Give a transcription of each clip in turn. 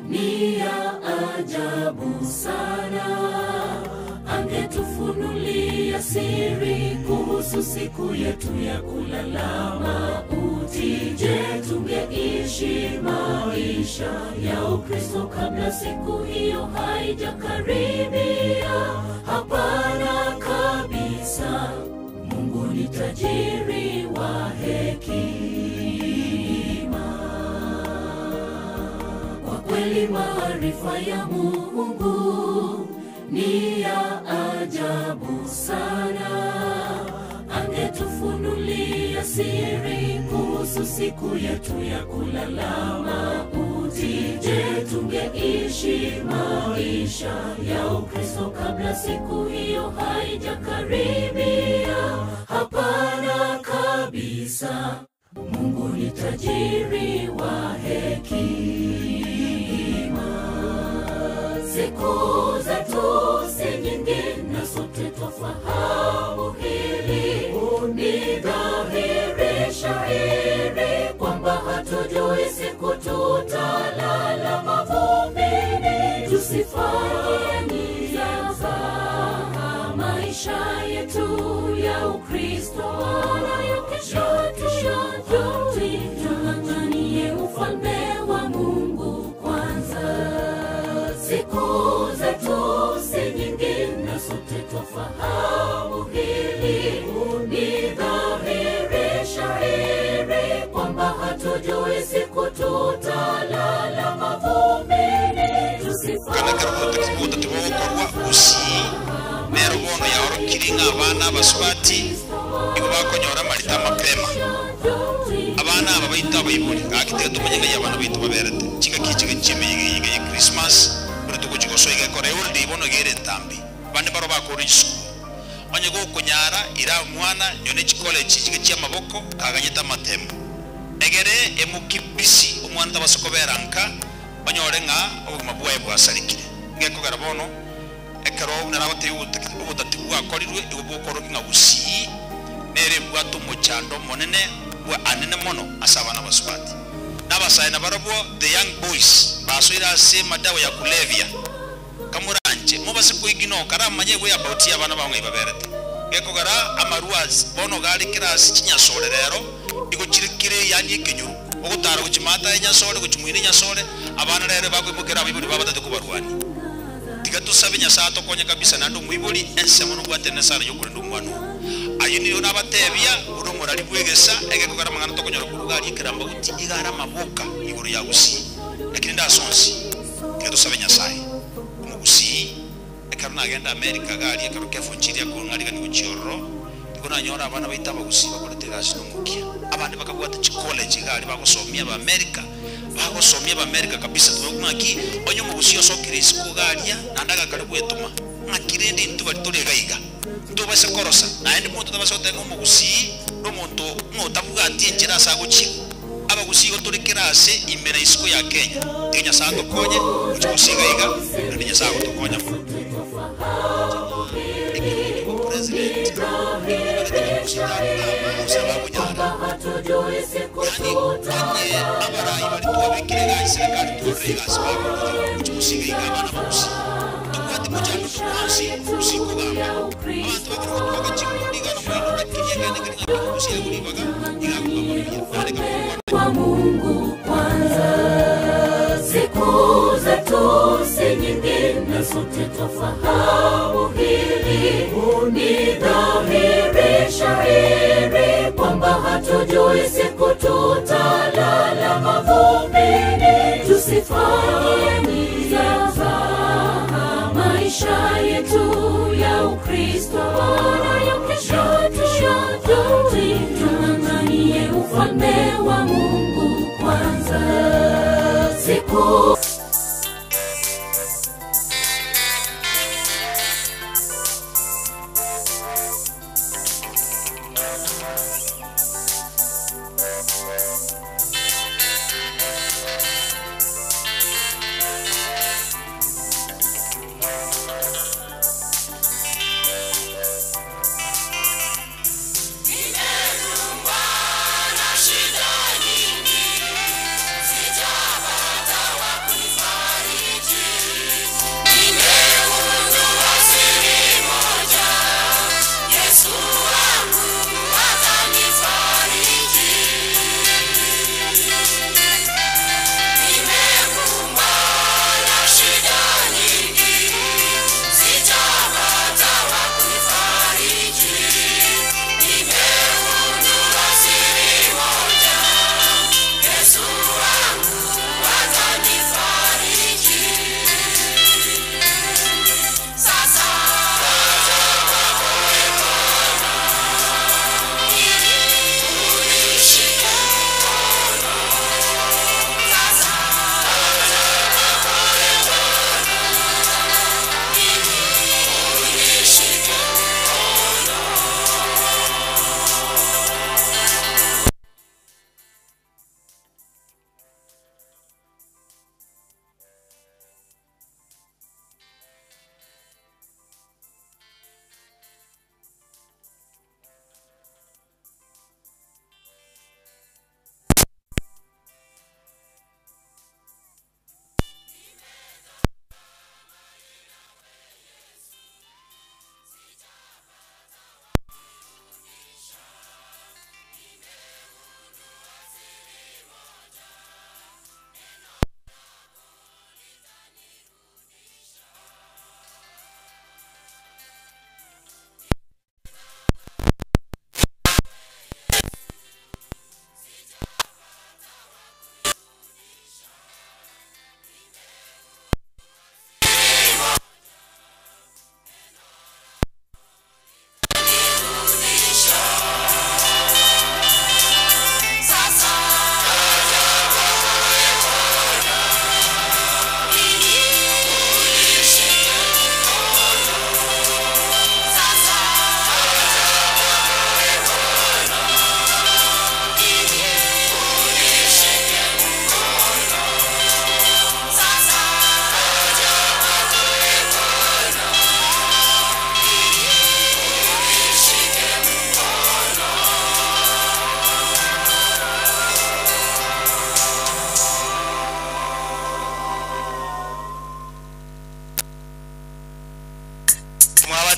ni ya ajabu sana. Angetufunulia siri kuhusu siku yetu ya kulala mauti. Je, tungeishi maisha ya Ukristo kabla siku hiyo haijakaribia? Hapana kabisa. Mungu ni tajiri wa hekima. Kwa kweli maarifa ya Mungu ni ya ajabu sana. Angetufunulia siri kuhusu siku yetu ya kulala mauti. Je, tungeishi maisha ya Ukristo kabla siku hiyo haijakaribia? Hapana kabisa. Mungu ni tajiri wa hekima. Siku zetu si nyingi na sote twafahamu hili. Ni dhahiri shahiri kwamba hatujui siku tutalala mavumbini. Tusifanye nia za maisha yetu ya Ukristo wala kesho tung'ang'anie ufalme wa Mungu kwanza. Siku zetu si nyingi na sote twafahamu hili. Ni dhahiri shahiri kwamba hatujui siku tutalala mavumbini. Merobono ya orokiringa abana baswati ibo bakonyora marita mapema. Abana ababaita bayibuli akitega tumenyenga yabana bitu baberete chika kichika chimeyinga ya Christmas burito kuchikoso iga kore uldi ibono gere tambi bane baro bakora school onye go kunyara ira mwana nyone chikole chika chia maboko kaganyeta matemo egere emukibisi omwana tabasokoberanka banyorenga obugima bwaye bwasarikire ngeko garabono ekero narabate ubutati bwakorirwe ubukoro kingabusi nere bwato muchando monene bwa anene mono asabana baswati nabasayina barabo the young boys basoira se madawa ya kulevya kamuranje mubase kuigino karamanye we about abana bamwe baberete ngeko gara amaruaz bono gali kirasi kinyasore rero iguchirikire yani kenyuru ogutara kuchimata enyasore kuchimwine nyasore abana rero bakwimukira abibuli babatate kubarwani tusabe nyasato konya kabisa nando mwibuli ensemono gwatene sara yokurendo mwanu ayini ona batebya urumurari bwegesa ege kugara mangana tokonyora kurugari kiramba uti igara maboka iguru ya usi lakini ndasonsi ke tusabe nyasaye umugusi ekarna agenda America gari ekaro kefonchiri akongari kani uchioro ikona nyora abana baitaba gusi bakoretera sinomukia abandi bakagwata chi college gari bagosomia ba America bagosomia ba America kabisa twakaki onyo mugusio sokire sikugaria nandaga karibu etuma ngakirende ntu balitore gaiga ndo base korosa na ndi muntu tabasote ngomugusi ndo muntu ngotavuga ati njira saguchi abagusi gotore kirase imera isiko ya Kenya Kenya sango konye uchikusika iga ndinya sango tokonya president kwa Mungu kwanza. Siku zetu si nyingi na sote twafahamu hili. Ni dhahiri shahiri kwamba hatujui siku tutalala mavumbini. Tusifanye nia za maisha yetu ya Ukristo wala kesho tung'ang'anie ufalme wa Mungu kwanza. Siku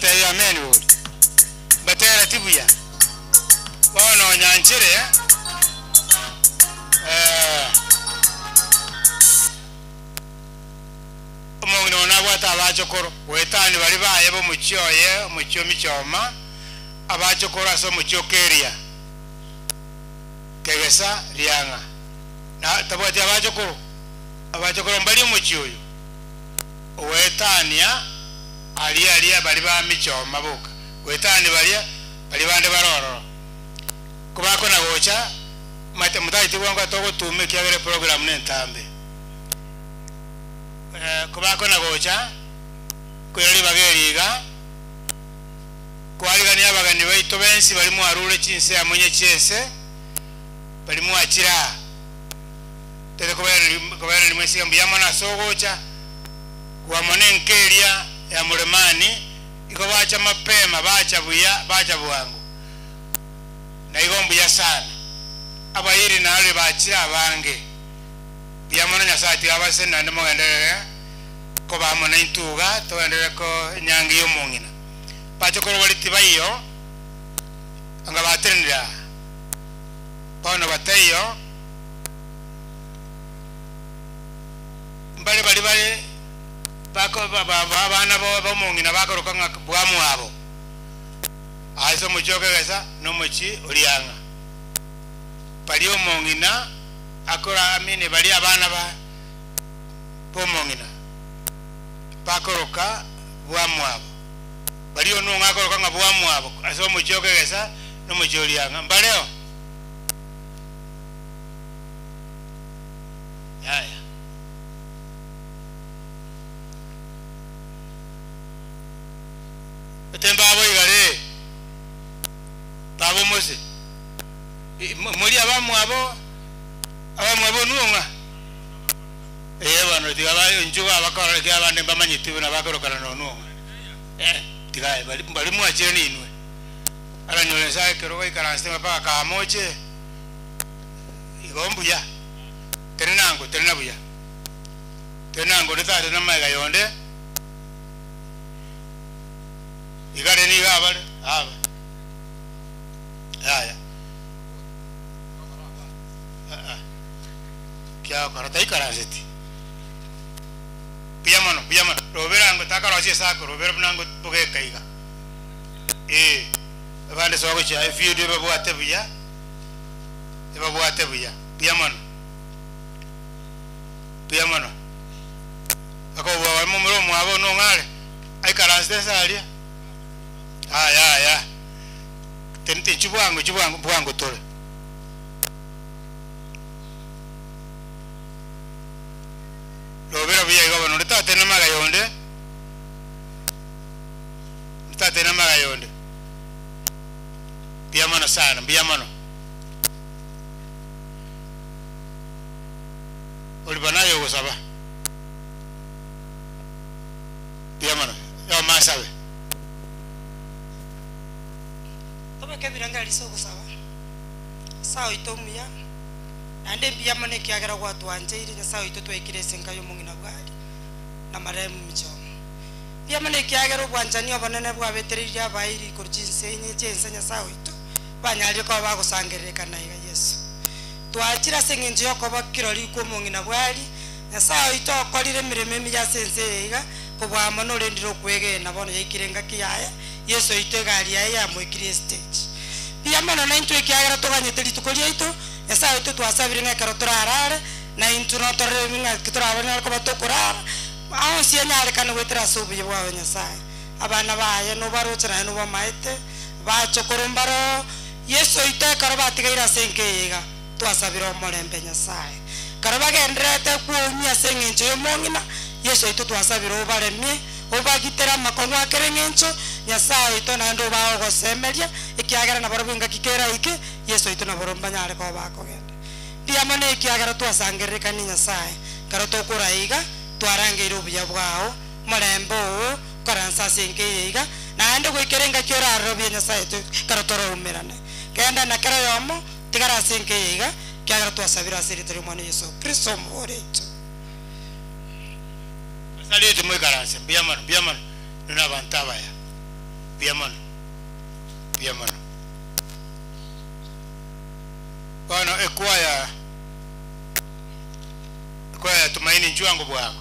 bate ya menu batera tibuya bono nyanchire omongino nabwata abachokoro wetani bali baye bo muchyoye muchyo michoma abachokoro aso muchyokeria kegesa lianga na tabwati abachokoro mbali muchyoyo wetania alia bali ba michoma boka wetani bali bande baroro kubako na gocha mate mutaiti wangu atoko tume kiagere program nentambe kubako na gocha kweli bageriga kwaliga ni abagani baito bensi bali mu arure chinse amonye chense bali mu achira tete kubera ni mwesi mbiyamo na sogocha kwa monenkeria ya mulemani iko bacha mapema bacha buwangu na igombu ya sana abayiri na ale bachira abange biyamona nyasati abasenda ndimo genderere ko bamona intuga to genderere ko nyangi yomongina bacho ko baliti bayo anga batenira bono batayo bali bako bana bo mongina bakoroka bwamu abo aiso muchoke gesa no muchi ulianga pali omongina akora amine bali abana bo mongina bakoroka bwamu abo bali ono ngakoroka bwamu abo aiso muchoke gesa no muchi ulianga mbaleo yaya temba abo igare babo mose muri abamu abo nuonga bano tigaba njuga abakora ke abande bamanyitiwe na bakoro kana nuonga tigaye bali mu acheni inwe ala nyole sai kero kai kana stema pa ka moche igombu ya tenena buya tenango ndata na maiga yonde igare ni gabale aba ya kya karata ikaraseti piyamano robera ngo takarasi sako robera nango poke kaiga bande sogo cha video babo atebuya piyamano ako wa mumro mu abo no ngale ai karasete salia ya tente chibuango tole robera buya igabo no tate na magayonde biyamano sana biyamano olibanayo gosaba biyamano yo masabe ke biranga lisoko sawa sawa itomuya ande biyamane kiagera gwatu anjeire na sawa ito twekire senka yo mungina bwali na maremu michomo biyamane kiagera bwanjani abanene bwa beteriria abairi kurchinsenye chensenya sawa ito banyali ko bagusangereka na iga Yesu twachira sengenje yoko bakirori ko mungina bwali na sawa ito akorire mireme mi ya sense iga kubwa mono rendiro kwege na bono yikirenga kiyaya Yesu ito gari ya mwikiri stage pia mana na into ikiagera tuganyete litukoria ito esa ito twasabire ngakaro turarare na into no torre minga kiturabana ko batokurara aho sianyare kana wetera subuye bwawe nyasaye abana baye no barochana no bamaite bachokorombaro Yesu ito karo batigaira senkeyega twasabire omorembe nyasaye karo bagendrete kuumia sengenche yo mongina Yesu ito twasabire obaremie obagitera makonwa kerengencho nyasaye ito nando bawo gosemeria ikiagera na barobinga kikera ike Yesu ito na boromba nyare ko bakogenda pia mone ikiagera twasangereka ni nyasaye karo tokuraiga twarangeira obuya bwao morembo karansa senkeyega na ando goikerenga kyora robye nyasaye to karo toromerane kenda na kara yomo tigara senkeyega kiagera twasabira siritari mwana Yesu Kristo mworecho salite mwe karanse biyamano nuna bantabaya Biamano. Bwana ekwaya Tumaini Njwango bwako.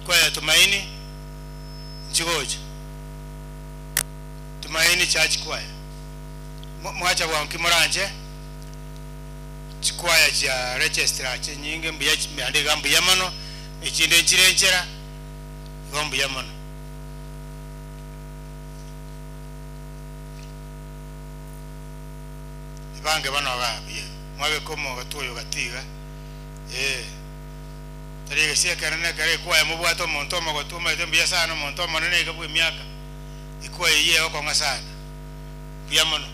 Kwaya Tumaini Nchigoje. Tumaini Church Choir. Mwacha bwa Kimuranje. Chikwaya cha registrar chinyinge mbiyachi miande gambu yamano echinde nchirenchera gambu yamano. Bange bano abaye mwabe komo gatuyo gatiga tariga siekana ne kare kwa mu bwato monto magotuma tembiya sana monto manene kabwe miaka ikuwa iye wako ngasana biyamano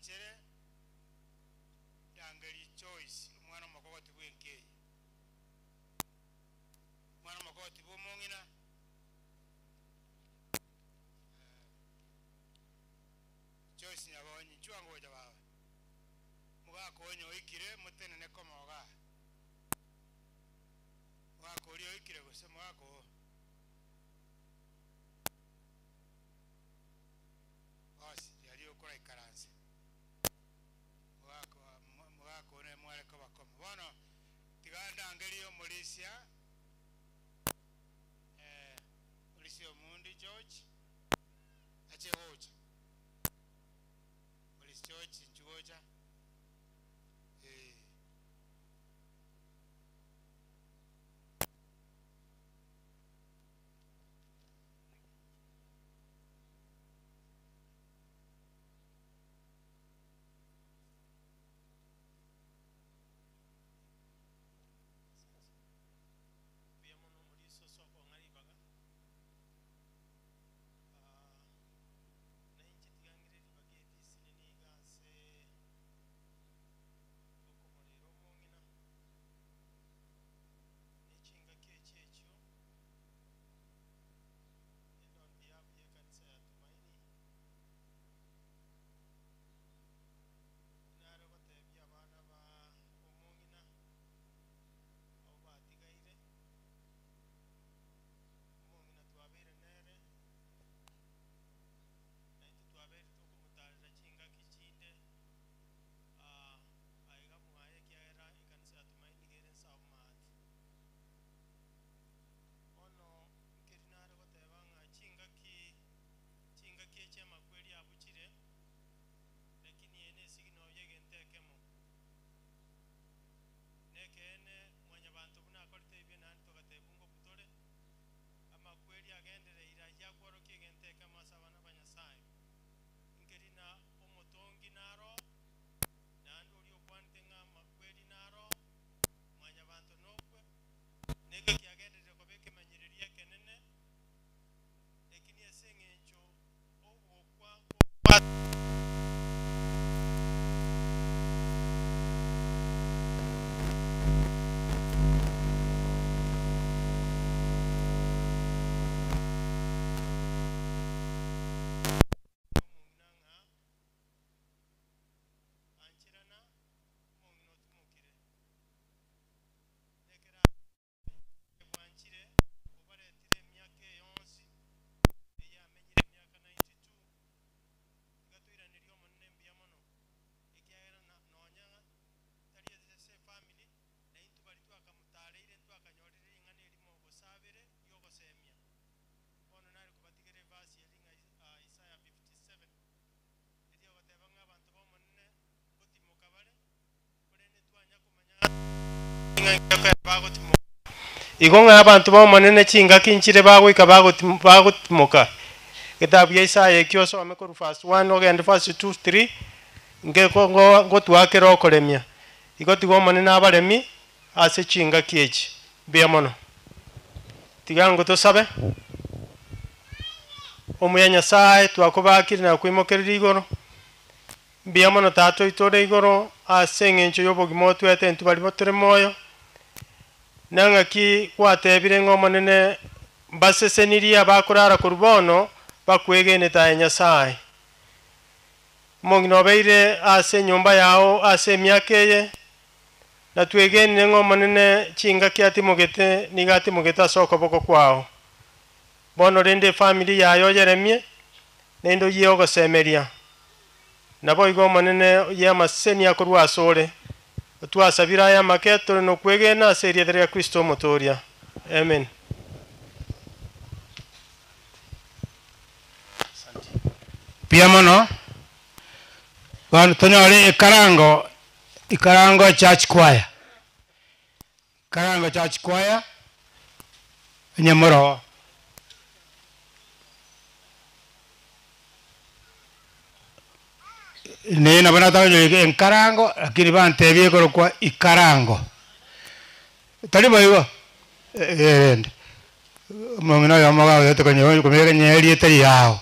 chere yangeli choice mwana makoti bwenkeye mwana makoti bomongina choice nyabonyi chwango ja baba mugako onyo ikire mutene ne komoga wako rio ikire gusema wako osi yali okora ikaranze wako ne mwale ko bakoma bono tiganda ngeliyo mulisia mulisia mundi George ache hoja mulisia George njugoja igonga abantu bamonene chinga kinchire bagwika bagutimuka kitabu ya Isaya ekyoso amekuru fast 1 ogende fast 2 3 ngeko ngo twakera okoremia igotigo monene abaremi ase chinga kiechi bia mono tigango tosabe omuya Nyasaye twakobakire na kwimokerera igoro bia mono tato itore igoro ase engencho yobogimo otwete ntubali botere moyo nangaki kwatebire ngomonene baseseniria bakurara kurubono bakwegene ta Nyasaye mongino beire ase nyumba yao ase myakeye na twegene ngomonene chinga kiatimugete nigatimugeta soko boko kwao bono rende family yayo Yeremie nendo yogo semeria nabo igomonene yamaseni akorwa asore twasabira ya maketo no kwegena serie ya Kristo motoria amen. Pia mono wan tonyore ikarango church choir nyamoro ne na bana tawo en karango lakini bante bie ko kwa ikarango tali boyo mongina ya maga yote ko nyo ko mege nyeri tali yao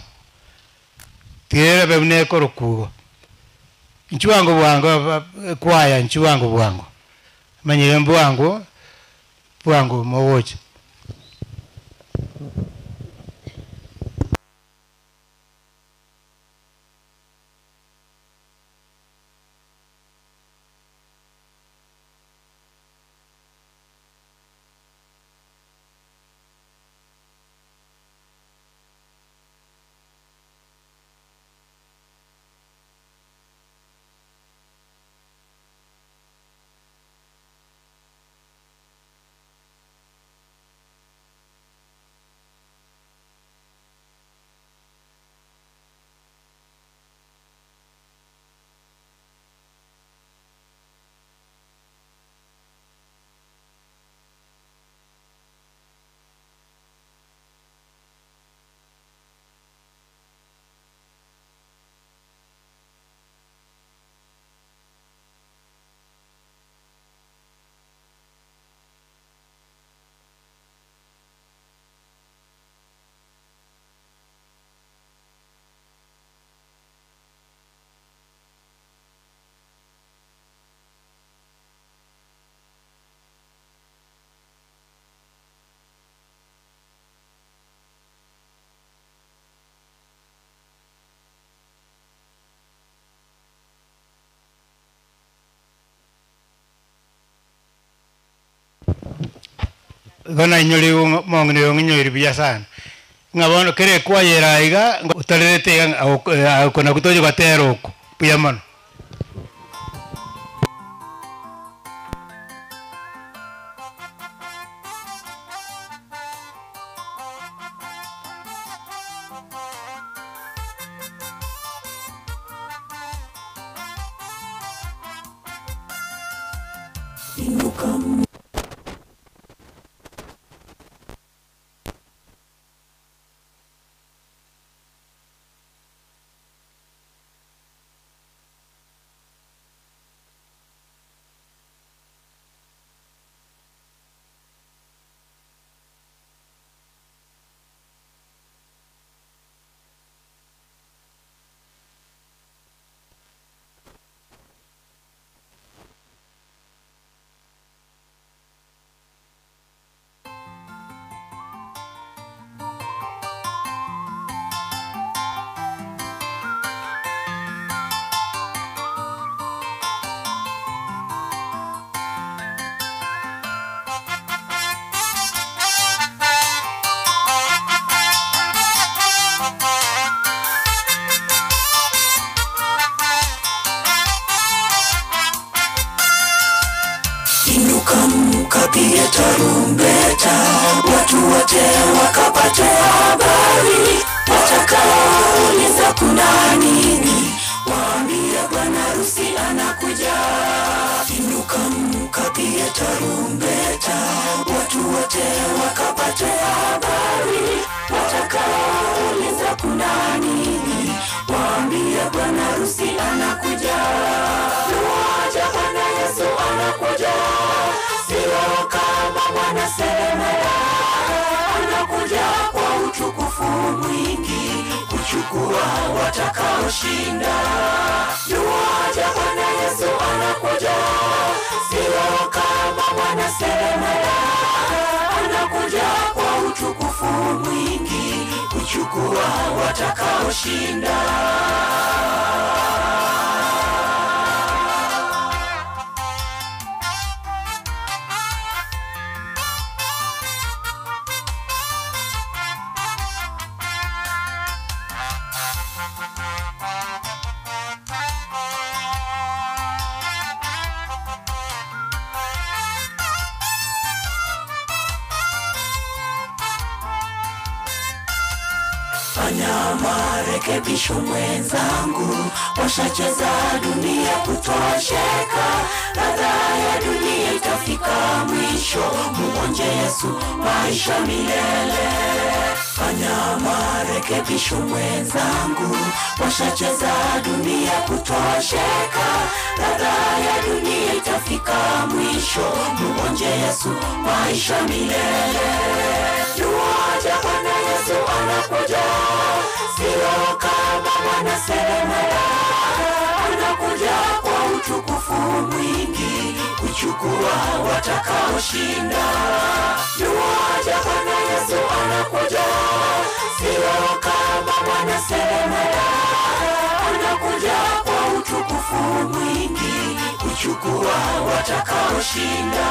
tiere be ne ko rukugo nchuwangu bwangu kwaya nchuwangu bwangu manyire bwangu mowoche gona nyori mongni nyori biya sana ngabono kere kwa yeraiga utarete ang kona kutojo gatero biya man Kapige tarumbeta, watu wote wakapate habari. Watakaouliza kuna nini, waambie bwana harusi anakuja. Inuka mkapige tarumbeta, watu wote wakapate habari. Watakaouliza kuna nini, waambie bwana harusi anakuja. Yuaja Bwana Yesu anakuja. Sio kama mwana seremala, anakuja kwa utukufu mwingi, kuchukua watakaoshinda. Yuaja Bwana Yesu anakuja. Sio kama mwana seremala, anakuja kwa utukufu mwingi, kuchukua watakaoshinda. Fanya marekebisho mwenzangu, washacheza dunia kutosheka. Ladha ya dunia itafika mwisho, muonje Yesu maisha milele. Fanya marekebisho mwenzangu, washacheza dunia kutosheka. Ladha ya dunia itafika mwisho, muonje Yesu maisha milele. Yuaja Bwana Yesu anakuja. Sio kama mwana seremala, anakuja kuchukua watakaoshinda. Yuaja Bwana Yesu anakuja, sio kama mwana seremala, anakuja kwa utukufu mwingi kuchukua watakaoshinda.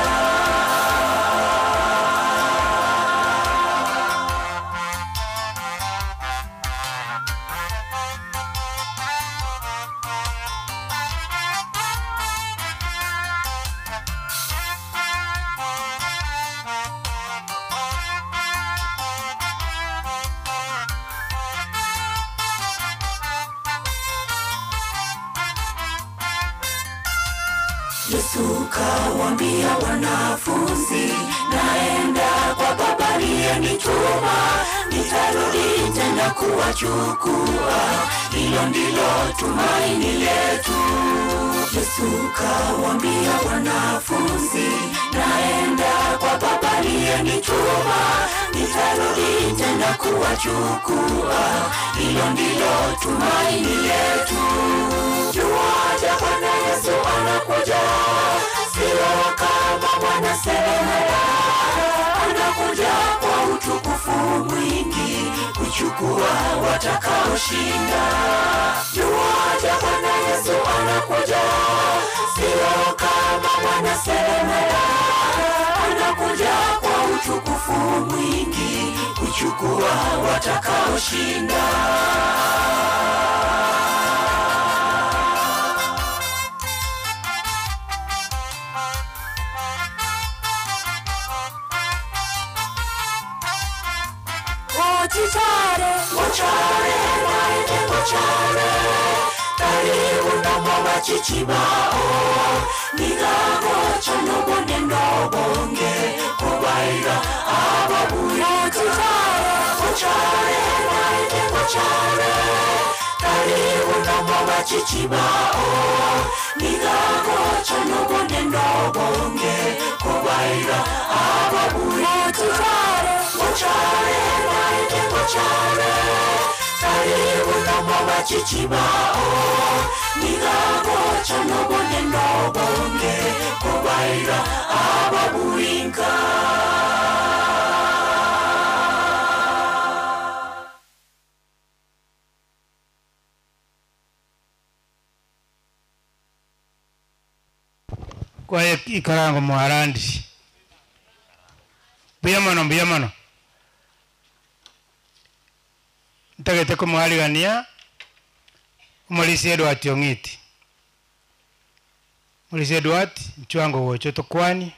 Yesu kawaambia wanafunzi, naenda kwa Baba aliyenituma, nitarudi tena kuwachukua. Hilo ndilo tumaini letu. Yesu kawaambia wanafunzi, naenda kwa Baba aliyenituma, nitarudi tena kuwachukua. Hilo ndilo tumaini letu. Yuaja Bwana Yesu anakuja, sio kama mwana seremala, anakuja kwa utukufu mwingi kuchukua watakaoshinda. Yuaja Bwana Yesu anakuja, sio kama mwana seremala, anakuja kwa utukufu mwingi kuchukua watakaoshinda. Mochare, naende mochare, karibu ndomo bachichibao, nigago chono bonde ndobonge, kubaira ababuyi. Mochare, naende mochare, karibu ndomo bachichibao, nigago chono bonde ndobonge, kubaira ababuyi. Mochare, naende mochare, karibu ndomo bachichibao, nigago chono bonde ndobonge, kubaira ababuinka. Kwa ikarango muharandi biyamano ntagete kumuharigania umulisi Edward Ong'iti. Mulisi Edward mchwango wocho tokwani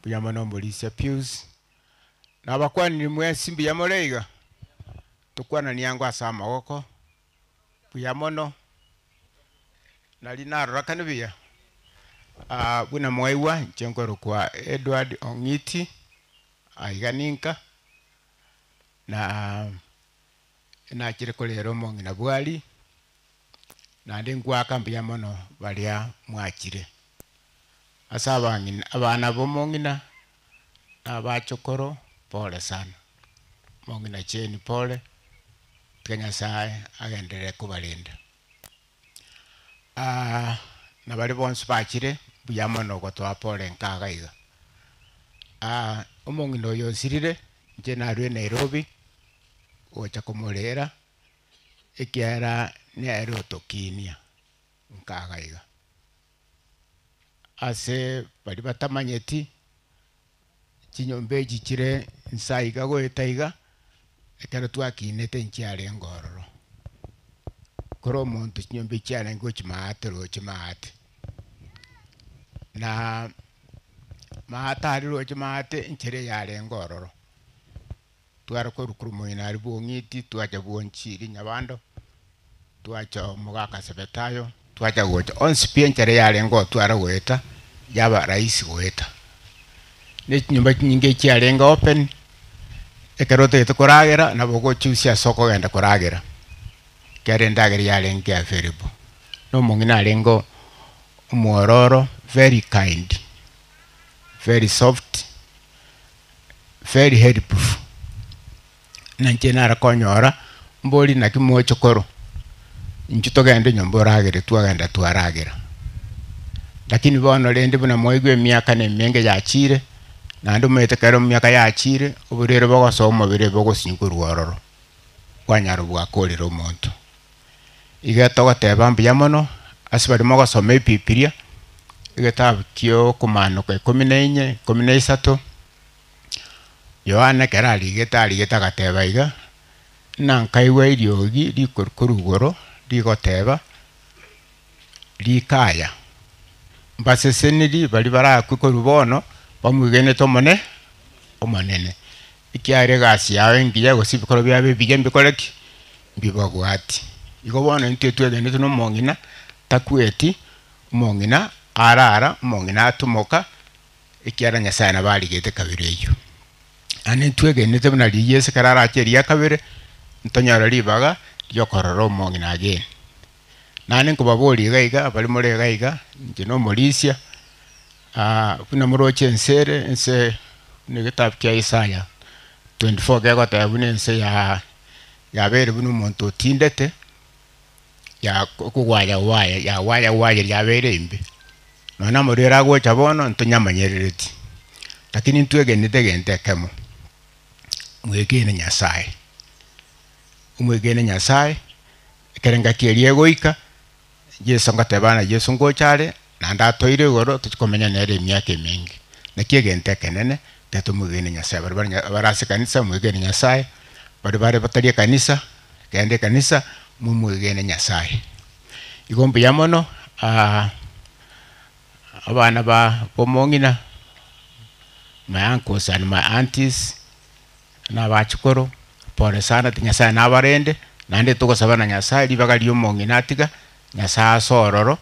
buyamano mulisi Pius nabakwani ni mwesi mbiyamoleiga tukwana niyangu asa amaboko buyamano nali narora biya buna mwaiwa nchenkoro kwa Edward Ong'iti aiganinka na chireko lero mongina bwali na ndingwaka buyamano balia mwachire asa abana bomongina abachokoro pole sana mongina cheni pole Kenya Nyasaye agendere kubalinda. Na bali bonse bachire buyamano gotwa pole nkaga iga. Omongina oyo sirire nje narwe Nairobi ocha kumurera ekiara nero tokinia nkaga iga. Ase bali batamanyeti chinyombe chichire nsaiga goetaiga ekero twakinete nchiare ngororo koro muntu chinyombe chiare ngochimate rochimate na maatari rochimate nchire yare ngororo twara ko rukurumo inari Ong'iti twacha bonchiri nyabando twacha mugaka sebetayo twacha gocha onsi pia nchire yare ngo twara goeta yaba rais goeta ne nyumba nyinge chiarenga open ekerote tukoragera na bogo chusia soko genda koragera kare ndageri yarenga aferibo no mongina arengo muororo very kind very soft very helpful nanche nara konyora mboli na kimocho koro nchuto gende nyomboragere twagenda twaragira lakini bono lende buna moigwe miaka ne menge ya chire nando mete karo miaka ya chire oburere bogosoma bire bogosingu rwororo kwanyaro bwa kolero omonto igatoga teba mbya mono asibari mogosoma ipipiria igetabu kyo kumanuka 14 13 Yohana kerali getali getagateba iga nankaiwe iriogi likorugoro ligoteba likaya mbaseseniri bali barakwikorubono bamwigene tomone omanene ikiare gasi yawe ngiye gosibikoro byabe bigembe koleki mbibagwati igobona ntwe twegene tuno mongina takweti mongina arara mongina atumoka ikiara nyasana bali gete kabireyo ane twegene tebuna liyese karara cheria kabire ntonyara libaga yokororo mongina again nane nkubaboli gaiga bali more gaiga njino molisia kuna muroche nsere nse negetabu kya Isaya 24 gego tabune nse ya bere bunu monto tindete ya kugwaya waya ya bere imbe nona morera go chabono ntonyamanyerereti lakini ntwegene tegente kemo mwegene nyasaye umwegene nyasaye kerenga kielie goika Yesu ngatebana Yesu ngochare na ndatoire goro tukomenya nere myaka mingi nakiegente kenene tetumugene nyasaye barase kanisa mwegene nyasaye bari batalie kanisa kende kanisa mumwegene nyasaye igombe yamono abana ba pomongina my uncles and my aunties na bachikoro pore sana nyasaye nabarende nande tugosaba na nyasaye libaga lyomongina atiga nyasaye sororo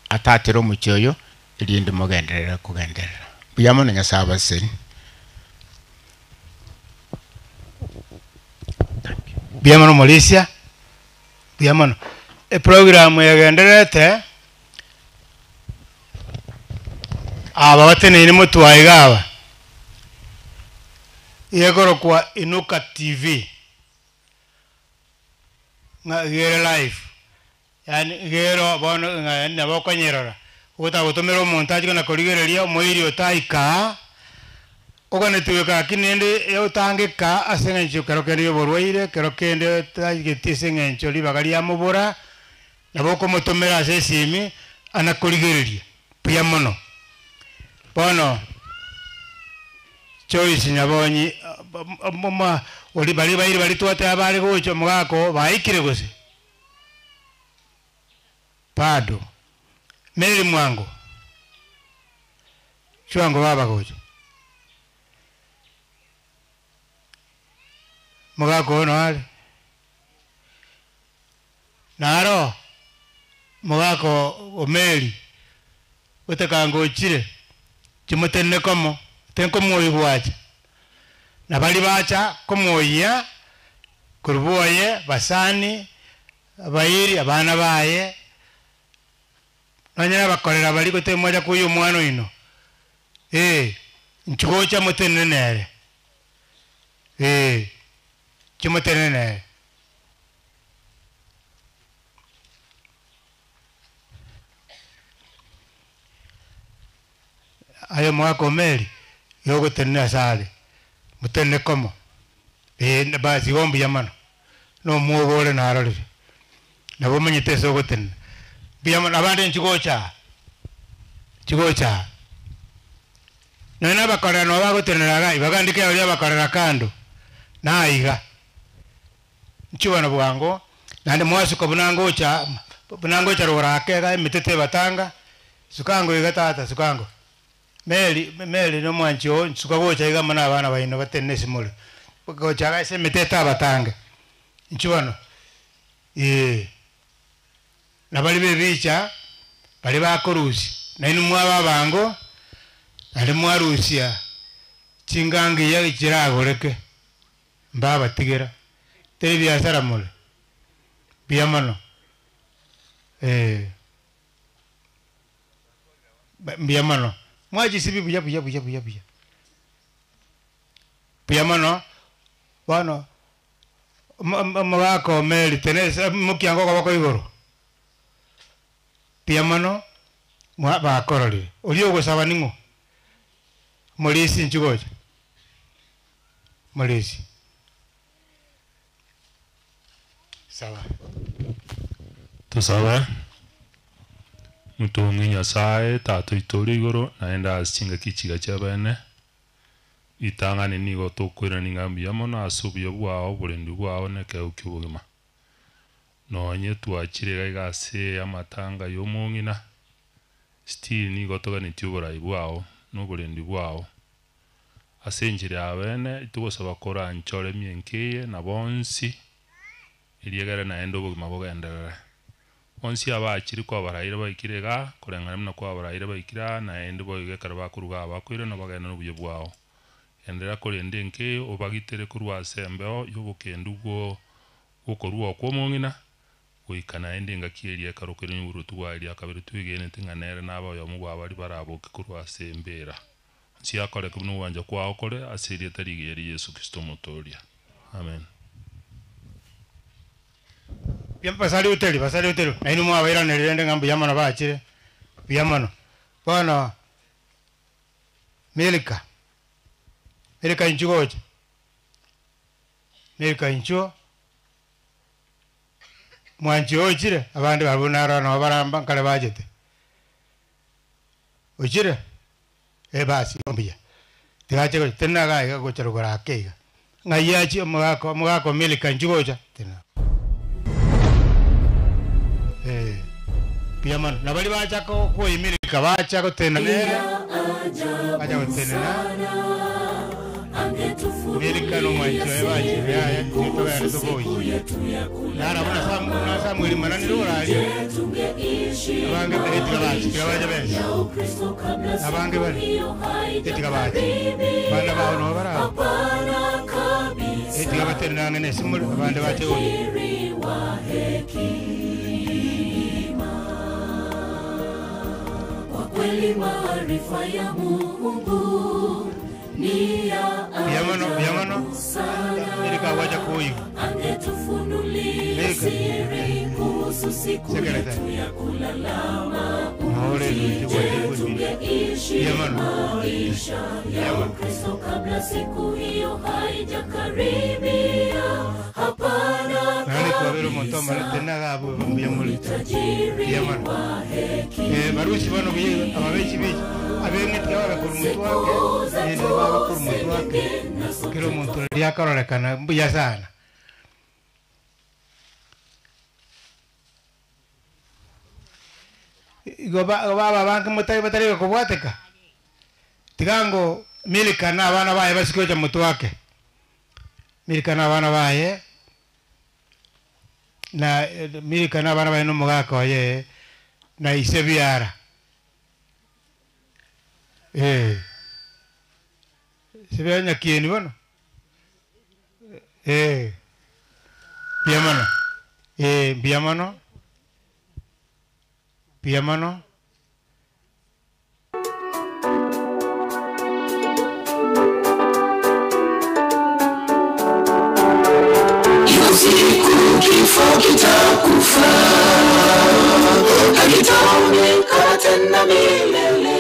atatiro mucyoyo irinde mugenderera kugenderera buyamono nyasaye baseni Biamono Malaysia biamono program yagenderete aba batene ni mutu waigaba yegoro kwa Inuka TV ngere live yani gero bono ngana bokonyerora uta gutumira montage kana kurigereria moiri otaika ogane tuweka kinende yotangeka asengencho kero kende borwaire kero kende tagitisenge libagali amubura naboko mutumira sesimi anakurigereria pia mono bono choice nyabonyi mama oli bali twate abali gocho mugako baikire gose pado meri mwango chwango baba gocho mugako no ali naro mugako omeri utekango chire chimutene komo tenko moyi bwacha na bali bacha komoya kuruboye basani abayiri abana baye nanyara bakorera bali gote moja kuyo mwana ino nchugocha mutenenere chimutenenere ayo mwako meri yogo tenena sale mutene komo basi ombi yamano no muogole na arali na bomenyete sogo ten biyamano abande nchigocha nana bakora no bago tenera gai bagandike yali bakora kando na iga nchibana bwango nande mwasu ko bunangocha rorake ga mitete batanga sukango iga tata sukango meli no mwancho sukagocha iga mana abana bayino batenne simule gocha ga se mitete batanga nchibano na bali bebicha bali bakorusi na inu mwaba bango ali mwarusia chingangi ya kiragoreke mbaba tigera tebi asara mule biyamano biyamano mwaji sibi buya piamano bono mwako meli tenesa mukiango kwa bako igoro piamano mwa bakorori ulio gusaba ningo mulisi nchugoje mulisi sawa tusaba mutongi nyasaye tato itori igoro naenda asinga kichiga chabene itangane nigo tokwira ningambi yamono asubyo bwao burendi bwao neke ukibugima nonye twachire gase amatanga yomongina still nigo togani tubura ibwao no burendi bwao asenjire abene itugosaba kora nchore mienkeye na bonsi iriegere naenda obugima bugenderera onsi abachiri kwa barayire baikirega kurengana mna kwa barayire baikira naende boigekara bakuruga bakwire no bagenda n'obuye bwao endera korende nke obagitere kurwa sembeo yobukendu bwo ukorwa kwa mongina oikana ende ngakieri karokere nyuru tugwari akabere twigene tinganere nabo yo mugwa bari barabo kurwa sembera si akore kuno wanja kwa okore asiri tarigeri Yesu Kristo motoria amen. Bien pasari uteli ainu mwa baira nerende ngambu yamano bachire yamano bono Milika inchugoje Milika inchuo mwanchi ochire abandi babunara no baramba kale bajete ochire basi ombia tigache ko tenaga ga gochero gora keiga ngayachi mugako Milika inchugoja tena piamano nabali bacha ko Milika bacha ko tena bacha ko tena Milika no mwanchi bachi ya tuto ya tuboyi nara bana Samuel manani rurali abange etika bachi bacha bese abange bali etika bachi bana bawo no bara etika batena ngene simul abande bache ko kweli maarifa ya Mungu ni ya Piamano Milika wacha kuiga angetufunulia siri kuhusu siku yetu ya kulalama tungeishi maisha ya Ukristo kabla siku hiyo haijakaribia. Hapana tajiri wa hekima barusi bano biye ababechi bichi abenge tyawa kurumutu wake yende baba kurumutu wake kilo muntu lyakarolekana mbuya sana baba banke mutai batari kubwateka tigango Milika na abana baye basikoja mutu wake Milika na abana baye na Milika na abana baye no mugaka waye na isebiara sebianya kieni bono piamano siku kifo kitakufa hakitaonekana tena milele.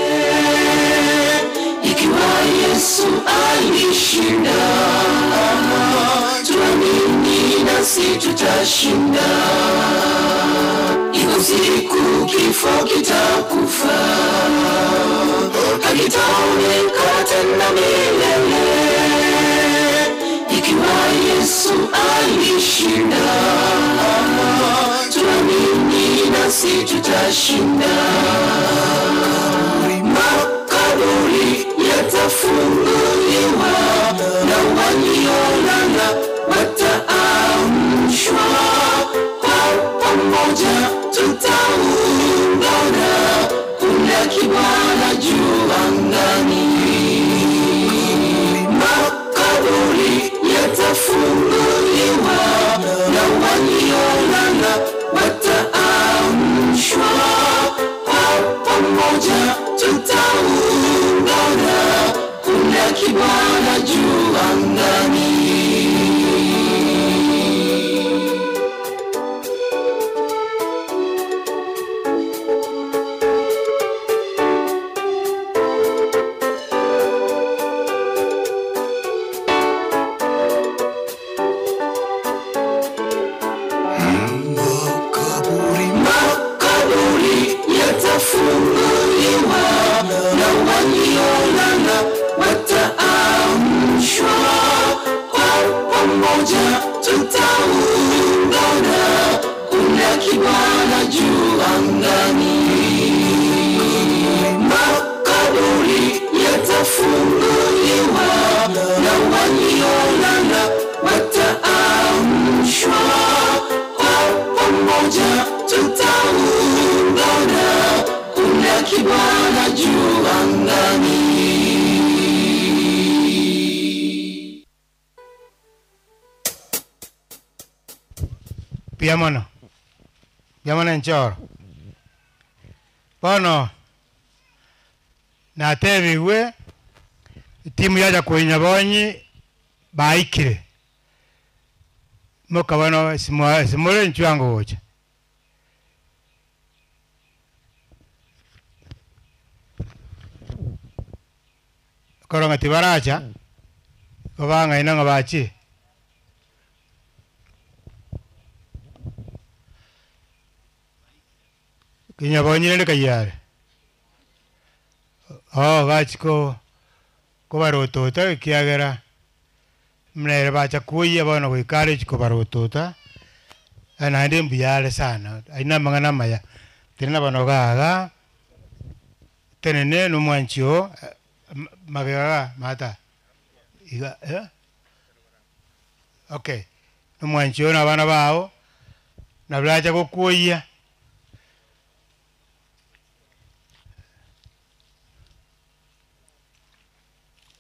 Ikiwa Yesu alishinda, tuamini nasi tutashinda. Iko siku kifo kitakufa hakitaonekana tena milele. Ikiwa Yesu alishinda, tuamini nasi tutashinda. Makaburi yatafunguliwa na waliolala wataamshwa. Kwa pamoja tutaungana kumlaki Bwana juu angani. Makaburi yatafunguliwa na waliolala wataamshwa. Kwa pamoja tutaungana kumlaki kibwana juu angani. Makaburi yatafunguliwa na waliolala wataamshwa, kwa pamoja tutaungana, kuna kibwana juu angani. Makaburi yatafunguliwa na waliolala wataamshwa, kwa pamoja tutaungana, kuna kibwana juu angani. Piamono nchoro bono natebiwe timu yaja kuinya bonyi baikire mukabano simule nchwango wocha koronga tibaracha kobanga inanga bachi kinya bonyi ne kayare gachiko kobarotota kiagera mnere bacha kuya bono gwikare chiko barotota ana ndi mbiyale sana aina mangana maya tirina bano gaga tenene no mwanchio magara mata iga okay no mwanchio na bana bao na blacha kukuya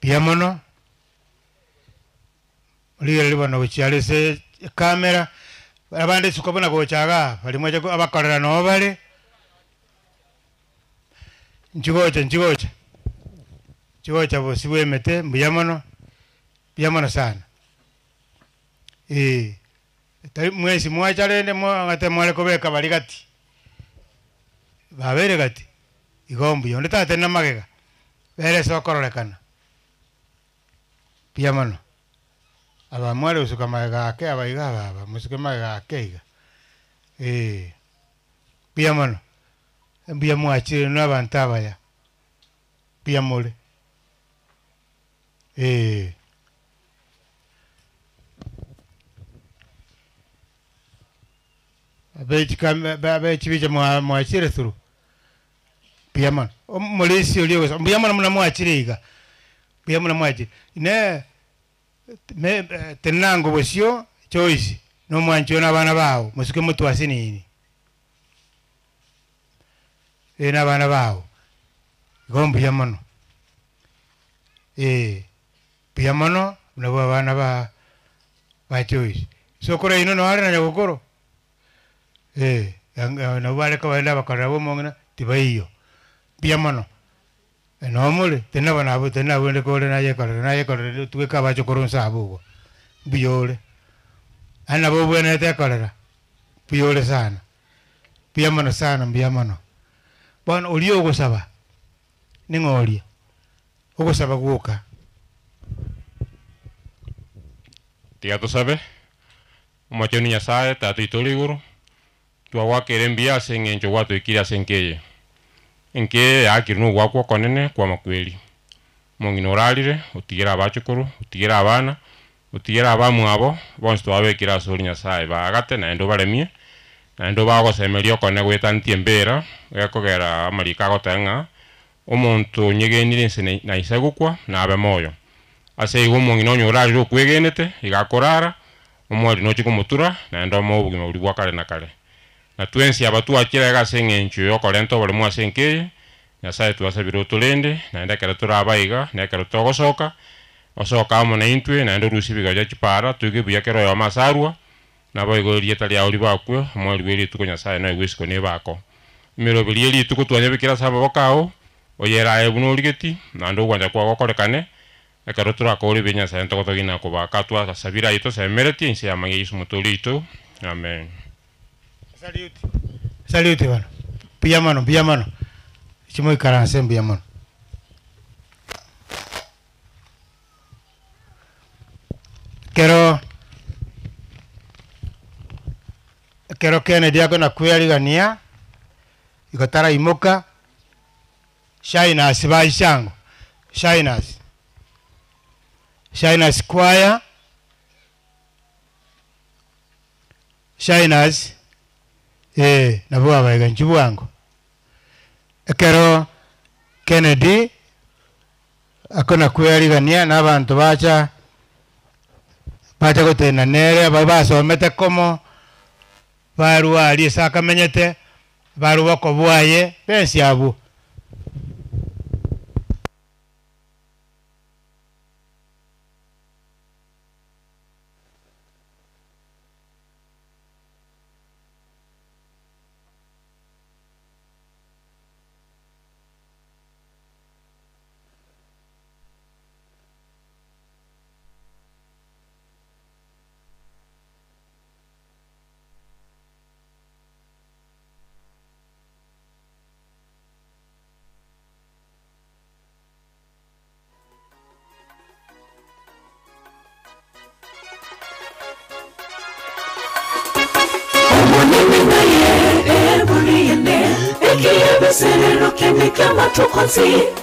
piamono liye bano kuchale se kamera abande sukabona gochaga bali mwaje abakorera no bale njigocha bosiwe mete mbiamono piamono sana tari mwezi mwacharende ngate mwale kobeka bali gati babere gati igombu yonde tate na magega bere sokorolekana piamono aba mwale usuka magega ake abaiga baba musuke magega ake iga piamono mbia mwachire no abantaba ya piamole abechibija mwachire thuru piamono molisi oliyo piamono mna mwachire iga piamono mwachire ne me tenango bosio choice no mwancho na bana bao musuke mutu asinini na bana bao gombu yamono piamono na bana ba choice sokora ino no ara na gokoro na wale ka wala bakarabo mongna tibaiyo piamono no mole tena bana abo tena wende kole na ye kole tuwe ka ba chokoro sabu biole ana bo buena te kolera biole sana piamono sana piamono bon olio go saba ningolia ogo saba guoka tia to sabe umachoni nyasaye tatu itoliguru tua wakere mbia sengenjo watu ikira senkeye enke akirinu gwakwo konene kwa makweli monginoralire utigira abachukuru utigira abana utigira abamu abo bonse twabekira sori nyasaye bagate na endo baremie na endo bagosemerio kone gwetantie mbera gekogera amarika gotenga omuntu nyegenire nse na isegukwa na abe moyo ase igo monginonyo uralire okwegenete igakorara omwari no chikumutura na endo mo bugima buri bwakare na kare na twensi abatu akira gasengencho yokorento bari mwasenkeye nyasaye twasabira utulende na ndekera turabaiga nekera togosoka osoka amo na intwe na ndo rusibiga ja chipara tuge buyakero ya masarwa na boigo lieta lya oli bakwe mwali weli tuko nyasaye na igwisiko ne bako imero bili tuko twanye bikira saba bakao oyera ebuno ligeti na ndo gwanja kwa gokorekane ekarotura kori binya sa ento kotogina ko ba katwa sabira ito sa mereti inse amangi Yesu mutolito. Amen. Salute bana. Piyamano. Chimo ikaranse piyamano. Kero Kennedy ako na kuyarigania ikotara imoka Shiners baishango Shiners choir Shiners nabo abayiga nchibwango kero Kennedy ako na kuyarigania n'abantu bacha gotena nere basomete komo baruari sakamenyete baruwako bwaye bensi abo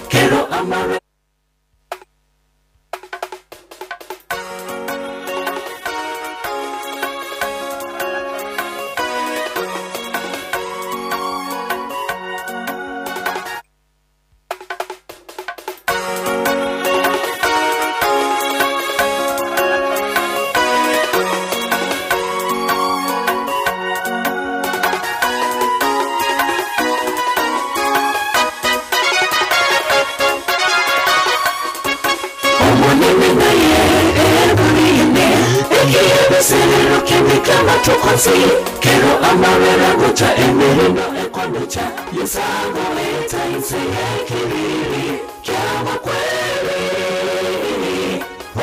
Quiero amar. Quiero amar la gocha en mi reino econocha y esa goeta enseña kiriri llama kweli oh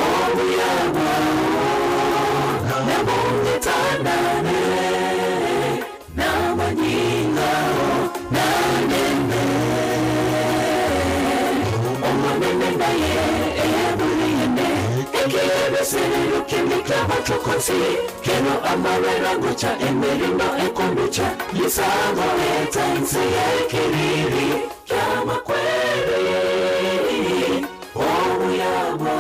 yama na moneta nane na manyinga na nene oh nene na ye ebuliyene quiero ser lo que me clava tu consigo. Quiero amar la gocha en mi reino econocha y esa goeta enseña kiriri llama kweli oh yama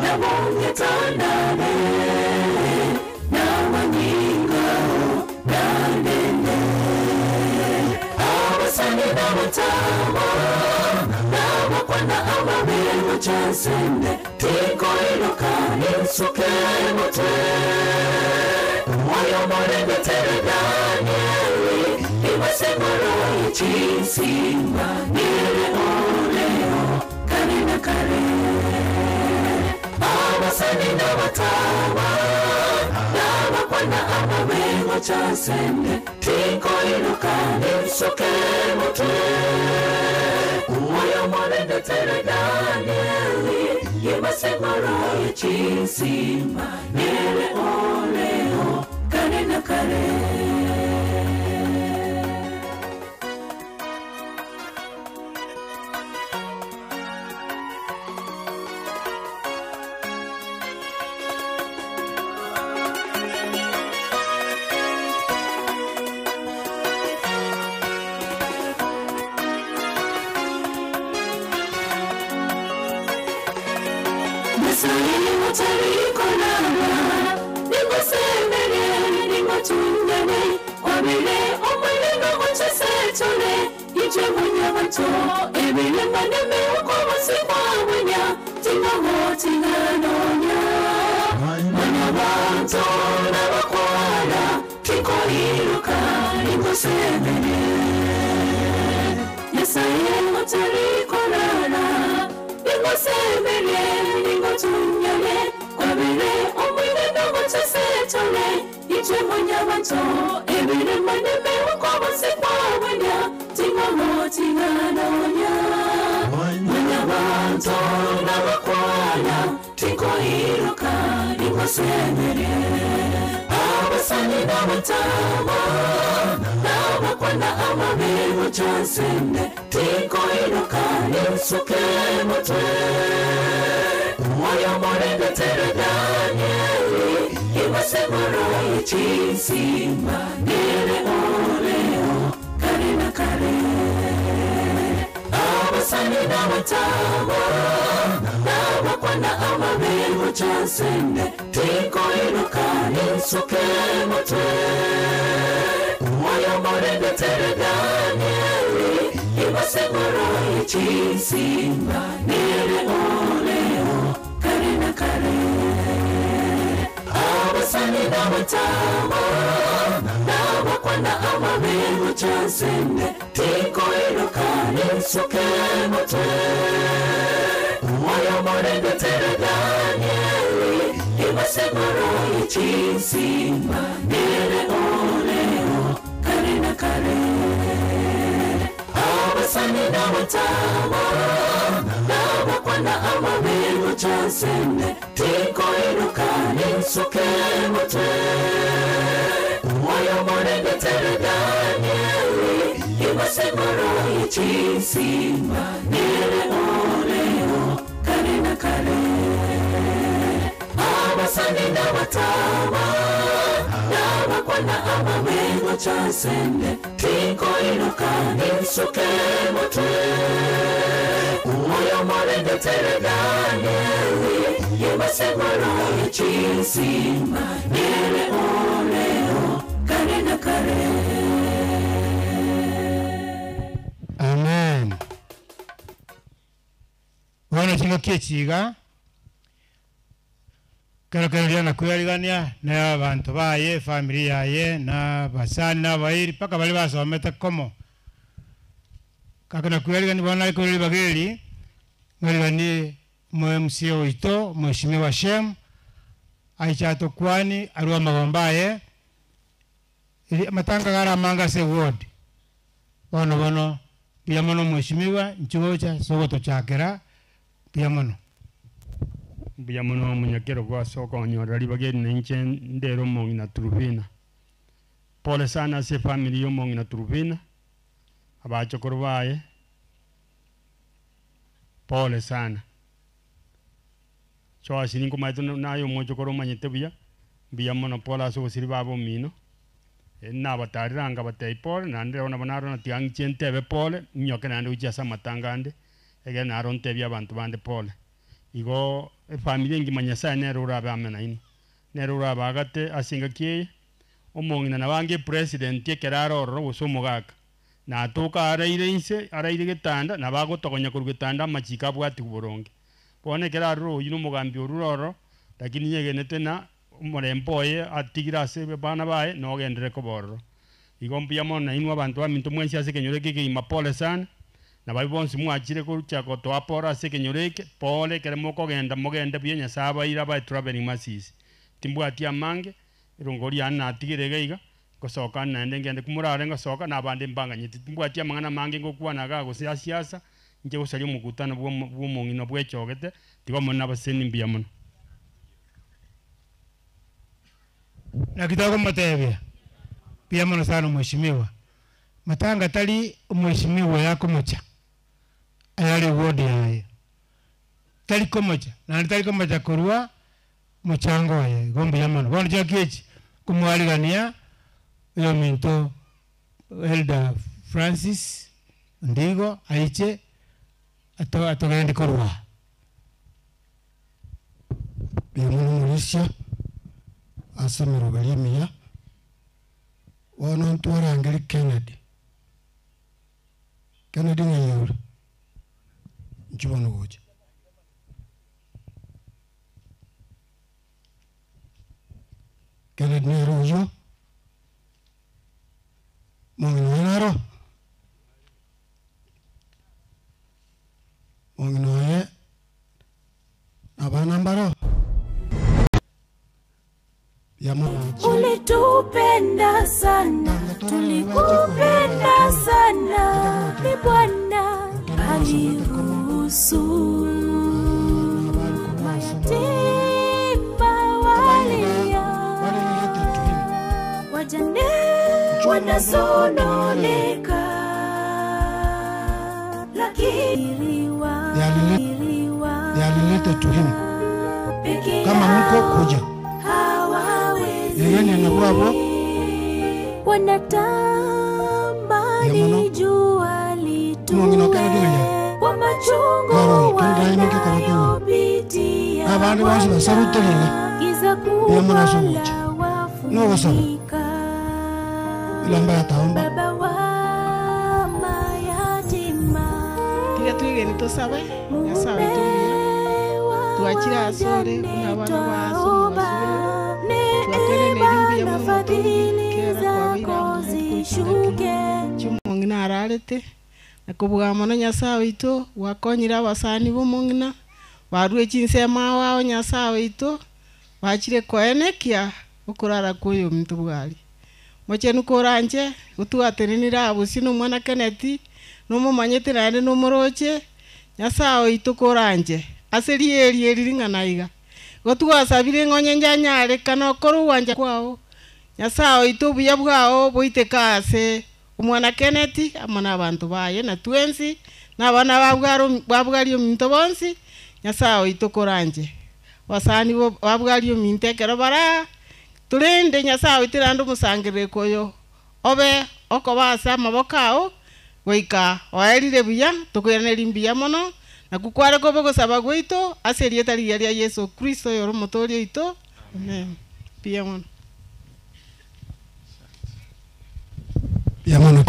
na moneta nane na manyinga na nene abasani na matama na wakwana amabelo chansende tiko ilokani suke mote moyo morende tere Danieli imasemoro ichisimba nire oleo kare na kare abasani na watawa na wakwana amabelo chansende tiko ilokani suke mote moyo morende tere Danieli imasemoro ichisimba nire oleo kare na kare. Tinga tiko iruka nikosemere abasani n'abatama n'abakwanda amabintu cyasende tiko iruka nisuke mutwe moyo morende tere Danieli imasegoro y'ichisima nere oleo kare na kare abasani n'abatama n'abakwanda amabintu cyasende tiko iruka nisuke mutwe moyo morende tere Danieli imasegoro y'ichisima nere oleo kare na kare abasani n'abatama n'abakwanda amabintu cyasende tiko iruka nisuke mutwe moyo morende tere Danieli imasegoro y'ichisima nere oleo kare na kare abasani n'abatama n'abakwanda amabintu cyasende tiko iruka nisuke mutwe moyo morende tere Danieli imasegoro y'ichisima nere oleo kare na kare abasani n'abatama n'abakwanda amabintu cyasende tiko iruka nisuke mutwe moyo morende tere Danieli imasegoro y'ichisima nere oleo kare na kare. Amen. Wana chingo kiechiga karakarya na kuyarigania na abantu baye familia ye na basani na bairi paka bali basometa komo kakana kuyarigani bwana iko li bageli ngalani MCO ito mheshimiwa Shem aichato kwani arua magombaye matanga gara manga se ward bono pia mono mheshimiwa nchuocha sogoto chakera pia mono munyakero kwa soko nyorari bageni nenche ndero mongi na Turubina. Pole sana se family yo mongi na Turubina. Abacho korwaye. Pole sana. So asini ko maito na yo mocho koro manyete biya mono pola so siri babo mino. Na bataranga batay pole na ndero na banaro na tiang chente be pole nyoke na ndu jasa matangande. Ege na ronte biya bantu bande pole. Igo familia ngi manyasa nerura bamena ini nerura bagate asinga kie omongina na bange president yekeraro ro usomugaka na toka araire getanda na bagotokonya ku getanda machika bwati kuboronge bone keraro yino mugambi ururo lakini yegenete na umuremboye atigira se bana bae no gendere ko borro igo mpiamo na inu abantu baminto mwensi ase kenyoreke ke imapole sana na babonsi mwachire ko chako to apora se kenyoreke pole kere moko mogenda bienya saba ira ba traveling masisi timbwati amange irongori ana atigirege iga gosoka na ndengende kumurare ngosoka na bande mbanganyiti timbwati amangana mange ngokwana ga siasa nje gusali mukutana bwo mongino bwechogete tigo mona baseni mbia muno na kitako matebya pia mono sana mheshimiwa matanga tali mheshimiwa yako mocha ayale wodi yae tali komocha na tali komocha kurua mchango yae gombi yamano bono jakechi kumwaligania yo minto Elder Francis ndigo aiche atogende kurua biamuno mulisha asamiro galimia wono ntwara angeli Kennedy ngayura nchibono goje Kennedy nero yo mongino naro mongino ye abanambaro ulitupenda sana tulikupenda sana ni Bwana aliruhusu wanasononeka, lakini they are related to him. Kama mko kuja yeye anakuwa wanatamani jua litue kwa machungu wanayopitia, abantu bose basarutelera giza kubwa wafunika ilamba yataomba baba wa mayatima. Tiga twigeni tusabe nyasawe tumia tuachira asore kuna bana baso tuakere nerimbi ya fadhili zako zishuke chumongina ararete nakubwa mono nyasawe ito wakonyira abasani bomongina warue chinsema wao nyasawe ito wachire koenekia ukurara kuyo mtu bwali mochenu koranje utuatenira abusino mwana Keneti nomo manyete nande nomoroche nyasawe ito koranje aserieri ringana gotwasabire ngonye njanyare kana koru wanja kwao nyasawe ito buya bwao boite kase umwana Keneti amana abantu baye na twensi nabana babwario minto bonsi nyasawe ito koranje wasani babwario mintekero bara turende nyasawe itirando musangire koyo obe okobasa amabokao goika oerire buya tukwirane rimbiya mono na kukware kobe gosaba gweito aserieta ria Yesu Kristo yoro motorio ito amen pia mono yamana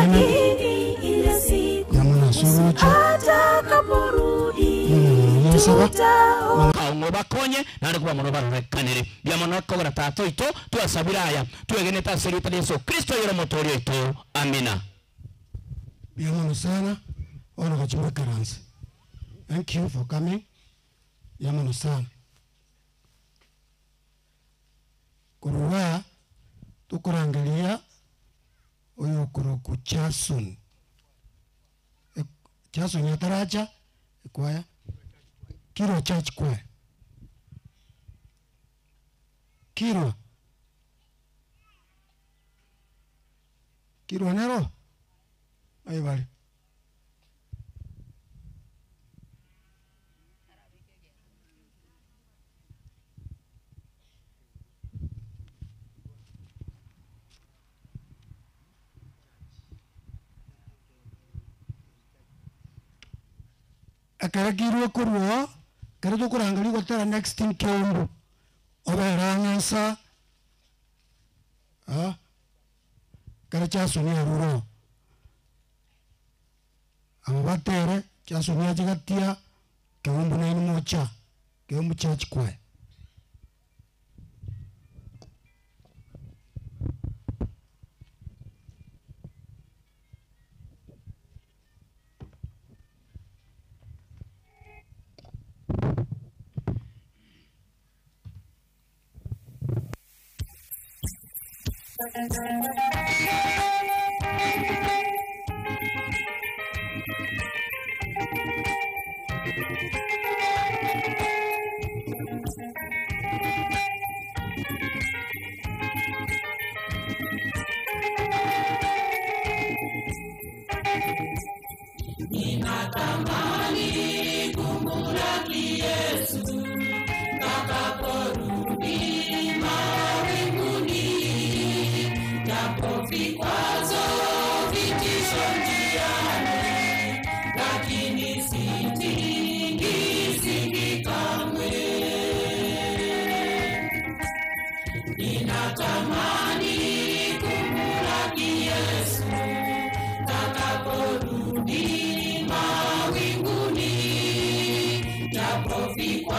ile siku yamana sorucha atakaporudi ngo bakonye nari kuba mono bararekanire byamono kogora tato ito twasabiraya twegene taserieta Yesu Kristo yoro motorio ito amina yamana sana ono kachimba karansi. Thank you for coming. Yamana sana. Kurua tukurangalia oyo kuroku Jason. Jason yataraja kwaya. Kiro church kwaya. Kiro nero. Ayo bali. Akaragiru kurwa kare to kurangali gotera next thing kyombo oberangansa kare chasuni aruro abatere chasuni ajigatia kyombo na mocha kyombo church kwa Ninatamani kumulaki Yesu takaporudi mawinguni, japo vikwazo vitisho njiani, lakini sitingiziki kamwe. Ninatamani kumulaki Yesu takaporudi mawinguni, japo vikwazo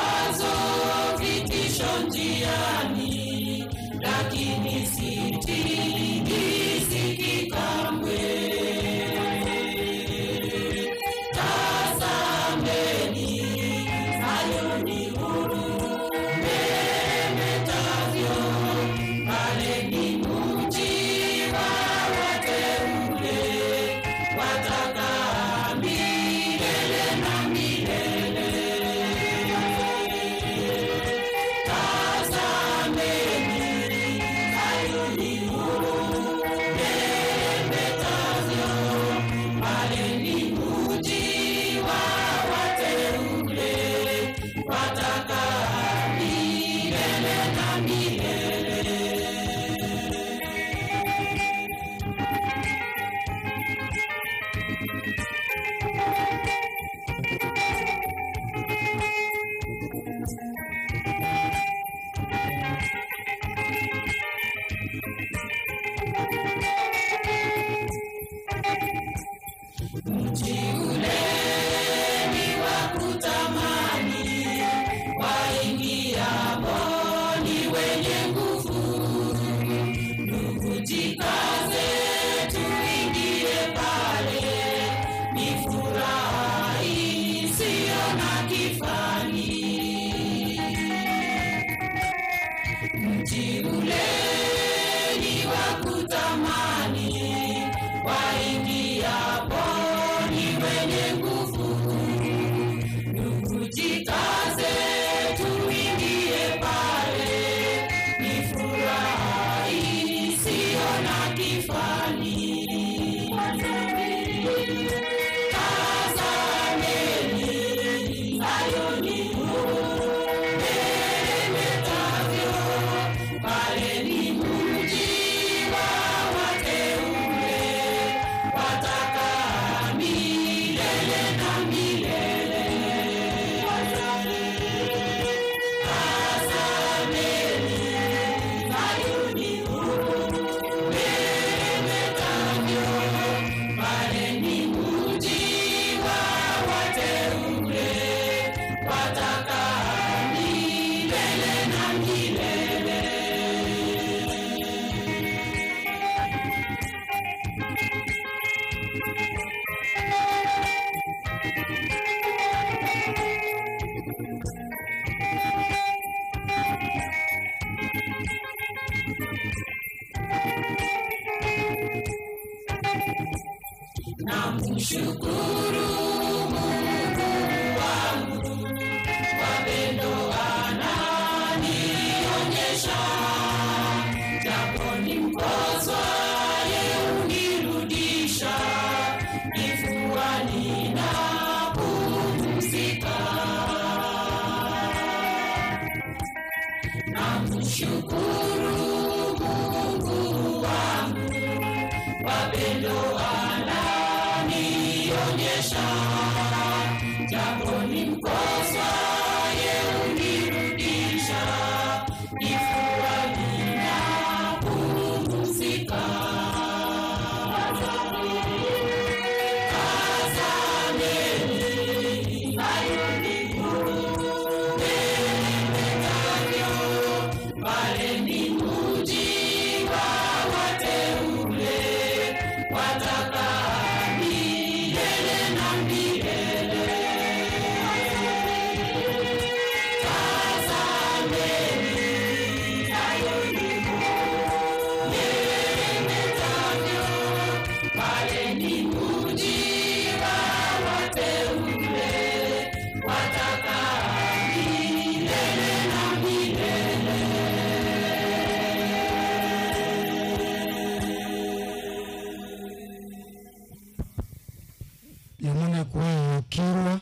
Yamana kwa kirwa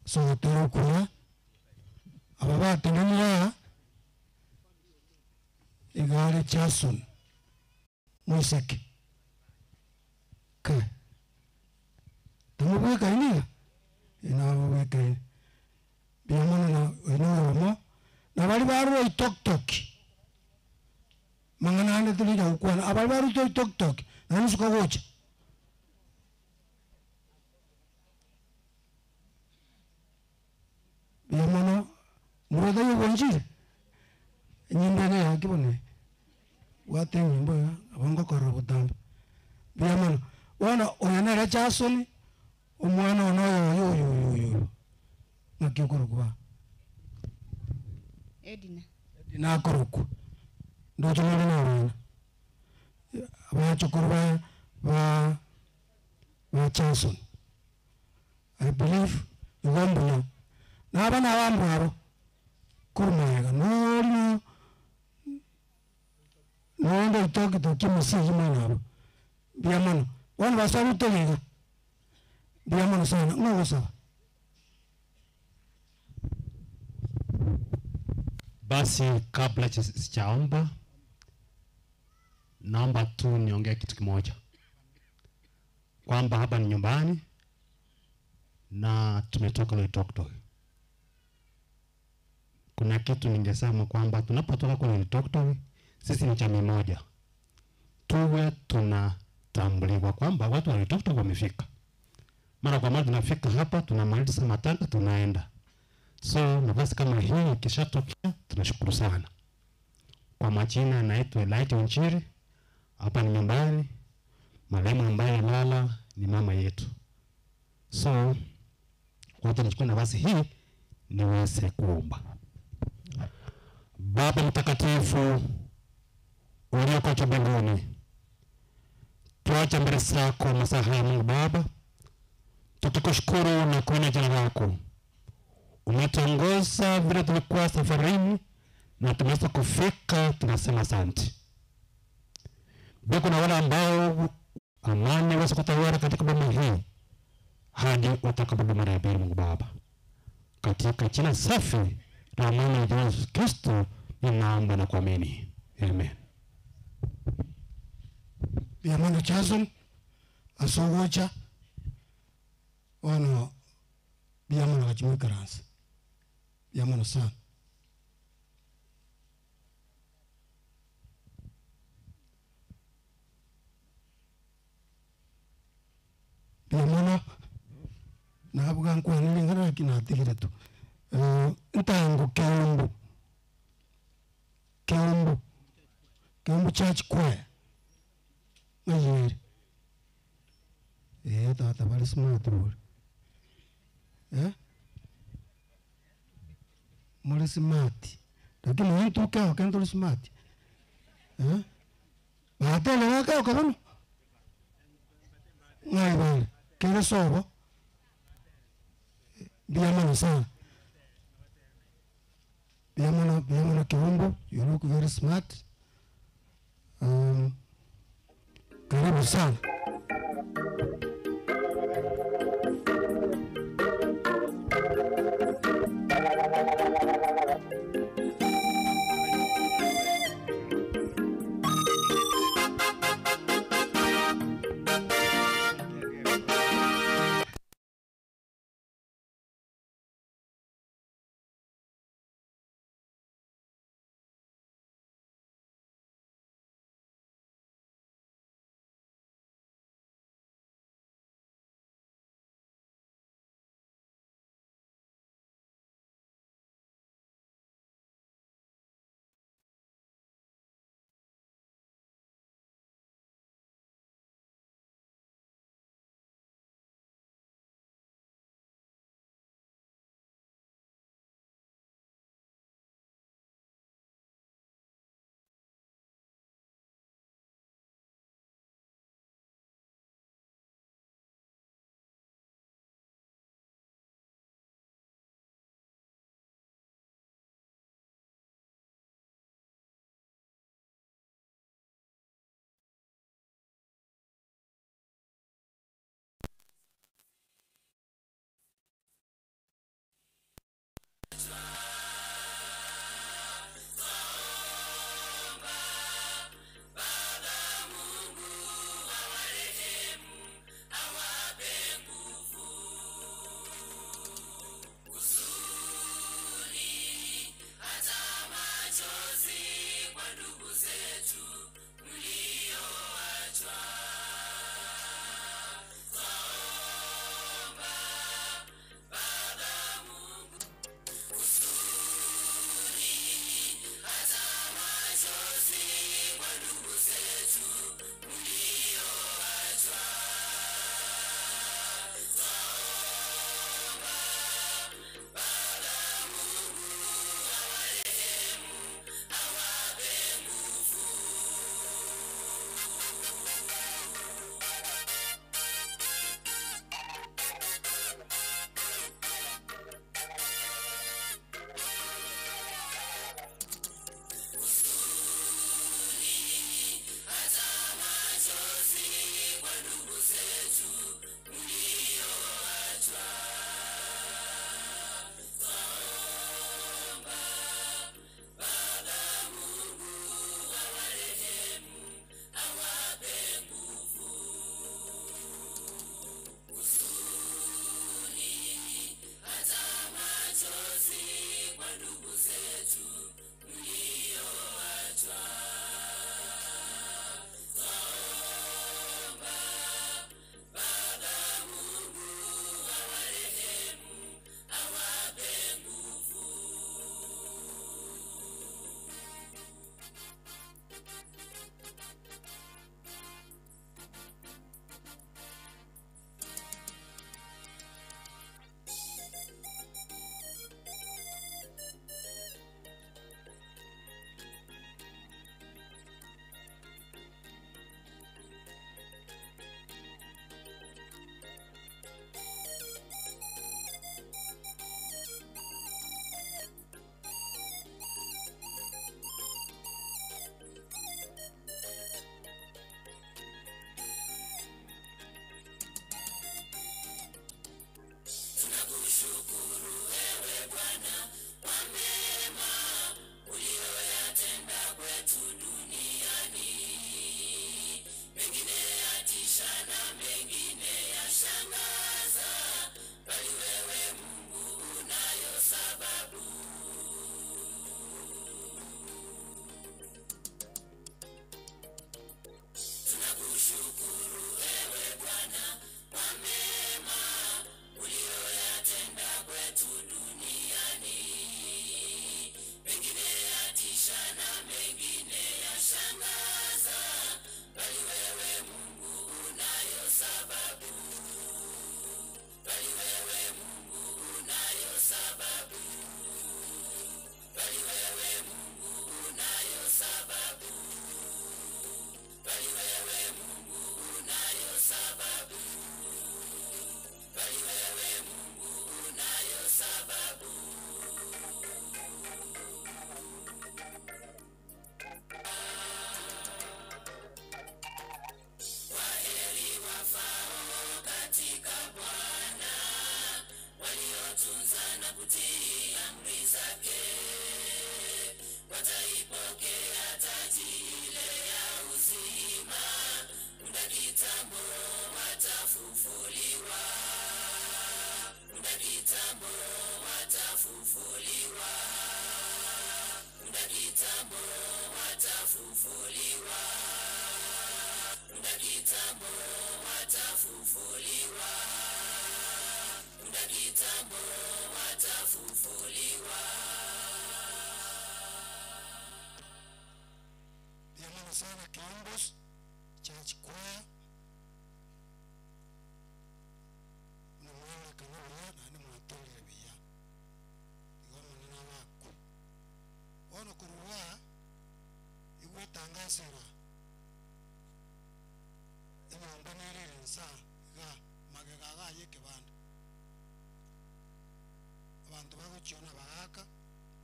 sogotero kuna ababa tenania igare Jason Musek ka tamu ka ini ina ka biyamana na ino mo na bali baru tok mangana ande tuli ja ukwana abali baru tok na nusuka gocha biyamana murada yugonjire nyindane yakibone wate nyimbo abango koro butambi biyamana wana oyanera Jason umwana ono yo nakikorokwa Edina akorokwa ndo tumana na wana abachokorwa wa Jason. I believe Ugambula na abana abambu abo kurumaga no ndo itoki kimisi himana abo biyamana wana basabu toliga biyamana sana ngogo sawa. Basi kabla sijaomba, naomba tu niongee kitu kimoja, kwamba hapa ni nyumbani na tumetoka Loitoktok. Kuna kitu ningesema kwamba tunapotoka kwa Loitoktok, sisi ni jamii moja, tuwe tunatambuliwa kwamba watu wa Loitoktok wamefika. mara kwa mara tunafika hapa, tunamaliza matanga, tunaenda. So nafasi kama hii ikishatokea, tunashukuru sana. Kwa majina naitwa Elijah Onchiri, hapa ni nyumbani. Marehemu ambaye lala ni mama yetu. So wacha nichukue nafasi hii niweze kuomba. Baba mtakatifu ulioko juu mbinguni, tuache mbele zako masaa haya Mungu Baba, tukikushukuru na kuinua jina lako. Umetuongoza vile tulikuwa safarini na tumeweza kufika, tunasema asante. Pia kuna wale ambao amani iweze kutawala katika boma hii hadi utakaporudi mara ya pili Mungu Baba. Katika jina safi la mwana wa Yesu Kristo ninaomba na kuamini. Amen. Biamano Jason asogocha ono biamano kachimwe karansi. Biamano sana. Biamano na abugan kwa nilingana kinatigire tu. Ntango Kembu Church Choir. Ngayeri. Tata bali smart bro. Mole smart. Lakini mtu kwa kando smart. Baada ya waka kabano. Ngai bale. Kile sobo. Biamano sana. Biamano Kiwumbu, you look very smart. Karibu sana. Sana Kiombos Church Choir na mwana kanolya nani mwatolere biya igomana n'abakwe ono kuruwa igwetangasira inyomba nerere nsa ga magega gaye kebanda abantu bagucyona bahaka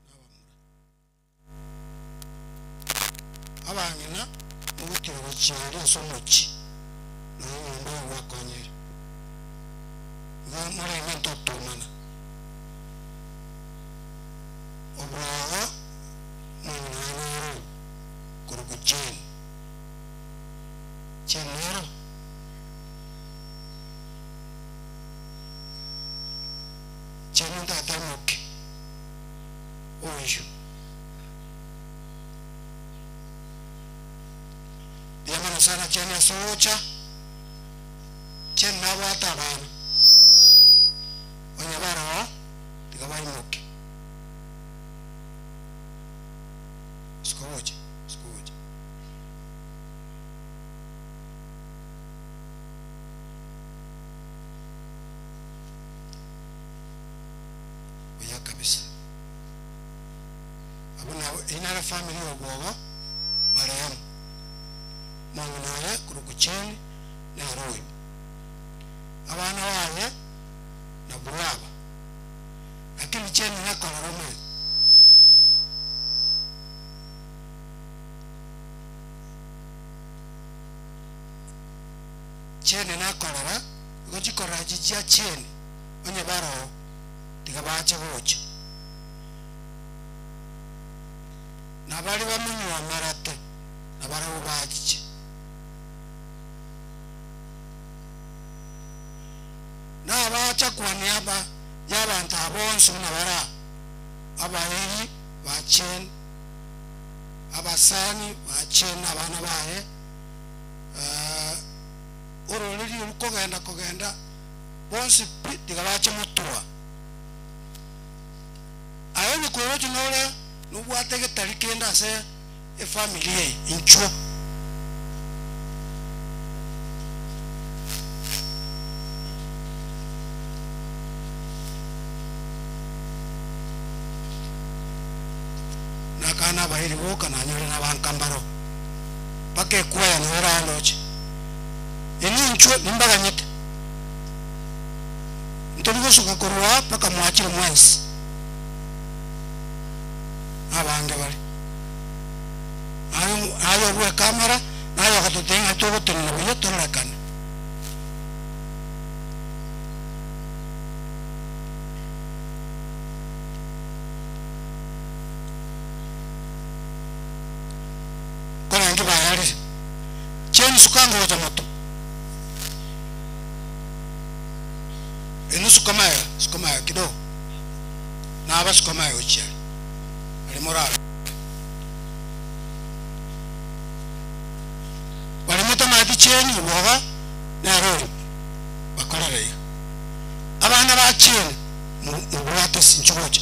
n'abamura abanyina ubutiro cyari somoki n'umuntu wakonyera muri mento tumana obraga n'umuntu kuruguchen chenero chenunda tamoke oyo sana chene socha chena wata bana onya bara tigabai moke skoje oya kabisa abuna inara family obwoba Mariam Mangunaya kurukucheni na Roy abana wanye na Buraba lakini cheni na Koloroma cheni na Kolora gochikora chichia cheni onye baro tigabache gocha na bali bamunywa marate na baro bachiche na abacha kwa niaba y'abantu abonso n'abara abayiri bachen abasani bachen abana baye ororiri kogenda bonse digabacha mutuwa ayo bikoro kinole n'ubwatege tarikenda se e family incho nakana bahiri boka na nyore na bankambaro pake kwaya nora loche eni incho nimbaga nyete ntoligo suka korwa paka mwachire mwensi abanga bali ayo bwe kamera nayo katutenga todo tenna biyo torakana kango cha moto enusu kama ya kidogo na abasu kama ya uchi ali morale wale moto mati cheni boga na rori bakorare abana ba cheni mubwato sinchoje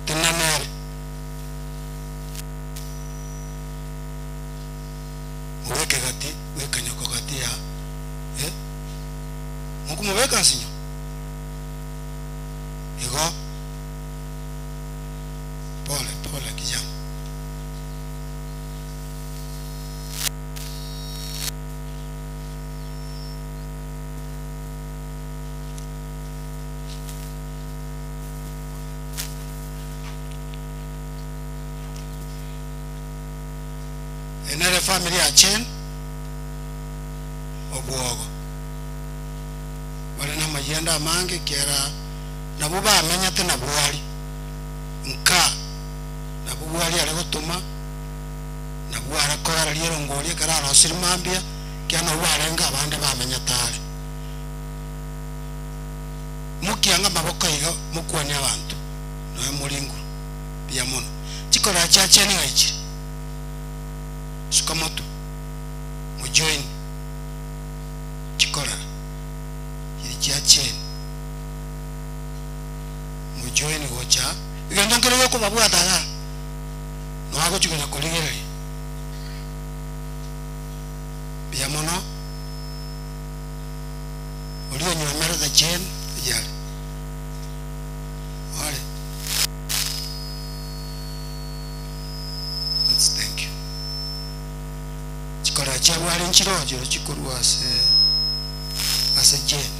tenanere weke gati weka nyoko gati ya muku mubeka sinyo ego pole kijana enere familia Achen obuogo wale na mayenda mange kera na buba amenya tena bwali nka na bwali ale gutuma na bwara kora liero ngoli kara rosiri mambia kiana warenga abande bamenya tare mukianga maboko iga mukwane abantu no mulingu bya mono chikora cha cheni ichi sukamoto mujoin chikora ili cha cheni mujoin gocha iganda ngere yoko babu ataga no hago chikona koligere bya mono olio nyomero da chen yale wale let's thank you chikora cha wale nchirojo chikuru ase chen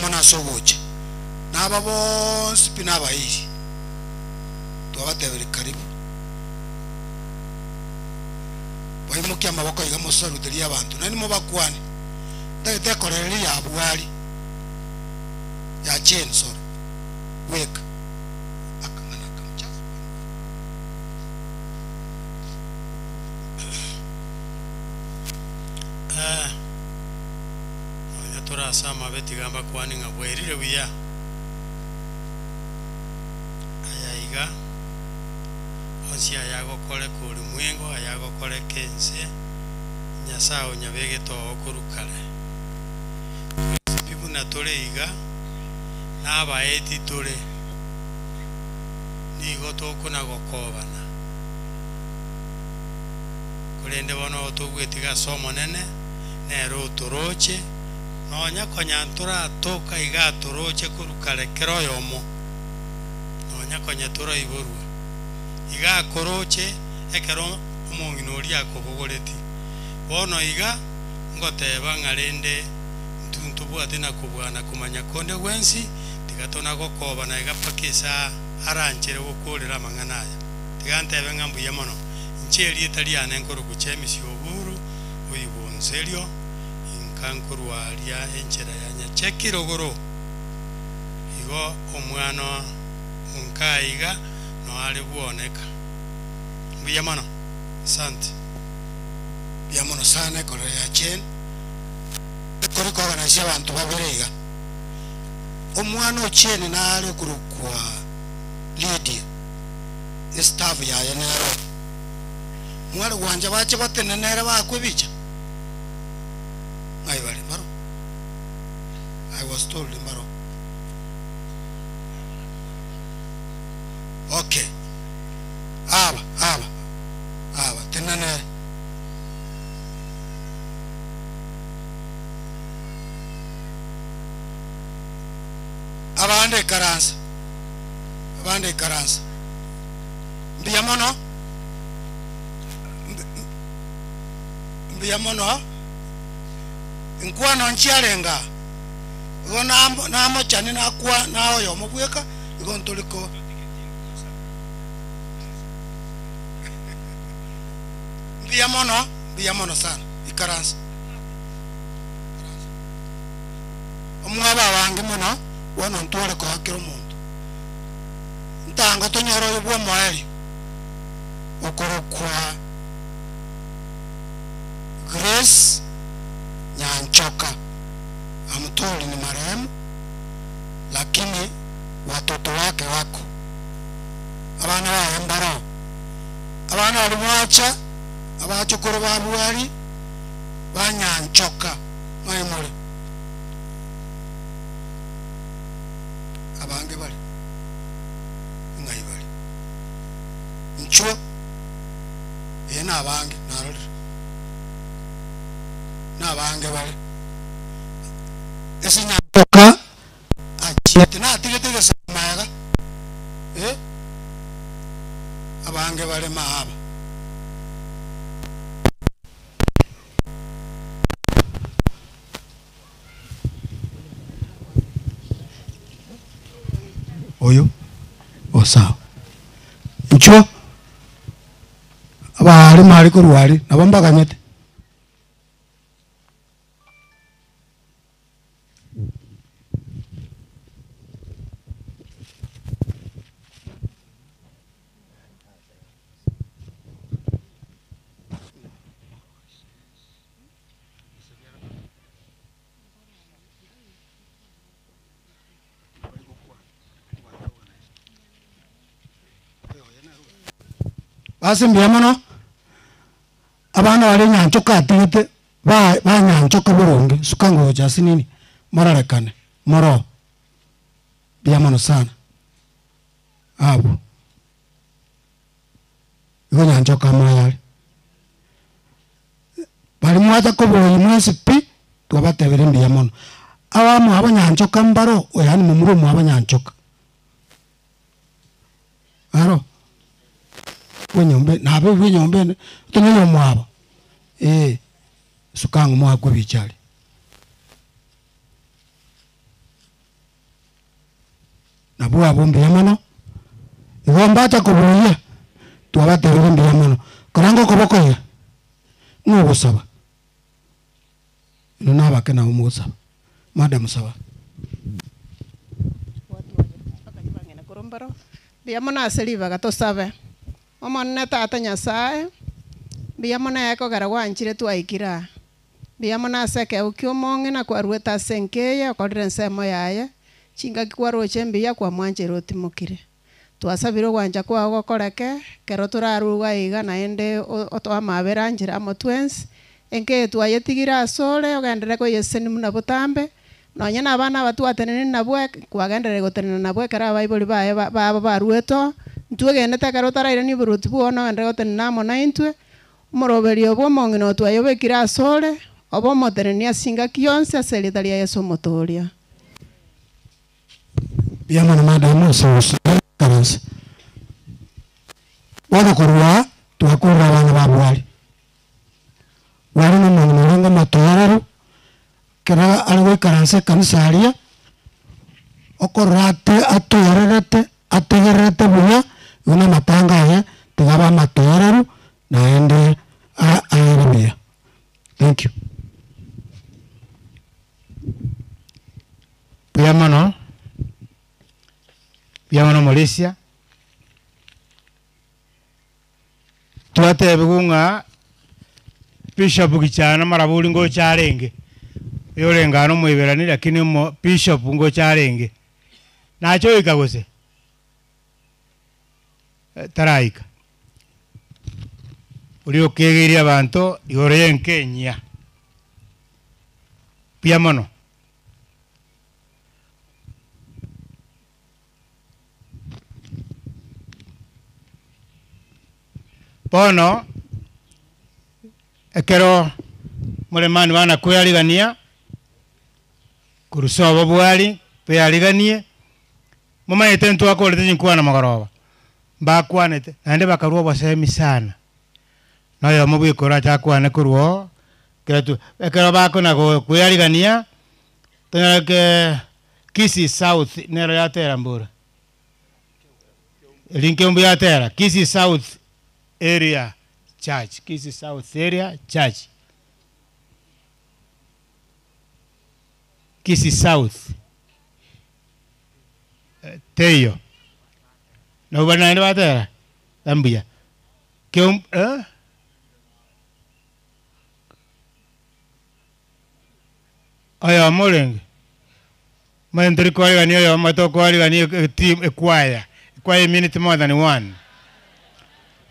mona sogocha naba bonse pinaba iri twabatebere karibu bayimukia amaboko iga musoruderi abantu nani mo bakwane ndagete koreri ya bwali ya chen sorry weka akangana kamchazo tora sama beti gamba kwani ngabwerire wiya ayayiga onsi ayago kole kuli mwengo ayago kole kense nyasao nyabege to okurukale pibu na tole iga na ba eti tole ni goto kuna gokobana kulende bono otugwetiga somo nene nero toroche nonya konyantura toka igatoroche kurukale keroyomo nonya konyatura iborwa iga koroche ekero omongino ria kobogoreti bono iga ngoteba ngarende ntuntu bwate na kubwana kumanya konde gwensi tigatona gokoba na iga pakisa aranjere gokorera manganaya tigantebe ngambu yamono ncheri etali anenkoro kuchemisi oburu oyibonselio kankurwa lia enchera ya nyachekirogoro igo omwana onkaiga no ali buoneka biyamano asante biyamano sana kore ya chen kore ko bana sia bantu baberega omwana ochene na ali kurukwa Lydia staff ya yanero mwali wanja bache batenenera bakwebicha I was told Maro. Okay. Aba. Tenane. Abande karansa. Mbiyamono. Nkuano nchialenga go namo chane na kwa na oyo mobweka go ntoliko biyamono sana ikaransa omwaba wange bange mono wono ntware ko hakiro muntu ntanga tonyoro yobwa moeri okoro kwa Grace Nyanchoka amtoli ni marehemu, lakini watoto wake wako abana ba mbaro abana walimwacha abachukuru babuari banyanchoka mwemule abange bali ngai bali nchwo ena abange naroli nabange bali esinyanchoka achite na tigete samaga abange bali mahaba oyo osawa ncho abali mali kurwali nabambaganyete basi mbiyamano abana bali nyanchoka atigete ba nyanchoka burungi sukango jasi nini mararekane moro biyamano sana abo igo nyanchoka mayali bali mwata ko boyi mwesi pi twabatebere mbiyamano abamu abanyanchoka mbaro oyani mumuro mu abanyanchoka aro wenyombe nabe wenyombe tunyo mwabo sukango mwako bichali nabwa bombe yamano iwombata kubuye twabate bombe yamano karango koboko ye no busaba naba kana umusaba madam saba Kurumbaro biyamona aseliva gatosabe omonna tata nyasaye biyamona yako garagwanchire twaikira biyamona aseke ukyomonge na kwarweta senkeye okorire nsemo yaye chinga kikwaroche mbiya kwa mwanje rotimukire twasabiro gwanja kwa gokoreke kero turaruga iga naende otwa mabera njira mo twins enke twayetigira asole ogendere ko yeseni muna butambe nonya nabana batwatenene nabwe kwagendere gotenena nabwe kara baibuli baye baba barweto ntwegende takaro taraire ni buruti buono ende gotenena mo naintwe moroberio bwo mongino twayobekira asole obo motenenia singa kionse aselitaria Yesu motoria biyamana madam so karanse wana kurwa twakura bana babwali wali no mongino matoyararo kera algo karanse kansaria okorate atoyarate ategerate buya una matanga ya tegaba matoyararo naende aeremia. Thank you. Piyamano Malaysia tuate bugunga Bishop kichana marabuli ngo charenge yorengano mwiberani lakini mo Bishop ngo charenge nacho ikagose taraika ulio kegeria abantu igore en Kenya Piyamano Pono ekero mulemani bana kweyaligania kurusoba bwali peyaliganie mumayete ntu akolete nkuana magoroba bakwanete nande bakarwa basemi sana nayo mubikora chakwane kurwo ketu ekero bakona kweyaligania tenake Kisi South nero yatera mbura linke yatera Kisi South area church Kisi South area church Kisi South teyo no bana ni batera tambia ke aya moreng mandri kwali gani yo mato kwali gani team equire minute more than one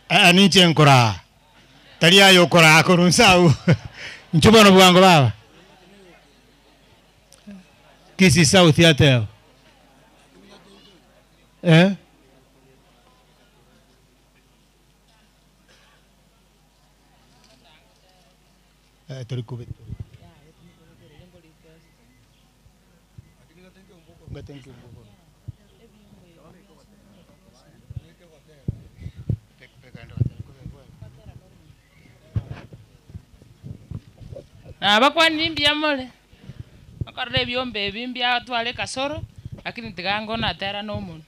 ani chenkora talia yo kora korunsau nchuba no bwango baba kisi south ya teo terikubit abakwani mbia mole akarle byombe bimbia twale kasoro lakini tigango na tera no mun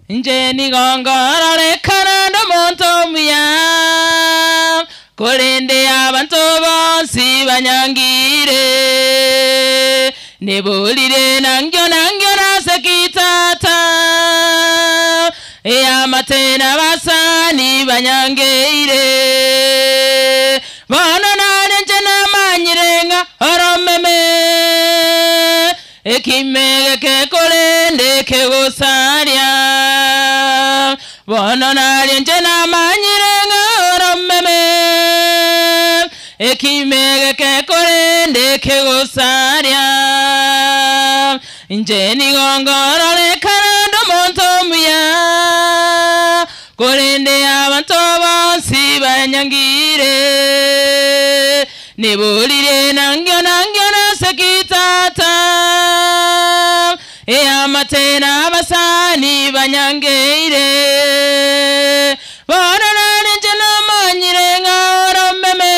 nje ni gongoro lekana ndo monto muya kolende abantu bonsi banyangire nebulire nangyo nasekitata ya matena basani banyangeire bana nanje namanyirenga oromeme ekimege ke kolende ke gosaria bana nanje namanyirenga oromeme ekimege ke kolende ke gosaria njeni gongoro lekana monto muya kolende abantu bonsi banyangire nebulire nangyo nasekitata ya matena basani banyangeire bona nanje namanyirenga oromeme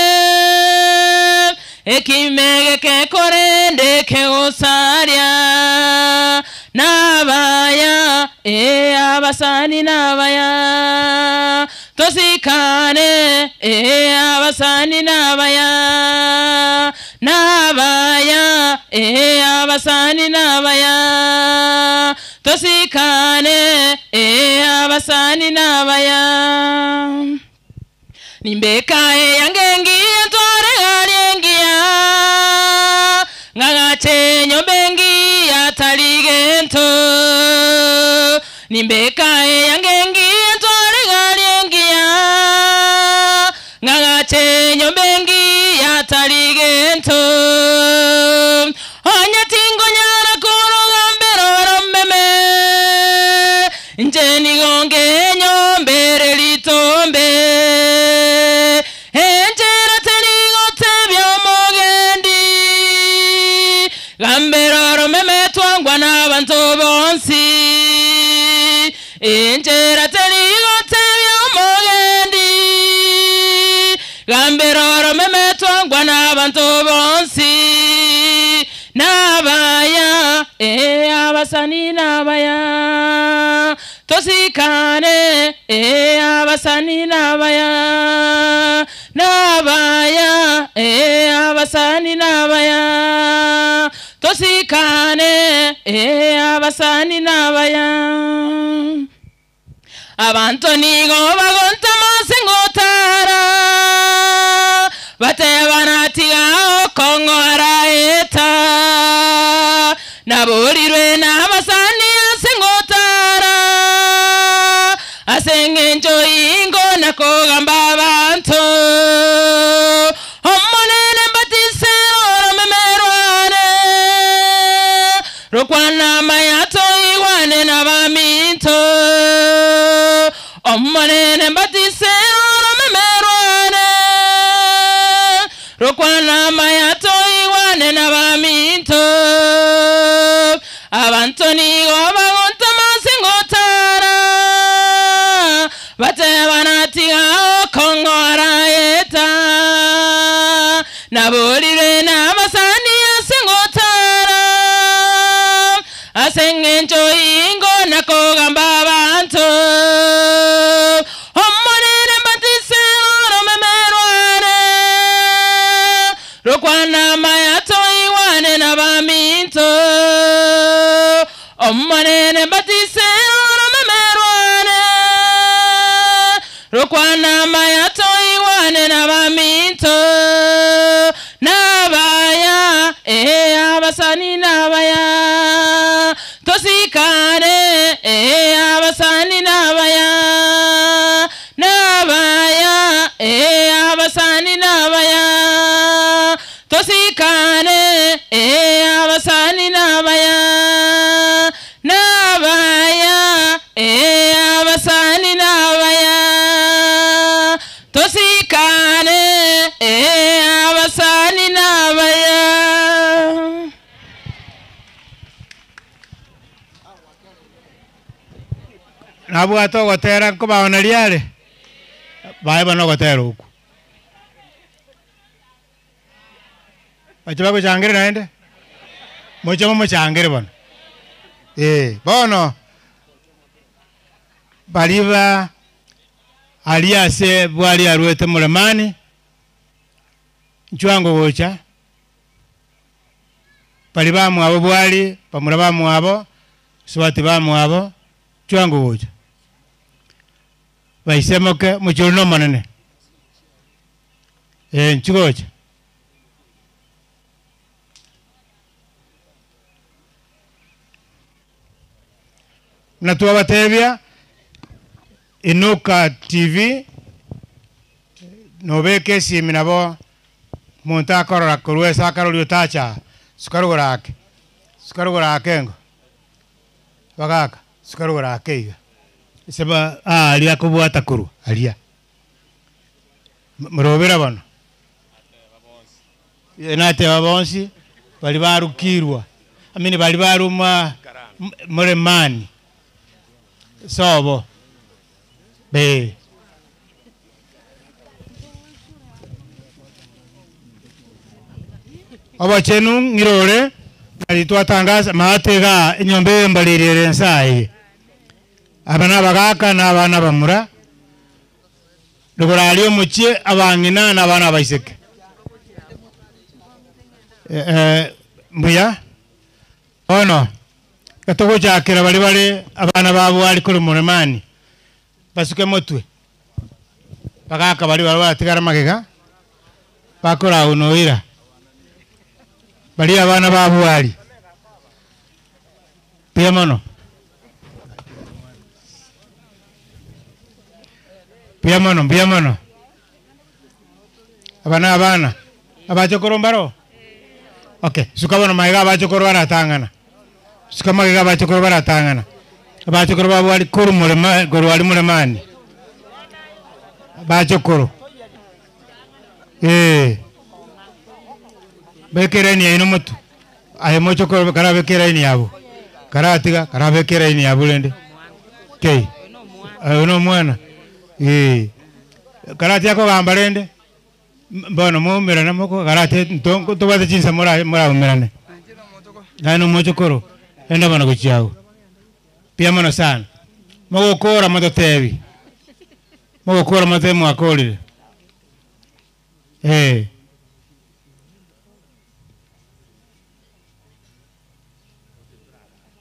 ekimege ke kolende ke osaria nabaya abasani nabaya tosikane abasani nabaya abasani nabaya tosikane abasani nabaya nimbeka yangengi ntware aliengia ngagache nyombengi ataligento nimbeka yangengi ntware aliengia ngagache nyombengi ataligento onya tingo nyara kuruga mbero meme njeni gonge nyombere litombe enjera teligote byomogendi gambero meme twangwa n'abantu bonsi enjera teligote byomogendi gambero meme twangwa n'abantu bonsi nabaya abasani nabaya tosikane abasani nabaya abasani nabaya tosikane abasani nabaya abantu nigo bagonta masengotara batebanatiga okongora eta naburirwe n'abasani asengotara asengenjo ingo nakogamba abantu omonene mbatisero romemerwane rokwana mayato iwane n'abaminto omonene mbatisero romemerwane rokwana mayato iwane n'abaminto abantu nigo bagonta masengotara batebanatiga okongora eta naburire n'abasani asengotara asengenjo ingo nakogamba abantu omonene mbatisero romemerwane rokwana mayato iwane n'abami rokwana mayato iwane na bamito nabaya abasani nabaya tosikane abasani nabaya nabaya abasani nabaya tosikane abasani nabaya nabaya abasani nabaya tosikane abasani nabaya. Nabwato gotera kubaona liare bae bano gotera huko bachiba kuchangire naende mocho muchangire bano bono baliba aliase bwali arwete mulemani nchwango gocha baliba mwabo bwali pamulaba mwabo swati ba mwabo chwango gocha baisemoke muchuno manene nchugocha natuwa batebya Inuka TV nobeke simi nabo muntu akorora kurwesa akarori utacha sukarugura ake ngo bagaka sukarugura ake iga seba alia kubwata kuru alia murobera bano yenate babonsi bali barukirwa amini bali baruma muremani sobo be abachenu ngirore ali twatangaza matega inyombe mbalirire nsai abana bagaka na abana bamura dogorali omuchie abangina na abana baiseke mbuya ono katogo chakira bali abana babo ali kuri muremani basuke motwe bagaka bali batigara magega bakora unoira bali abana babo ali piamono abana abachokoro mbaro okay sukabono maiga abachokoro baratangana sukamagega abachokoro baratangana abachokoro babo ali kuru muremani goro ali muremani abachokoro bekereni ino mutu ahe mochokoro kara bekereni yabo karatiga kara bekereni yabo lende kei ono mwana karati yako gambalende mbono mumira namoko karati ntongo tobate chinsa mura umirane nano mochokoro enda bana kuchiago pia mono sana mogokora mototebi mogokora motemu akolire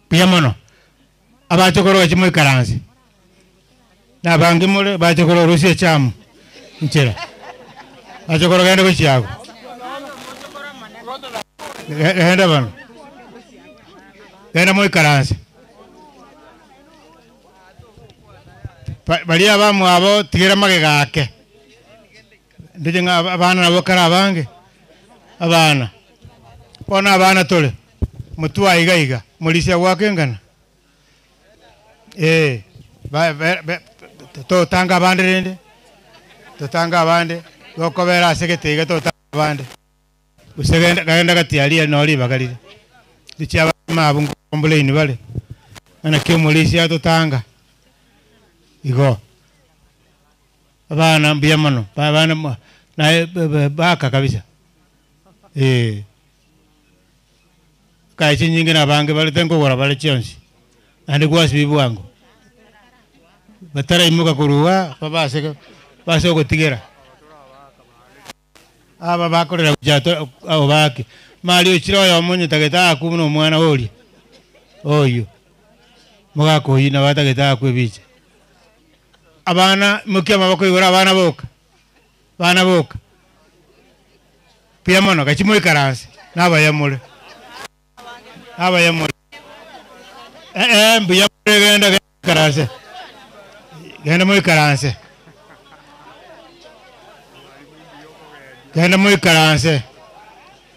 pia mono abachokoro bachimo ikaransi na bangi mule bachokoro rusia chamu nchera bachokoro gende kuchiago gende bano gende mo ikaransi bali abamu abo tigera magega ake ndije nga abana nabo kara abange abana bona abana tole mutuwa iga mulisia wakengana to tanga bande rende to tanga bande gokobera sekete to tanga bande usegenda kaenda katialia noli bagalire dichaba mabungu kombuleni bale ana kimulisia to tanga igo abana mbiamano abana na baka kabisa kai nyingi na bange bale tengo gora bale chionsi andi kwa sibibu wangu batara imuka kuruwa base kutigera aba bakorera kujato abo baki mali uchiro ya munyu tageta akuno mwana oli oyo muga ko yina bata geta kwebiche abana mukia maboko igora abana boka bana boka pia mono kachimo ikaranse naba yamule mbuya genda karanse genda mu ikaranse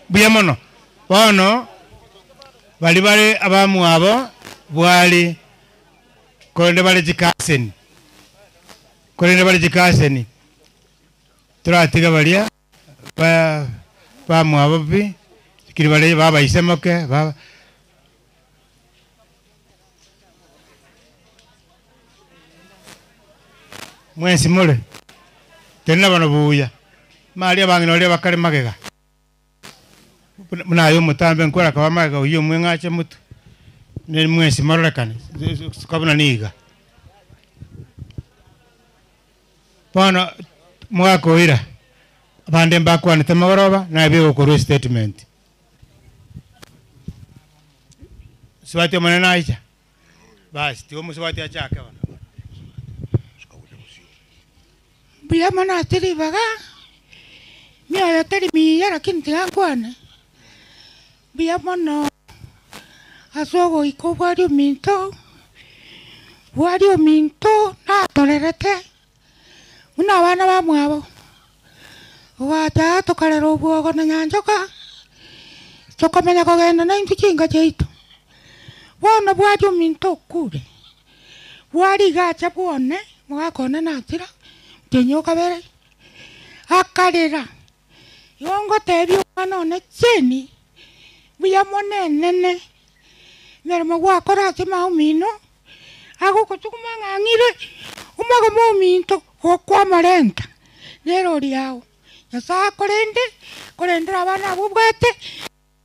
buya mono bono bali abamu abo bwali konde bali jikaseni turatiga balia bamu abo bi kiri bali baba isemoke baba mwesi mule tena bano buya mali abangino le bakale magega muna yo mutambe nkora kwa magega uyo mwengache mutu ne mwesi marekani kabuna niga bana mwako ira bande mbakwa ne tamagoroba na biyo ko statement swati manena acha basi tio muswati acha ka bana Buya mana tiri baga mi aya tiri mi yara kinti angwane buya mana asogo iko wario minto na tolerete una wana ba mwabo wata tokalero buogo na nyanjoka tokamenya kogenda na intukinga cheito wana wario minto kure wari gacha bwone mwakone na tira tenyoka bere akarira yongo tebyo none cheni buya monene mermo gwakora tima umino ago kutukuma ngangire umago muminto okwa marenta nero liao yasa korendera bana bubwete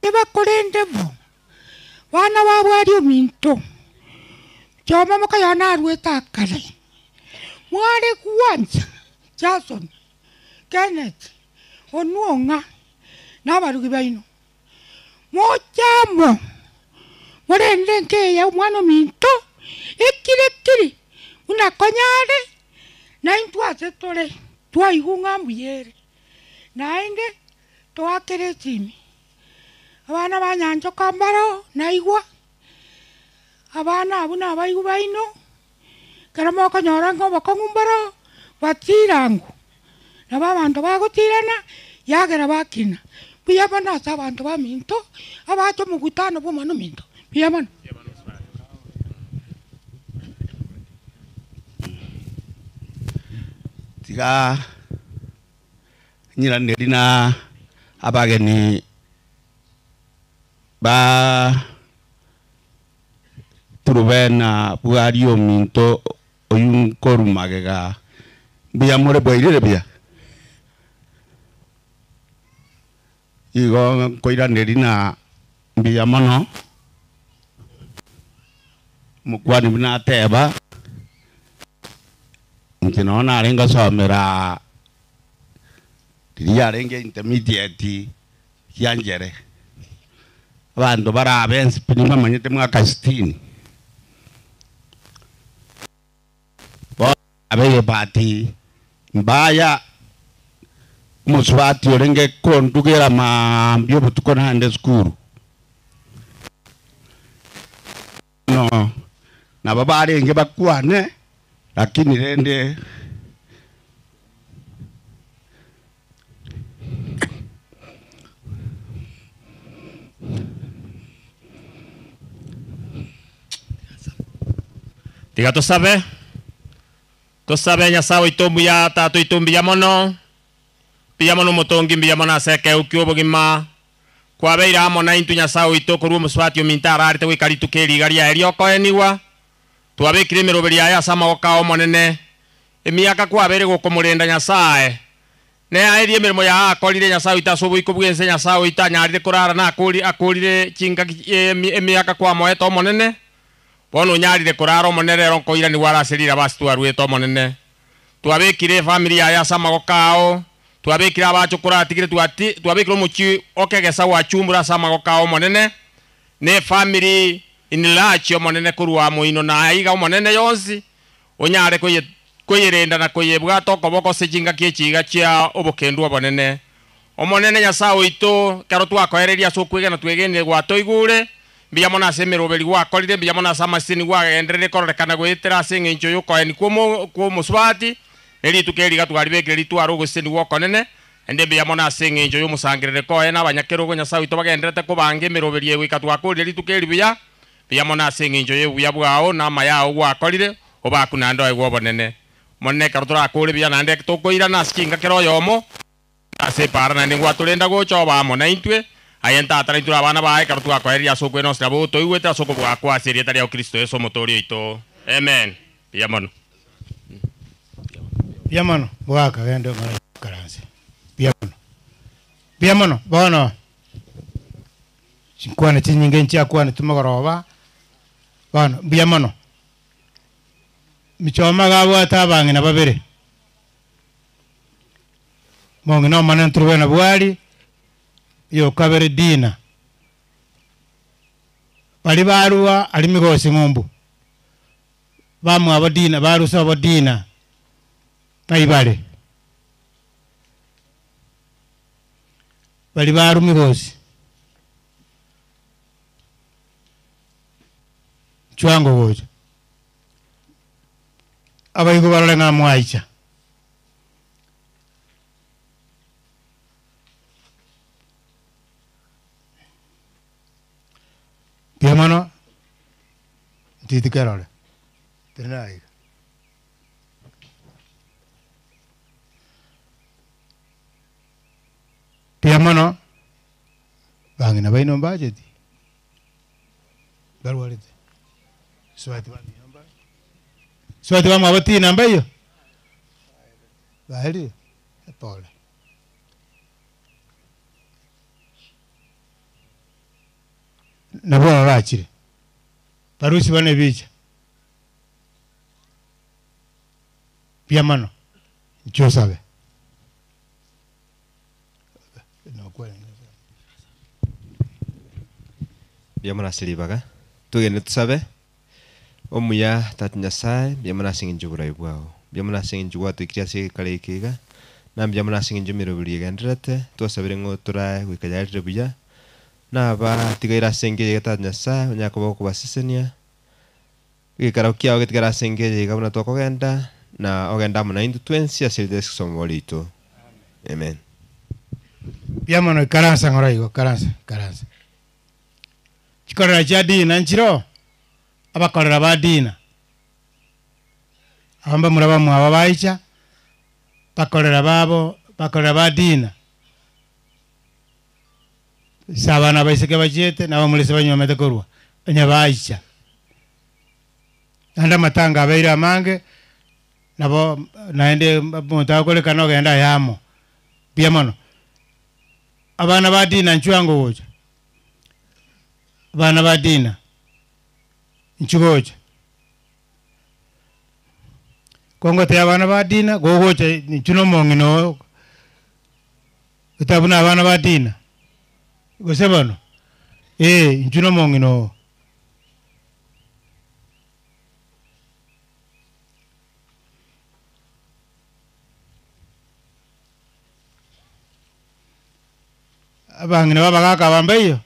eba korende bo bana babwari uminto choma mukayana arweta kale mware kuanza Jason Kenneth Onuonga n'abarugi baino mojamo morende nke ya mwana minto ekiri una konyare na intwase tole twaigunga mbuyere nainde twakere timi abana banyanjo kambaro naigwa abana abuna baigu baino karamo kanyora ngo bakongumbaro batirangu na babantu bagutirana yagera bakina buya bana abantu baminto abacho mugutano bo mano minto buya bana tiga nyiraneri na abageni ba turubena buario minto oyun korumagega buya more boirere buya igo koiraneri na buya mono mukwani bina teba nkinona arenga somera ya renge intermediate yanjere abantu barabensi pinima manyete mwaka 60 abeye bati mbaya muswati orenge kondugera mambyo butuko hande school no na baba arenge bakwane lakini rende tiga tusabe nyasawe itombu ya tatu itombi ya mono mutongi mbi ya mona seke ukyo bugima kwa beira mona intu nyasawe itokoru muswati omintara arite wikaritu keri garia erioko eniwa twabekire miroberi aya sama okao monene emiaka kwa bere gukomurenda nyasaye ne airie mirimo ya akorire nyasawe itasobo ikobwense nyasawe itanyarire kurara na akorire chinga emiaka kwa moeto monene bono nyarire kurara monene ronko ira ni warasirira bastu arweto monene twabekire family aya sama okao twabekira abacho kuratigire twabekire muchi okegesa wa chumbura sama okao monene ne family inilacho monene kurwa muino na aiga monene yonsi onyare ko kwirenda na kwibwa tokoboko sejinga kiechiga chia obokendu obonene omonene Nyasaye oito karo twakoereria sokwigana twegene gwato igure mbiyamona semeroberi gwakorire mbiyamona samasini gwagenderere kororekana gwitera ase encho yokoeni kwo musubati eri tukeriga twaribekere ritwaro guseni gwokonene ende mbiyamona ase encho yomusangirire koena abanyakero go Nyasaye oito bagenderete kubange emeroberi egwika twakorire ritukeri buya mbiyamona ase encho yebuya bwao na amayao gwakorire obakuna ndo egwo bonene monne karo turakore buya nande tokoira na skinga kero yomo ase para nande gwatulenda gocho bamo na intwe ayenta atara itura abana bae karo twakoeria sokwe no strabo toigweta soko bwakwa seria tari ya Kristo Yesu motori ito amen biyamono bwaka gendo ngara karanse biyamono bono chinkwana chinyinge nchia kwana tumagoroba bono biyamono michoma gabo atabangi na babere mongi no manen turwena bwali yo kabere dina bali barua ali migosi ngombu bamu abadina barusa abadina taibale bali baru migosi chwango gojo abayigo barolenga mwaicha Piamano, titi kerole, tenai. Piamano, bangina bayi nomba jadi. Baru walit. Suatu bang mabati namba yo. Bahari, Paul. Nabona rachire parusi bane bicha piamano ncho sabe no kweli biamana silibaga tugene tusabe omuya tat Nyasaye biamana singinju buraibwao biamana singinju watu ikirase kale ikiga na biamana singinju mirobuli genderete twasabire ngo turae wikajarire buya naba tigaira senge geta Nyasaye onyakobo kubasisenia gikarakia ogetigara senge gabuna tokogenda na ogenda muna indu twensi asildes somolito amen biamano karansa ngoraigo karansa chikorera jadi na nchiro abakorera badina amba muraba mwa babaicha bakorera babo bakorera badina sabana baiseke bajete na bamulise banyomete korwa nyabaicha anda matanga abeira mange nabo naende mutagole kano genda yamo biamono abana badina nchwango gojo abana badina nchugojo kongo te abana badina gogocha nchuno mongino utabuna abana badina gosebano nchuno mongino abangina babagaka bambeyo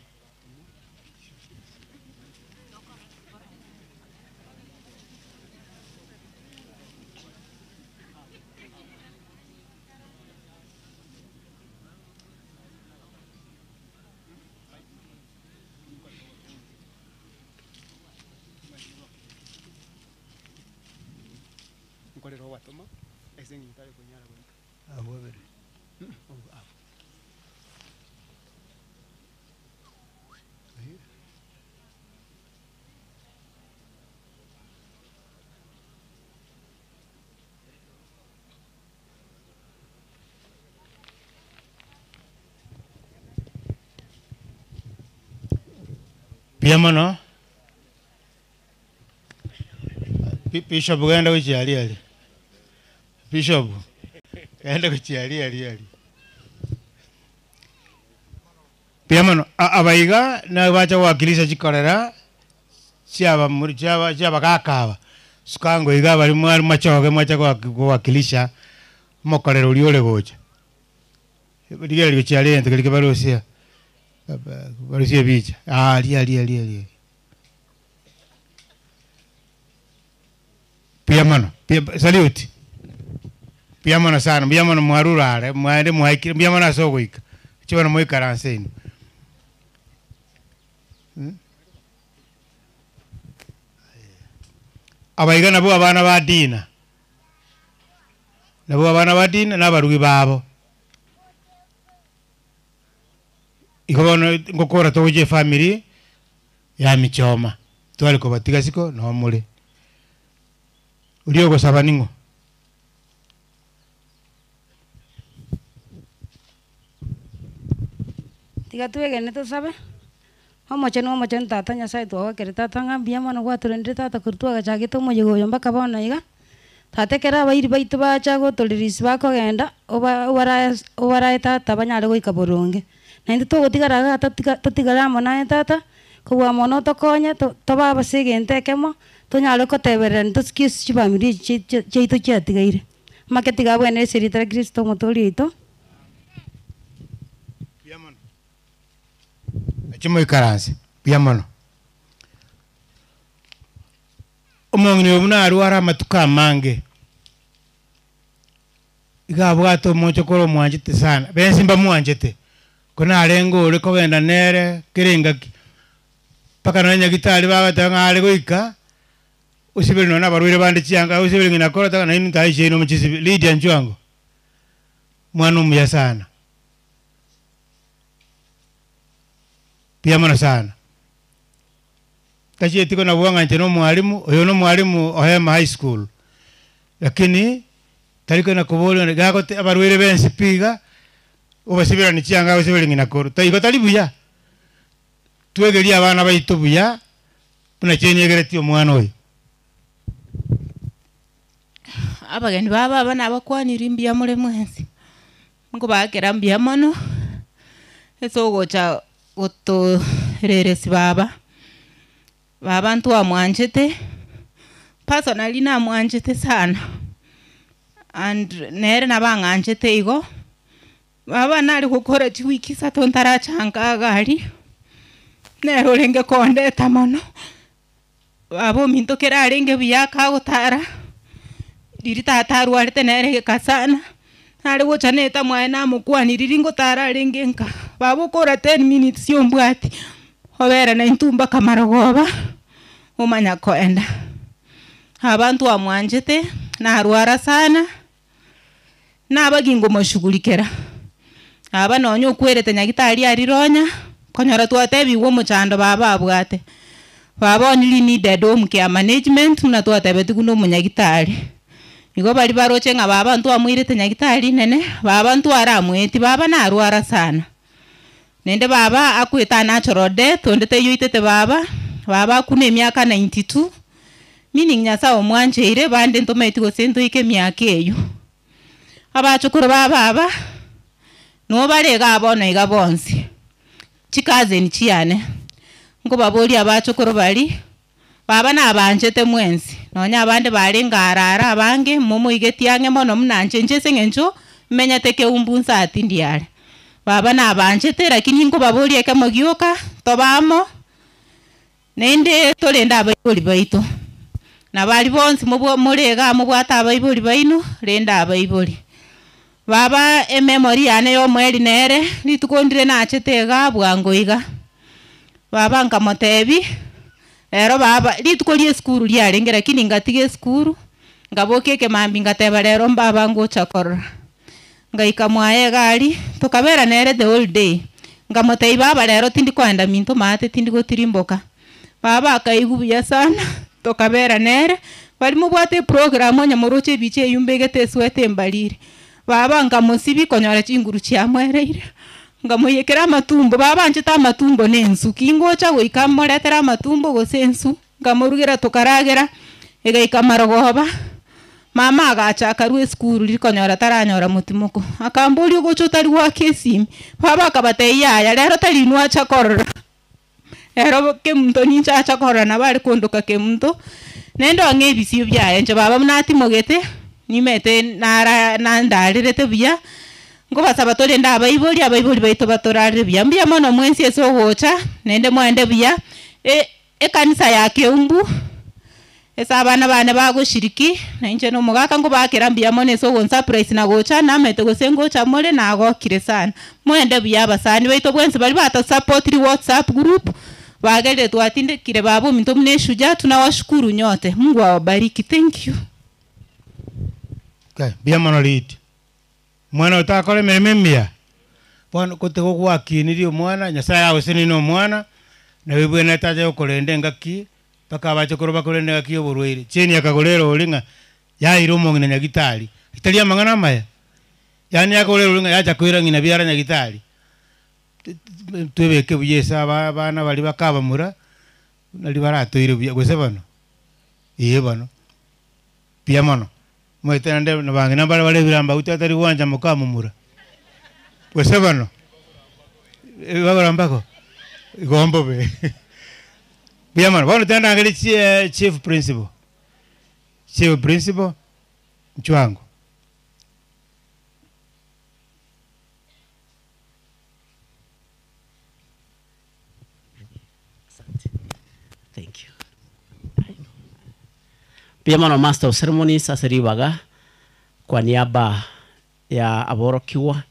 Piamono Bishop genda kuchiali Bishop genda kuchiali Piamono abayiga na bacha wakilisha chikorera chiaba kakaba Sukango iga bali mwari machoge mwacha kuwakilisha mokorero liole gocha. Ligeli gocha ente kelike barosia. Barosia bicha. Lia. Piamano, salute. Piamano sana, piamano mwarurare, mwende mwaiki, piamano asogoika. Chibana moikaranse ino. Abaiga nabo abana ba dina. Nabo abana ba dina n'abarugi babo. Ikobono ngokora toje family ya michoma. Twali ko batigasiko no muri. Uriyo gosaba ningo. Tiga tuwege ne tusabe. Omoche tata Nyasaye twagakere tata ng'ambia mono gwaturendire tata kurutwa gachagite omoyego mpaka bono iga. Tate kera abairi baitu bacha gotorerisi bakogenda obarae tata banyare goika boronge. Na inde togotigara totigara amo naye tata kogwa mono tokonye toba abase egento ekemo tonyare koteberera ntosikie chibamiri chiaito chiatigaire. Make tiga bwene eserita Kristo omotori aito. Chimo ikaranse piamono omongni obuna arwara matuka mange igabwato mocho koro mwanjete sana bensimba mwanjete kona arengo uri ko benda nere kirenga paka nanya gitari baba tanga ari goika usibiri nona barwire bandi chianga usibiri ngina kora tanga nini taishe no mchisi Lydia Njwango mwana umya sana piamana sana kachi etiko na buanga ncheno mwalimu oyo no mwalimu Ohema High School lakini taliko na kubolo gago abarwire bensi piga obasibira ni chianga obasibira ngina koro taiko talibuya twegeria abana baitu buya buna chenyegereti omwana oyo abageni baba abana abakwanira mbia mule mwensi ngo bagera mbia mono eso gocha oto reresi baba ntu amwanjete personally na amwanjete sana and nere na banganjete igo baba nari gukora chiwiki sato ntarachanga gari nero renge konde tamono abo minto kera renge biyaka gutara riri tataru arite nere kasana nari gochaneta mwana mukwaniriri ngotara renge nka babo kora 10 minutes yombwati obera na intumba kamarogoba umanya koenda abantu amwanjete na arwara sana na bagingo moshugulikera aba nonyo kwerete nyagitari arironya konyora twatebi wo muchando baba abwate baba only needed care management na twatebeti kuno munyagitari igo bari baroche nga baba ntu amwirete nyagitari nene baba ntu aramweti baba na arwara sana nende baba akwita natural death ondete yoitete baba kuna emyaka 92 meaning nyasa omwancheire bande ntometi gosento ike myaka eyo abachukuru baba no barega abono iga bonsi chikaze ni chiane ngo baboli abachukuru bali baba na abanjete mwensi nonya abande bali ngarara abange momo igetiange mono mnanje njese ngenjo menya teke umbunsa atindiale baba na abanjete lakini ngo baboli eka mogioka tobamo nende tolenda abayiboli baito na bali bonsi murega mubwata abayiboli baino lenda abayiboli baba memory yane yo mweli nere litukondire na achetega bwango iga baba nkamotebi rero baba litukolie skuru lyarenge lakini ngatige skuru ngabokeke mambi ngateba rero baba ngochakora ngaika mwaye gali tukabera nere the whole day ngamotei baba rero tindi kwenda minto mate tindi gotirimboka baba akaigubuya sana tukabera nere bali mubwate program onyamuroche biche yumbegete swete mbalire baba ngamusibi konyora chinguru chiamwereire ngamuyekera matumbo baba njita matumbo nensu kingocha goikamoretera matumbo gosensu ngamurugira tukaragera egaika marogoba mama agacha akarwe skuru likonyora taranyora mutimuko akambuli gocho tari wa kesimi baba akabate yaya rero tari nwa chakora rero kemunto nincha chakora na bali kondoka kemunto nendo ngebisio byaye nje baba mnati mogete nimete nara nandarirete bya ngo basaba tole abaiboli baito batorarire bya mbya mono mwensi eso gocha nende mwende bya kanisa ya Keumbu esa bana bagushiriki na inje no mugaka ngo bakira mbya mono eso gon surprise na gocha na mete gosengocha mole na gokire sana mwende bya basani baito bwense bali bata support WhatsApp group bagende twatindikire babu minto mneshuja tunawashukuru nyote. Mungu awabariki. Thank you. Okay, bia mono lead. Mwana utakole mememia. Bwana kutego gwakini mwana Nyasaye aweseni no mwana na webwe nataje okolende ngaki paka abachokoro bakolende ngaki oborwere. Cheni akagolero olinga ya iromo ngina nyagitali. Italia mangana maya. Yani akagolero olinga yacha kwira ngina biara nyagitali. Twebeke buyesa abana bali bakaba mura nali baratoire bya gwese bano bano pia mano mwetende nabangina bale biramba utatari wanja mukamu mura gwese bano bagorambako gombo be pia mano bano tenda ngali chief principal mchwango. Thank you. Pia mano Master of Ceremonies Aseribaga kwa niaba ya aborokiwa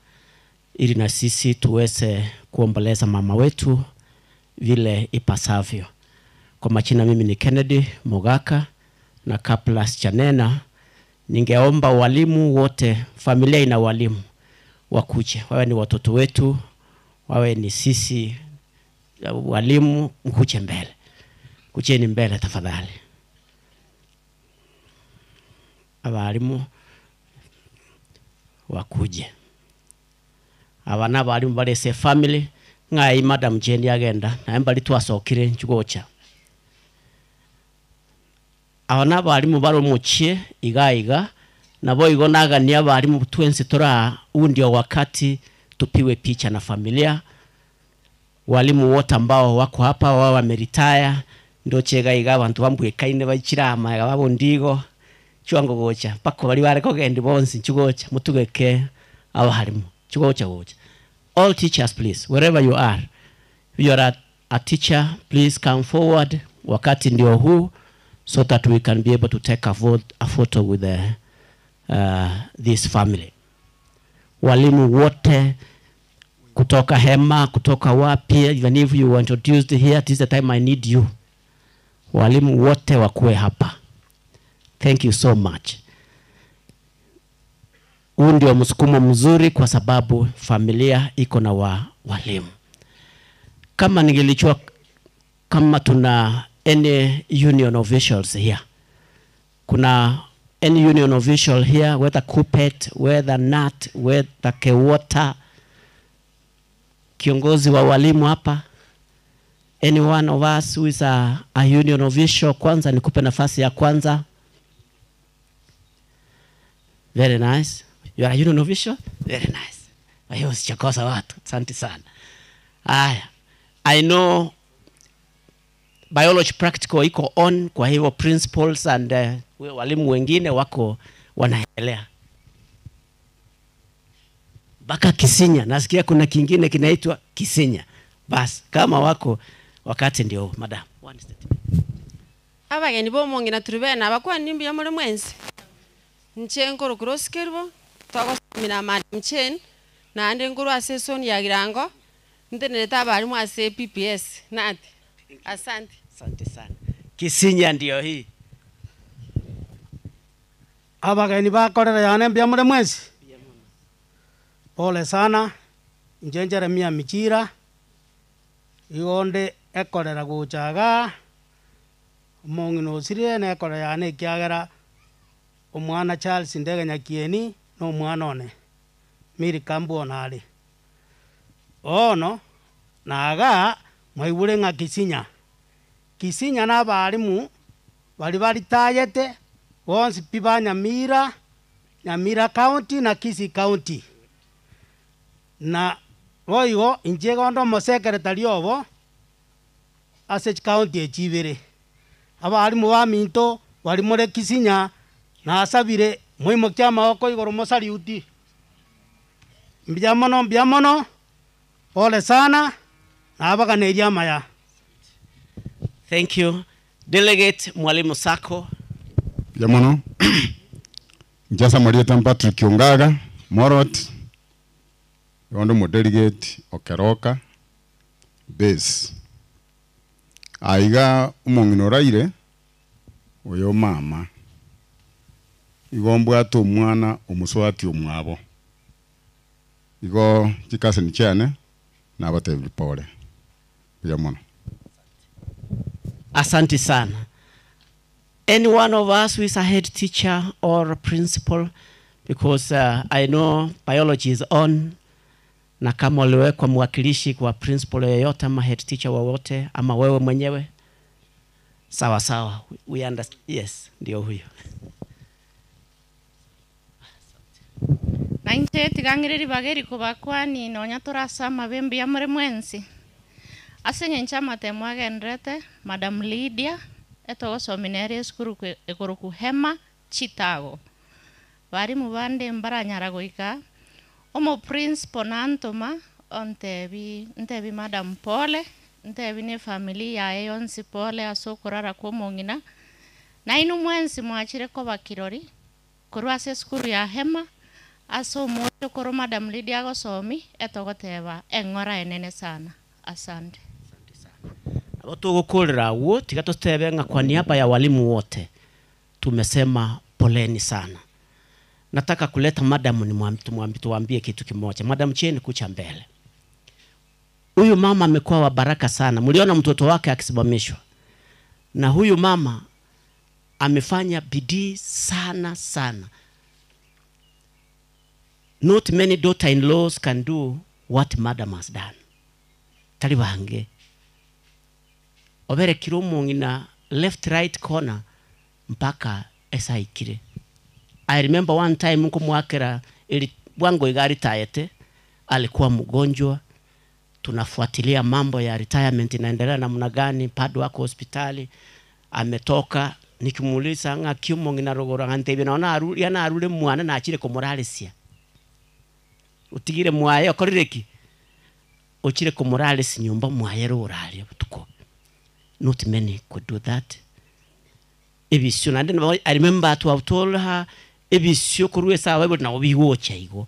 ili na sisi tuweze kuomboleza mama wetu vile ipasavyo. Kwa majina mimi ni Kennedy Mogaka na Kaplas Chanena. Ningeomba walimu wote, familia ina walimu wakuje. Wawe ni watoto wetu, wawe ni sisi walimu, mkuje mbele. Kucheni mbele tafadhali. Abalimu wakuje. Abana abalimu balese family ngai Madam Jane agenda na mbali twasokire nchugocha. Abana abalimu baro muchie igaiga na boigo nagani abalimu twense tora undio wakati tupiwe picha na familia. Walimu wote ambao wako hapa wao wameretire ndo chega iga abantu bambuye kaine bachirama babo ndigo chwango gocha pako bali bare kogende bonsi chugocha mutugeke aba harimu chugocha gocha. All teachers please, wherever you are, if you are a teacher, please come forward wakati ndio huu so that we can be able to take a photo with this family. Walimu wote kutoka Hema, kutoka wapi, even if you were introduced here, this is the time I need you. Walimu wote wakue hapa. Thank you so much. Huu ndio msukumo mzuri kwa sababu familia iko na walimu. Kama ningelijua kama tuna any union officials here. Kuna any union official here, whether Kupet, whether Nat, whether Kewota, kiongozi wa walimu hapa. Any one of us who is a union official, kwanza nikupe nafasi ya kwanza. Very nice. You are a union official? Very nice. Ayo sichakosa watu. Asante sana. I know biology practical iko on, kwa hivyo principals and walimu wengine wako wanaendelea. Baka Kisinya, nasikia kuna kingine kinaitwa Kisinya. Bas, kama wako wakati ndio madam. Abageni bo mongina turibena abakwa nimbi ya muri mwensi. Nchenko rukroskirbo togo mina madam chen na ande nguru aseson ya girango ndenere tabari mu ase PPS nati. Asante. Asante sana. Kisinya ndio hii. Abageni bakorera yane mbya muri mwensi. Pole sana. Njenjere mia michira. Igonde ekorera guchaga. Mongino sire na ekorera yane kiagera omwana Charles Ndege Nyakieni no mwana one. Miri kambu onali. Ono naga mwaibure nga Kisinya. Kisinya na balimu bali baritayete bonsi piba Nyamira County na Kisii County. Na oigo injegondo mo secretary obo ase county echibere. Abalimu ba minto walimore Kisinya na asabire muimo kya maoko igoro mosariuti mbiamono pole sana na abaganĩria maya. Thank you. Delegate Mwalimu Sako. Yamono. Njasa Marieta Patrick Ongaga, Morot. Yondo mo delegate Okeroka. Base. Aiga umonginoraire oyo mama. Igombwa to mwana omuswati omwabo. Igo chikase ni cyane na abatevi pole. Yamono. Asante sana. Any one of us who is a head teacher or a principal, because I know biology is on, na kama uliwekwa mwakilishi kwa principal yoyote ama head teacher wowote ama wewe mwenyewe, sawa sawa, we understand. Yes, ndio huyo. Nainte tigangiriri bageri kubakwani nonya turasama bembi ya muri mwensi. Asenge nchama temwagendrete Madam Lydia etogo seminary school ekoroku Hema Chitago. Bari mubande mbaranyara goika. Omo principal nantoma ntebi Madam Pole, ntebi ne familia yonsi Pole asokorara ko mongina. Na inu mwensi mwachire ko bakirori. Kurwase school ya Hema aso moto koro Madam Lydia go somi etogo teba engora enene sana. Asante. Tugukurira uo tigatostebe nga kwa niaba ya walimu wote tumesema poleni sana. Nataka kuleta madam tuambie kitu kimoja. Madam Cheni kucha mbele. Huyu mama amekuwa wa baraka sana. Mliona mtoto wake akisimamishwa. Na huyu mama amefanya bidii sana sana. Not many daughter-in-laws can do what madam has done. Talibange. Obere kiromo ngina left right corner mpaka esa ikire. I remember one time mko mwakera ili wango igari taete alikuwa mgonjwa, tunafuatilia mambo ya retirement inaendelea namna gani, padu wako hospitali ametoka, nikimuuliza nga kiumo ngina rogora ngantebe naona arule mwana na achire ko moralesia utigire mwaye okorireki ochire ko morales nyumba mwaye rurali tuko. Not many could do that. Ebisyo, and then I remember to have told her, ebisyo kuruwe sawa wewe na ubiwocha higo.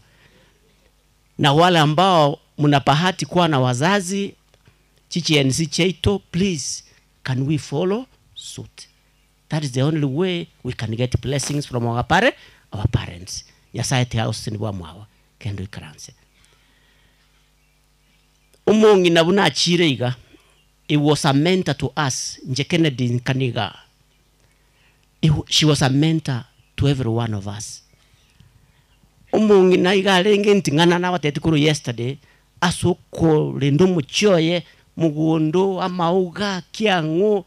Na wale ambao mnapahati kuwa na wazazi, chichi NC cheito, please, can we follow suit? That is the only way we can get blessings from our parents. Nyasaye house ni bwa mwawa, kendo ikaranse. Umongi na buna achire iga. It was a mentor to us. Nje Kennedy Kaniga. She was a mentor to every one of us. Umungi na igalenge ntingana na watete kuru yesterday. Asoko lendo muchoye mugundo amauga kiango.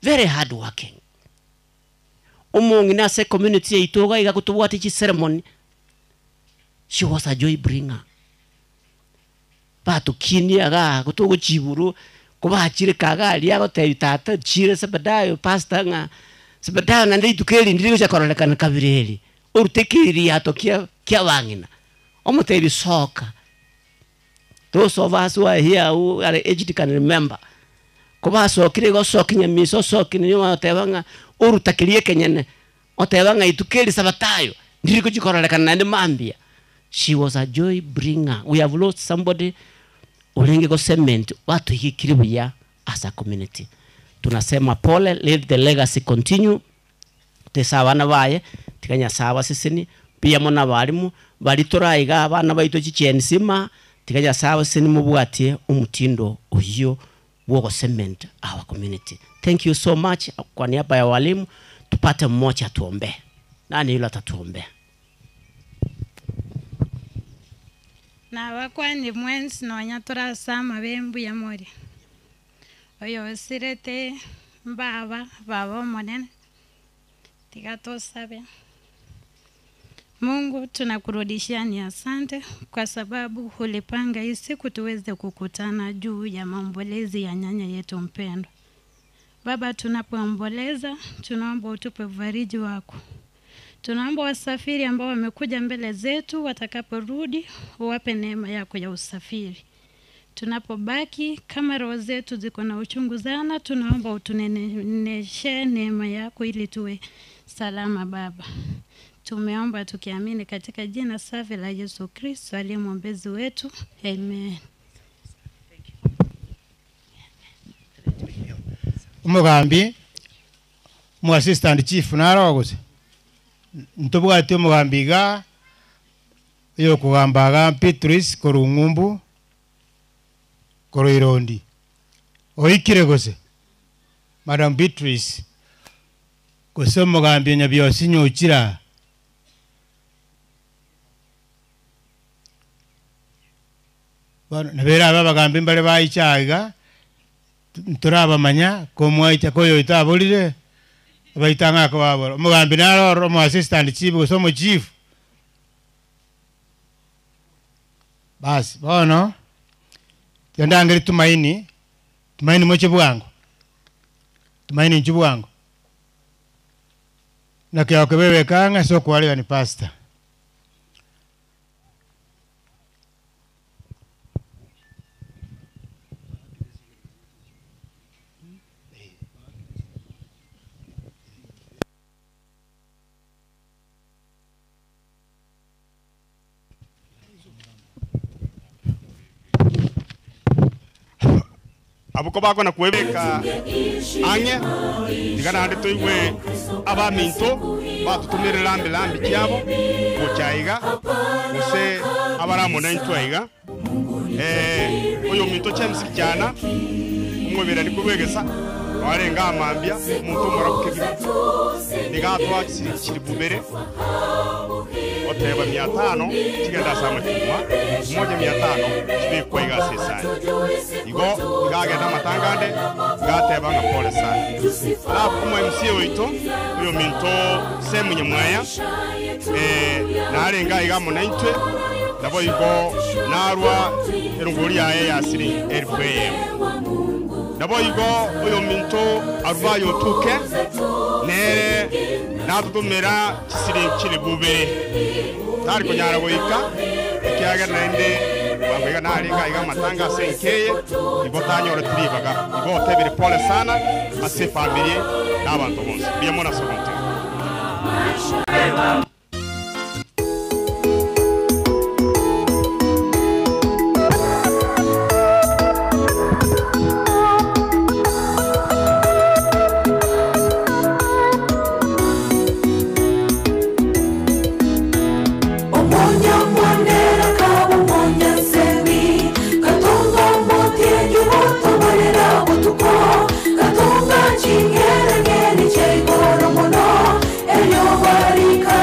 Very hard working. Umungi na se community itoga iga kutuwa tichi ceremony. She was a joy bringer. Patu kini aga kutuwa chiburu. Kuba chire kagali yago te tata chire sabadayo pasta nga sabadayo nande tukeli ndiri cha korolekana kabireli urutekiri yato kia wangina omotebi soka. Those of us who are here who are aged can remember kuba sokire go sokinya miso sokini nyuma tebanga urutekirie kenyene otebanga itukeli sabatayo ndiri kujikorolekana nande mambia. She was a joy bringer. We have lost somebody. Ulenge go cement watu hikiribuya as a community. Tunasema pole, let the legacy continue. Tesawa na baye tikanya sawa sisini pia mona balimu balitoraiga abana baito chichensima tikanya sawa sini mubwatie umutindo uyo wo cement our community. Thank you so much. Kwa niaba ya walimu tupate mmoja tuombe. Nani yule atatuombea? Na wakwani mwensi nonya turasama bembu ya mori. Oyo sirete baba monene. Tikatosabe. Mungu tunakurudishia ni asante kwa sababu ulipanga hii siku tuweze kukutana juu ya maombolezi ya nyanya yetu mpendwa. Baba, tunapoomboleza tunaomba utupe ufariji wako. Tunaomba wasafiri ambao wamekuja mbele zetu watakaporudi uwape neema yako ya usafiri. Tunapobaki kama roho zetu ziko na uchungu sana, tunaomba utuneneshe neema yako ili tuwe salama Baba. Tumeomba tukiamini katika jina safi la Yesu Kristo aliye mwombezi wetu. Amen. Umugambi mu assistant chief narogose ntubwate umugambiga yo kugambaga Petrus Korungumbu Koroirondi oikire gose Madam Beatrice gose umugambi nyabyosi nyukira nabera abagambi mbale bayicaga turabamanya ko mwaita koyo itaburire baitanga ko baboro umugambi naro mu assistant chief gose mu chief basi bono yandangiri tumaini moche bwangu tumaini njubwangu na kya kebebe kanga so kwali ni pastor abuko bako na kwebeka anye digana hande toywe aba minto batutumire lambi kyabo kuchaiga use abara mona intwaiga oyo minto chemsi cyana umwebera nikubegesa warenga amambya muntu murabukegira digatwa kiri bubere oteba 500 kigenda sama kimwa 1500 kibikwaiga sesani igo igagenda matangande gateba nga pole sana alafu mwe MC oito uyo minto semunye mwaya narenga igamo naitwe nabo igo narwa erunguri yae yasiri RPM nabo igo uyo minto arvayo tuke nere natutumira kisiri kiri bubere tari kunyara boika ikiaga nende bangwega naringa iga matanga senkeye igo tanyora tiribaga igo tebire pole sana ase family n'abantu bose biyemo na sogonte Katonga chingere ngeni chegoro mono elyo barika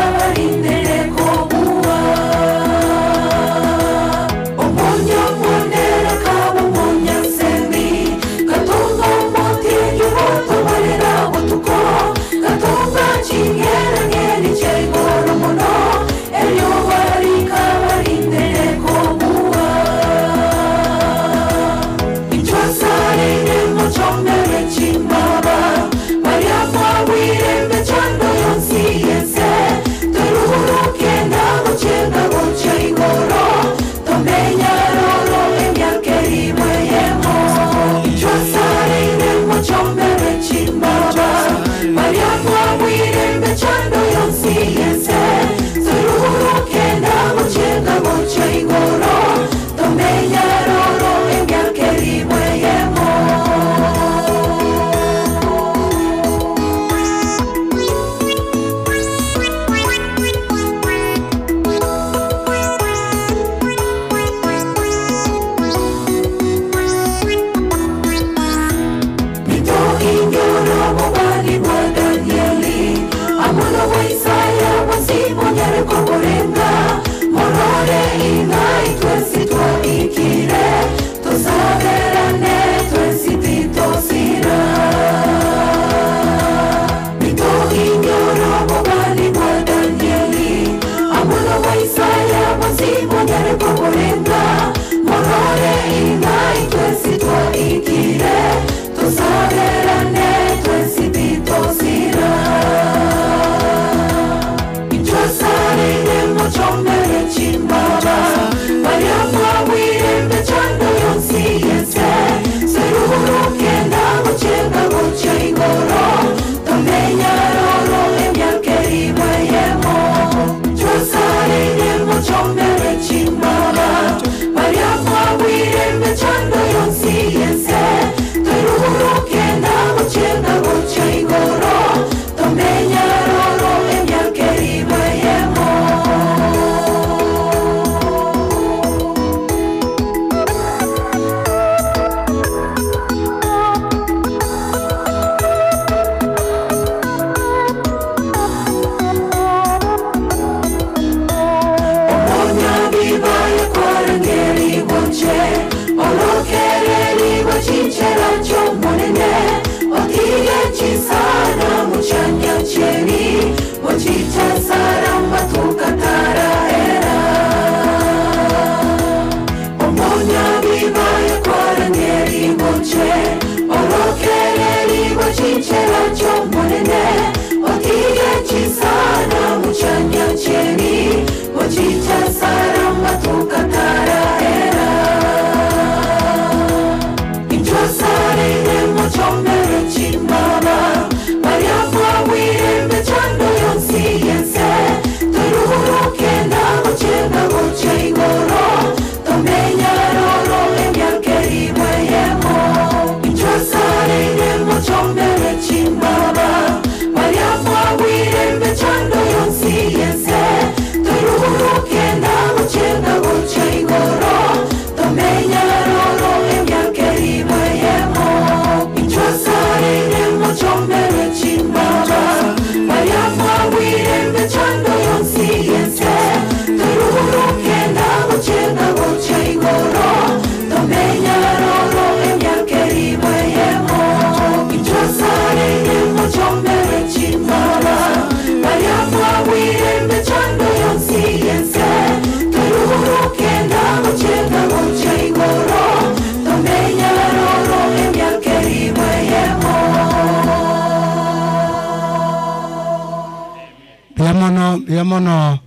mono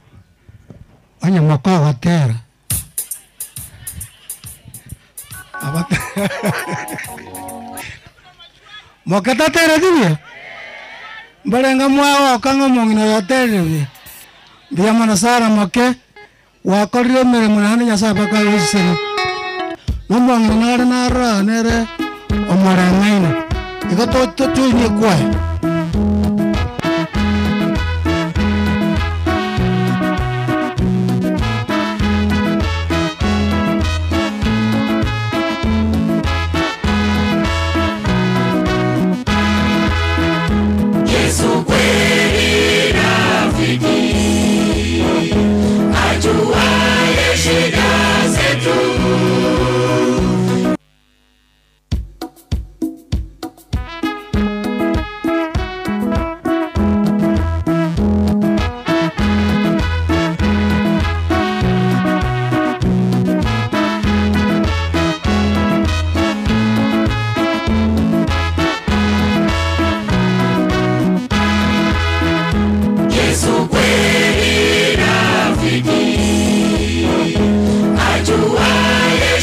onye moko watera abata mokata tera dibia barenga mwa kango mongino yotere bia mono sara moke wa korre mere munani nya saba ka wisene nombang nare nara nere omara ngaina iko to ni kwa Yesu kweli rafiki ajuaye shida zetu. Yesu kweli rafiki ajuaye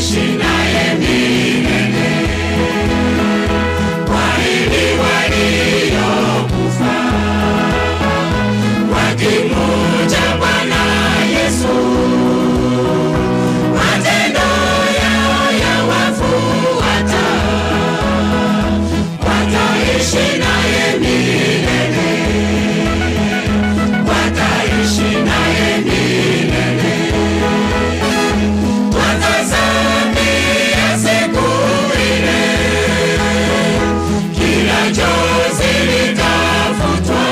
wataishi naye milele. Kwaheri waliokufa wakimuja Bwana Yesu, matendo yao yawafuata, wataishi naye milele, wataishi naye milele. Watazamia siku ile, kila chozi litafutwa,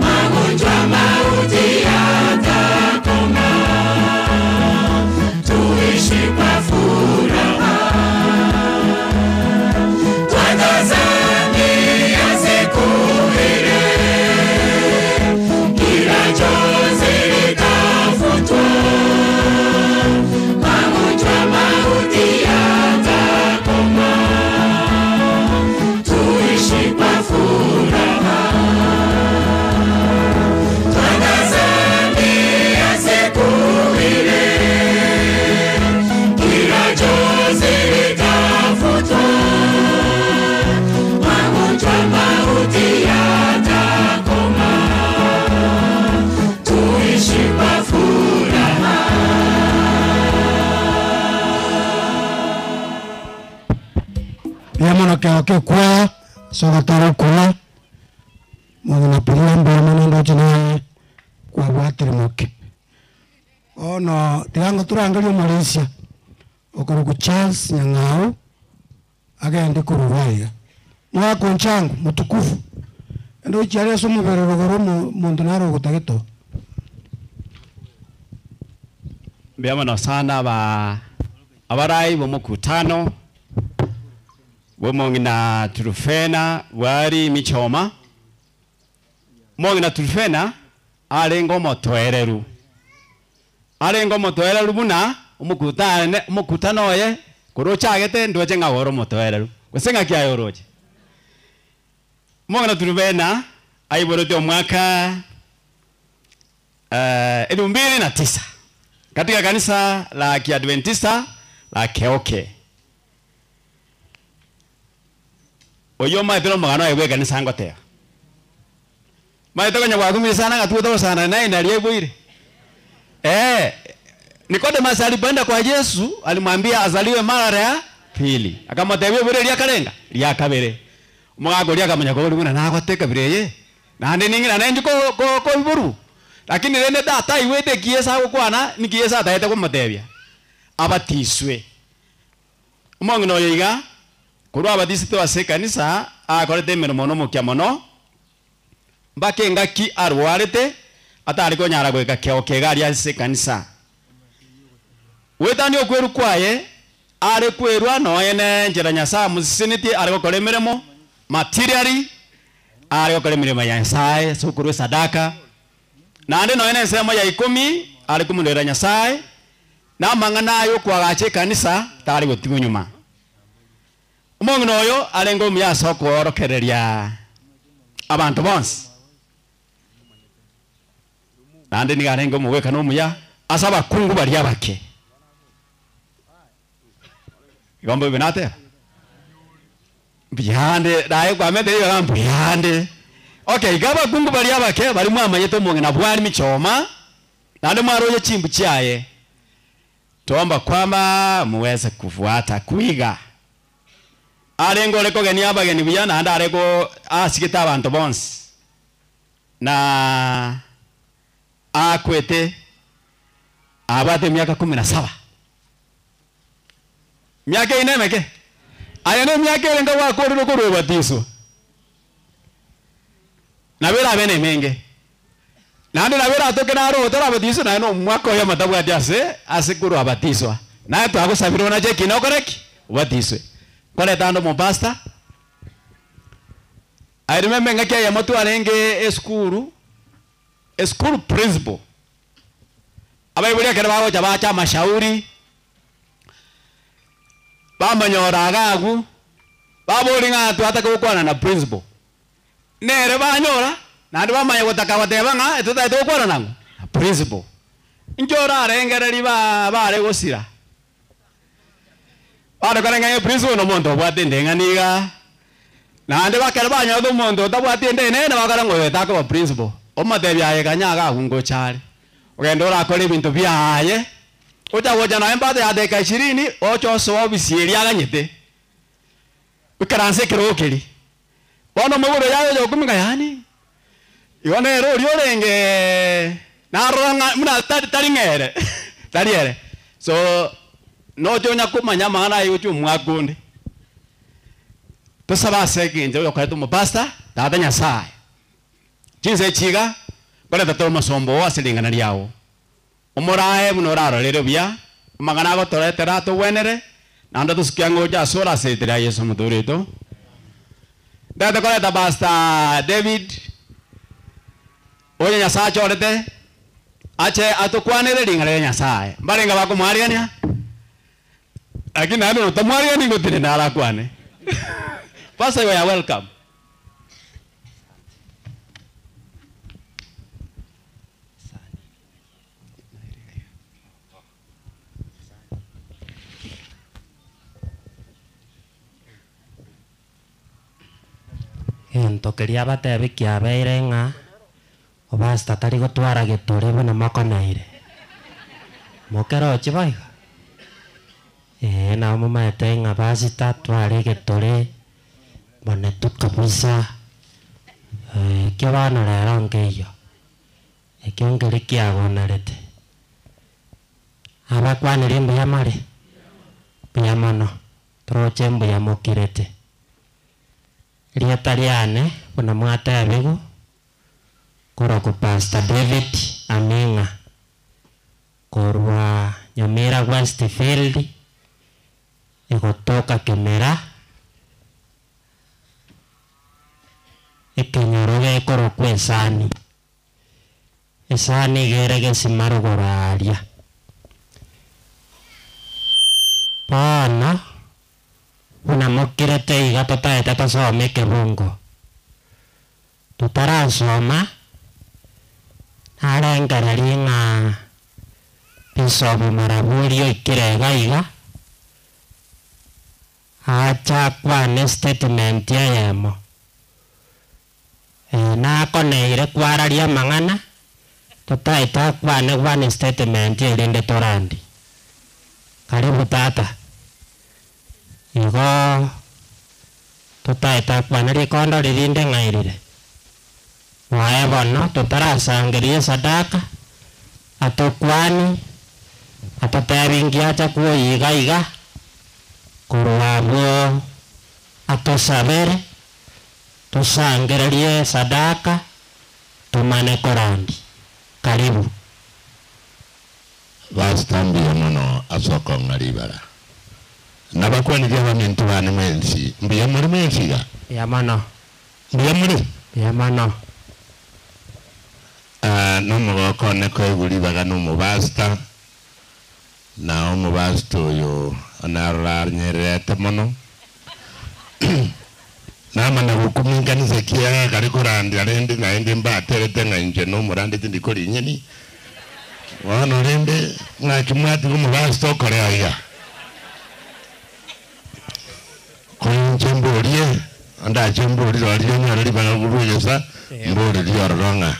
magonjwa mauti yatakoma, tuishi kwa furaha. Watazamia siku ile, kila chozi litafutwa, magonjwa mauti yatakoma, tuishi kwa furaha. Watazamia siku ile, kila chozi litafutwa, magonjwa mauti yatakoma, tuishi kwa furaha. Yamana ke kwa soga taro kula mwana pula mbele mwana jina kwa watri moke. Ono tianga turangalio Malaysia okoro Charles Nyang'au agende kuruvaya mwa konchangu mutukufu ndo chale somo berogoro muntu naro gutageto. Mbiyamana sana abarai bomukutano bomongina Turufena wari michoma mongina Turufena alengo motoereru buna umukutano ye kurochagete ndoje ngaworo motoereru wesenga kya yoroje mongina Turufena aiborote mwaka 2009 katika kanisa la Kiadventista la Keoke. Oyo maitero magano ewe kanisa ngotea. Maitero nyagwagumi sana ngatuto sana naye ndaliyebwire. Nikodemo alipenda kwa Yesu, alimwambia azaliwe mara ya pili. Akamwambia bure lya kalenga, lya kabere. Mwago lya kamanya ko luna na kwateka bireye. Na ndi ningi na nenje ko iburu. Lakini rene data iwete kiesa kwana nikiesa data ko matebya. Abatiswe. Umongi no yiga kurwa abatisito ase kanisa akorete mirimo no mukya mono. Mbake ngaki arwarete atari ko nyara gweka Keoke gari ase kanisa. Wetani okweru kwaye are kwerwa no yene njira Nyasaye musisiniti are gukora emirimo materially are gukora emirimo ya Nyasaye sukuru sadaka nande no yene nsemo ya 10 are kumundera Nyasaye na mangana yo kwagache kanisa tari gutigo nyuma umongi noyo alengo myasa ko orokereria abantu bonse nande ni alengo muweka no muya asaba kungu bali abake Gombo benate. Bihande dae kwa mede yo gambo bihande. Okay, gaba kungu bali abake bali mwama yeto monge na bwali michoma. Nande mwaro ye chimbu chaye. Tuomba kwamba muweze kufuata kuiga. Alengo leko geni abage ni biyana anda areko asikita abantu bonse. Na akwete abate miaka 17. Miaka inemeke ayane miaka irenga wakorero ko batiso nabera bene menge nande nabera atoke naro tora batiso na no mwako ya matabu ase kuru abatiswa na to agusabiro na cheki no koreki batiswe kole tando mo pasta I remember ngaki ya matu arenge school principal abaibuli kera bawo cha mashauri bamanyora agagu babori ngatu atakukwana na principal nere banyora nandi bamanya gutaka bateba nga etutaito gukwana nango na principal njora arengereri bare gusira Ade kana ngai principal no mondo bwate ndenganiga. Na ande bakara banya do mondo tabwate ndene na bakara ngoyo tako principal. Omate byaye kanyaga hungo chale. Ugendo ra kole bintu byaye. Uta woja na embade ya deka 20 ocho so bisieri aganyete. Ukaranse kirokeri. Bono muguro yayo yo kuminga yani. Yone ro ryorenge. Na ronga muna tari ngere. Tariere. So no jonya kumanya mangana yuchu mwagundi. Tusaba sekinje yo kwa tumo pasta dada Nyasaye. Jinse chiga bale tato masombo asilingana liao. Omorae munoraro lero bia magana go toretera to wenere nanda tusikiango ja sora setera Yesu mutorito. Dada kwa basta David oye Nyasaye chorete ache atukwanere lingana Nyasaye. Barenga bako mwariania. Lakini ando tamwariani ngotine nala kwane. Pastor, you are welcome. Ntokeria batebe kiabeire nga obasta tari gotwara getore bana makonaire mokero chibaiga na mama etenga basi tatware getore bane tukabusa ke bana rero ngeyo ekyongere kyagonarete abakwanire mbuya mare buya mono troche mbuya mokirete rieta riane buna mwatebego koroko Pastor David Aminga korwa Nyamira Westfield egotoka Kemera ekenyoroge korokwa esani gerege simarogoraria pana unamokirete iga totaete tosome kebungo tutarasoma narengereria ng'a bisobu maraburio ikirega iga acha kwane statement yayemo nakoneire kwararia mang'ana totaita kwane statement erinde torandi karibu tata igo totaita kwane rikondo ririnde ng'airire wae bono tutarasangerie sadaka atokwani atotebingia acha kuoyiga iga kurwabwo atosabere tusangererie sadaka tumane korandi karibu basitambia muno asoko ngaribara nabakwanije bamintu bane mwensi mbiya muri mwensiga ya mano mbiya muri ya mano nomugoko neko eguribaga nomubasta na omubasta oyo onararnyerete mono namana gukuminganiza kia kari kurandi arendi ngaende mbaterete ngainje nomurandi tindikori nyeni wano rende ngakimwati kumubasta okore aya konje mborie anda chembori rari nyarari bangaguruyesa mbori ryoronga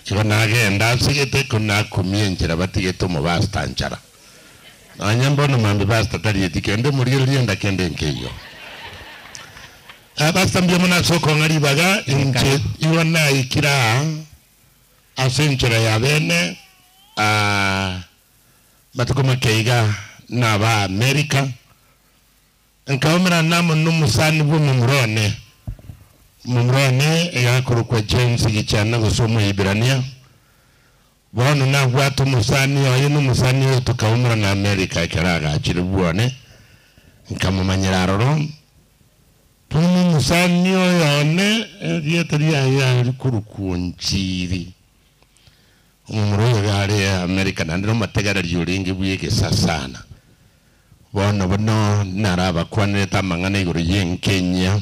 chibona genda sigete kuna kumienjera batigete umubasta nchara anyambono mambi basta tari etikende muri rienda kende nkeyo basta mbye muna soko ngaribaga inje iwana ikira asenchera ya bene batukoma keiga na ba America nkaomera namo numusani bu mumrone yakurukwa James gichana gusoma Ibrania bono na watu musani oyo numusani oyo tukaumura na America kiraga achiribuone nkamumanyira roro tumu musani oyo ne yetria ya kurukunchiri umuro gari America nandiro mategara ryuringi buyeke sasana bono naraba kwaneta mangana iguru yenkenya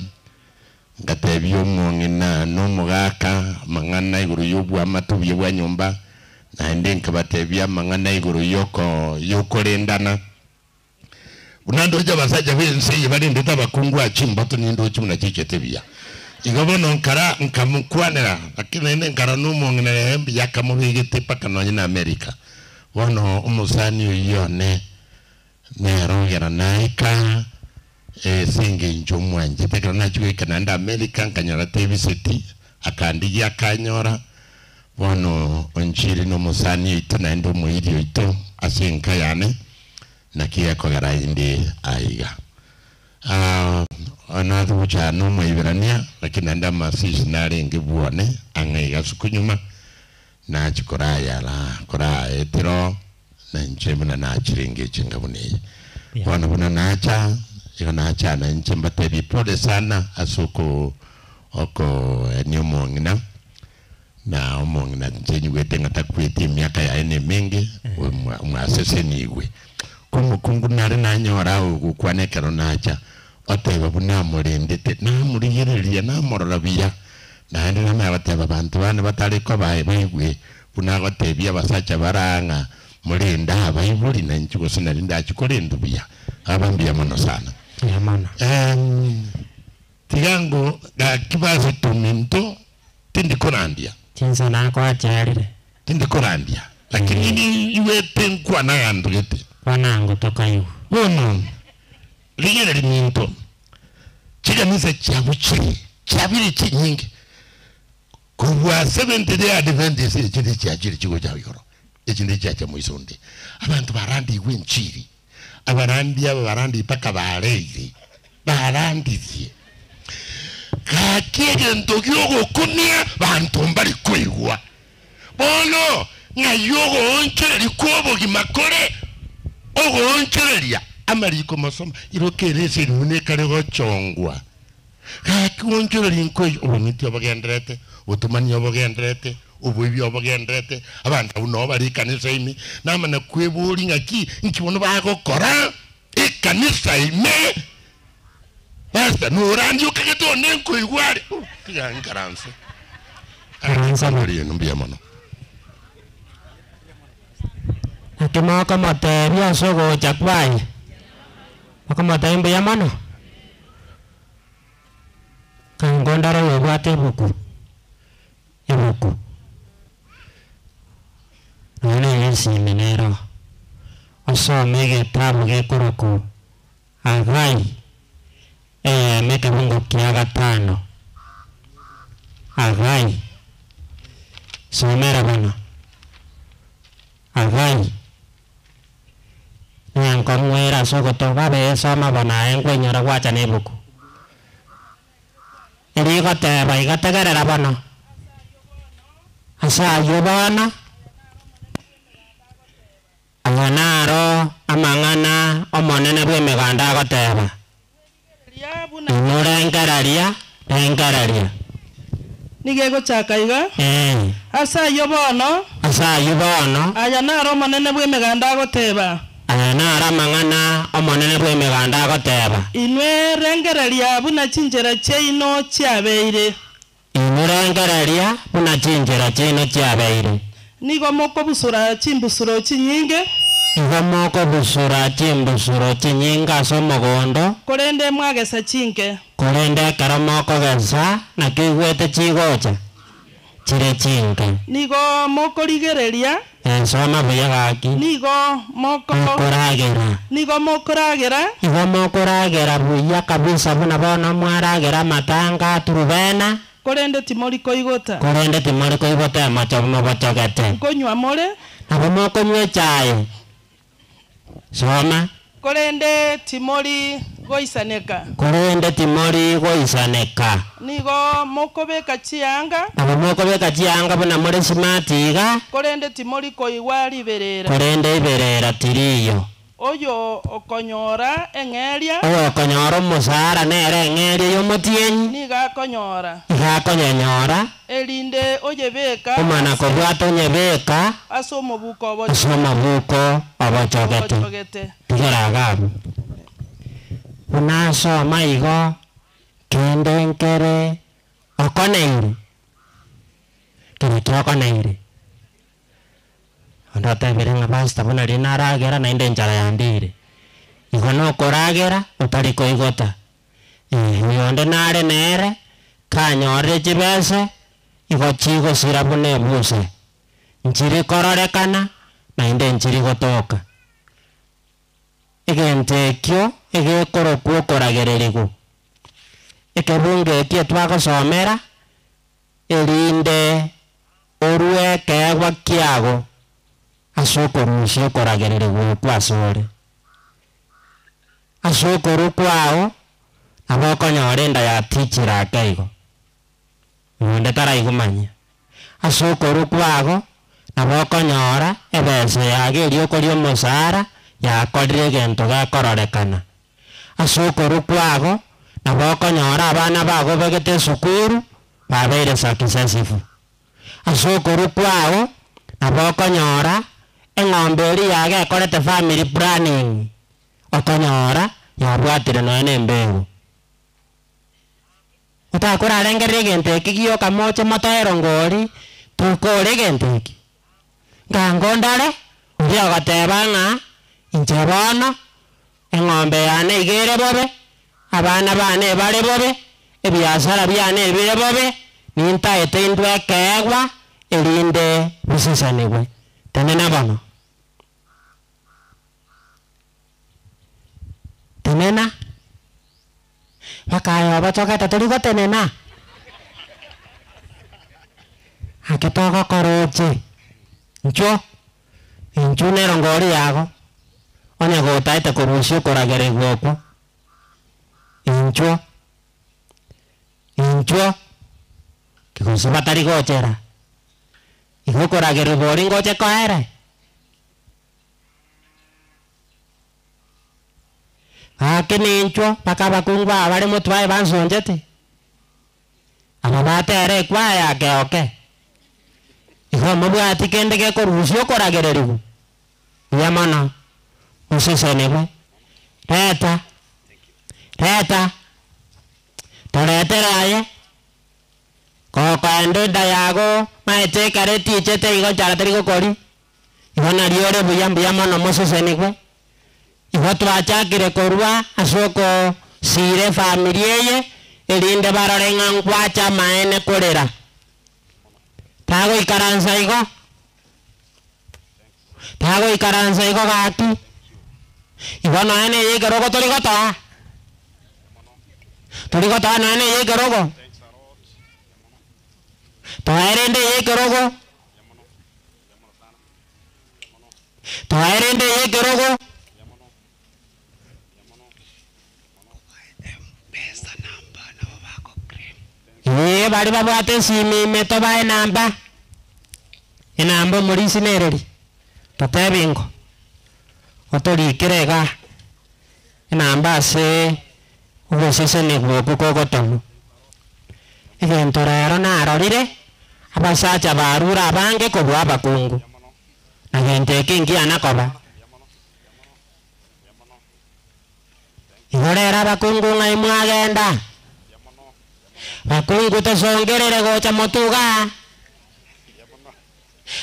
ngatebyo mongina no mugaka mangana iguru yobwa matubye bwa nyumba na ende nkabatebya mangana iguru yoko rendana unandoja basaja wense bali ndeta bakungu achimba to nindo chimuna chichetebiya igabono nkara nkamukwanera lakini ine nkara numo ngene yakamubigite paka no nyina America wono umusani yone nero yara naika singe njomwanje tekana nachwe kananda America kanyara TV city akandi yakanyora wono onchiri no musani itunaendo muidio ito asinka yane nakia kogara indi aiga another which I know my Ibrania lakini anda masis nari ngebuone angaiga sukunyuma na chikoraya la kora etiro na nchemuna na chiringe chingabuni wana buna nacha ikanacha na nchemba tebi pole sana asuko oko nyumongina na omongina njenyu wetenga takweti miaka ya ene mingi mwasese niwe kumukungu nari nanyora ukwanekero nacha oteba buna murendete na muriyereria na mororabia na ndi na bateba bantu bane batari ko bae baigwe buna gotebia basacha baranga murinda abayibuli na nchugo sinarinda chikorendubia abambia mono sana ya mana tigango ga kibazo tuminto tindi korandia chinsa na ko acharire tindi korandia lakini iwe tenkwa na andugete wanango tokayo wono ligere liminto chikanisa chabuchi chabiri chinyingi kuwa 70 day adventist chindi chachiri chiko chayoro echindi chacha muisonde abantu barandi wenchiri abarandi abarandi paka bareire barandi kakege ndogyogo kunia bantu mbali kwigwa bono ngayogo onchereri kuobo gimakore ogo onchereria amariko masoma irokerese rune kare gochongwa kakonchereri nkoy oboniti obagendrete otumani obagendrete obuibi obagendrete abantu uno bari kanisa imi namana kweburi ngaki nkibono bagokora ikanisa ime basta nurandi ukageto nenko igware tigankaranse karansa muri numbia mono akima kama tabia sogo chakwai kama taimbe ya mano kangondara yobate buku ebuku none yesi minero oso mege tabu ge kuruku agai meke mungu kiaga tano agai somera bana agai yang komwera soko toba be sama bana engwe nyara wacha nebuku eri gote bai gategerera bana asa yobana anganaro amangana omonene bwe meganda goteba nurengararia engararia nigego chakaiga asa yobono aya naro manene bwe meganda goteba aya nara mangana omonene bwe meganda goteba inwe rengeraria buna chinjera cheino chiabeire inurengararia buna chinjera cheino chiabeire nigo moko busura chimbusuro chinyinge nigo moko busura chimbusuro chinyinga somogondo korende mwagesa chinke korende karamoko gesa na kigwete chigocha chire chinke nigo moko rigereria soma buya gaki nigo moko koragera nigo moko ragera nigo moko ragera buya kabisa buna bona mwaragera matanga turubena korende timori koigota machomo bachogete konywa more abo moko nywe chai soma korende timori goisaneka nigo moko beka chianga abo moko beka chianga buna more simatiga korende timori koigwari berera korende iberera tiriyo oyo okonyora engeria oyo okonyora musara nere engeria yomotienyi niga konyora nyora elinde oyebeka umana kobwata onyebeka asomo buko obochogete tigeragabu unasoma igo kende nkere okoneire kene kiokoneire onda tebere nga basta buna rinaragera na inde njara yandire igo nokoragera otari koigota yonde nare nere kanyorire chibese igo chigosira buna ebuse nchiri kororekana naende nchiri gotoka egento ekio egekorokwa okoragererigu ekebunge ekio twagosomera erinde orue ekegwa kiago ase okorusia okoragererigu okwo asore ase okoru kwao nabo okonyora enda ya tichira ake igo onde taraigumanya ase okoru kwago nabo okonyora ebese yage eri okoria omosara yakorire egento gekororekana ase okoru kwago nabo okonyora abana bago begete esukuru babeire successful ase okoru kwao nabo okonyora eng'ombe eri yage ekorete family planning okonyora yabwatire nonya na embegu otakorarengerera egento eki gioka moche motoero ngori tokore egento eki ngango ndare oria ogoteba ng'a inche bono eng'ombe yane igere bobe abana bane ebare bobe ebiasara biane ebire bobe nintaete indwe ekegwa erinde bisisanigwe tenena bono tenena bakayo bachokete torigo tenena ake togokoroche ncho inchu nero ngori yago onya gotaete korusia okoragererwa okwo incho kigosi batari gochera igo okoragererwa ori ngoche koere ake nincho baka abakungu aba bari motwae bansonchete aba batere ekwaya ake oke igo mobwati kende gekorusia okoragererigu buya mono osisenigwe reta toreteraye kokoende enda yago maete ekare tichete igo nchara tari gokori igo nario ore buya mono mosisenigwe igo twachakire korwa ase okosire family eye erinde barore ng'a nkwacha maene korera tagoikaransa igo gaki igo nonya na eye ekerogo torigotoa nonya na eye ekerogo toerende eye ekerogo bari babwate esimi ime toba enamba omorisi nereri totebingo otorikere iga enamba ase ogosesenigwa okwo kogotomu egento rero narorire abasacha barura abange kobua abakungu na gento eki nkiana koba igo rero abakungu ng'ai mwagenda bakungu tosongerere gocha motuga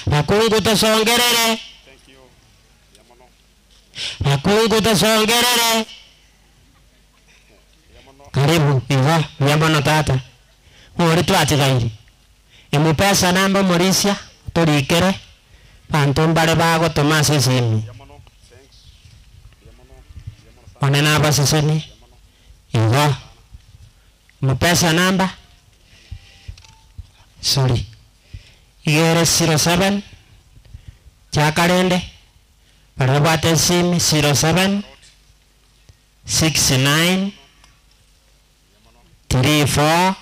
bakungu tosongerere karibu igo buya mono tata ng'ori twatigairi emupesa namba omorisia torikere banto mbare bagotoma ase esimi one nabaseseni igo mupesa namba sorry igere 07 chakarende barabate simi 07 69 34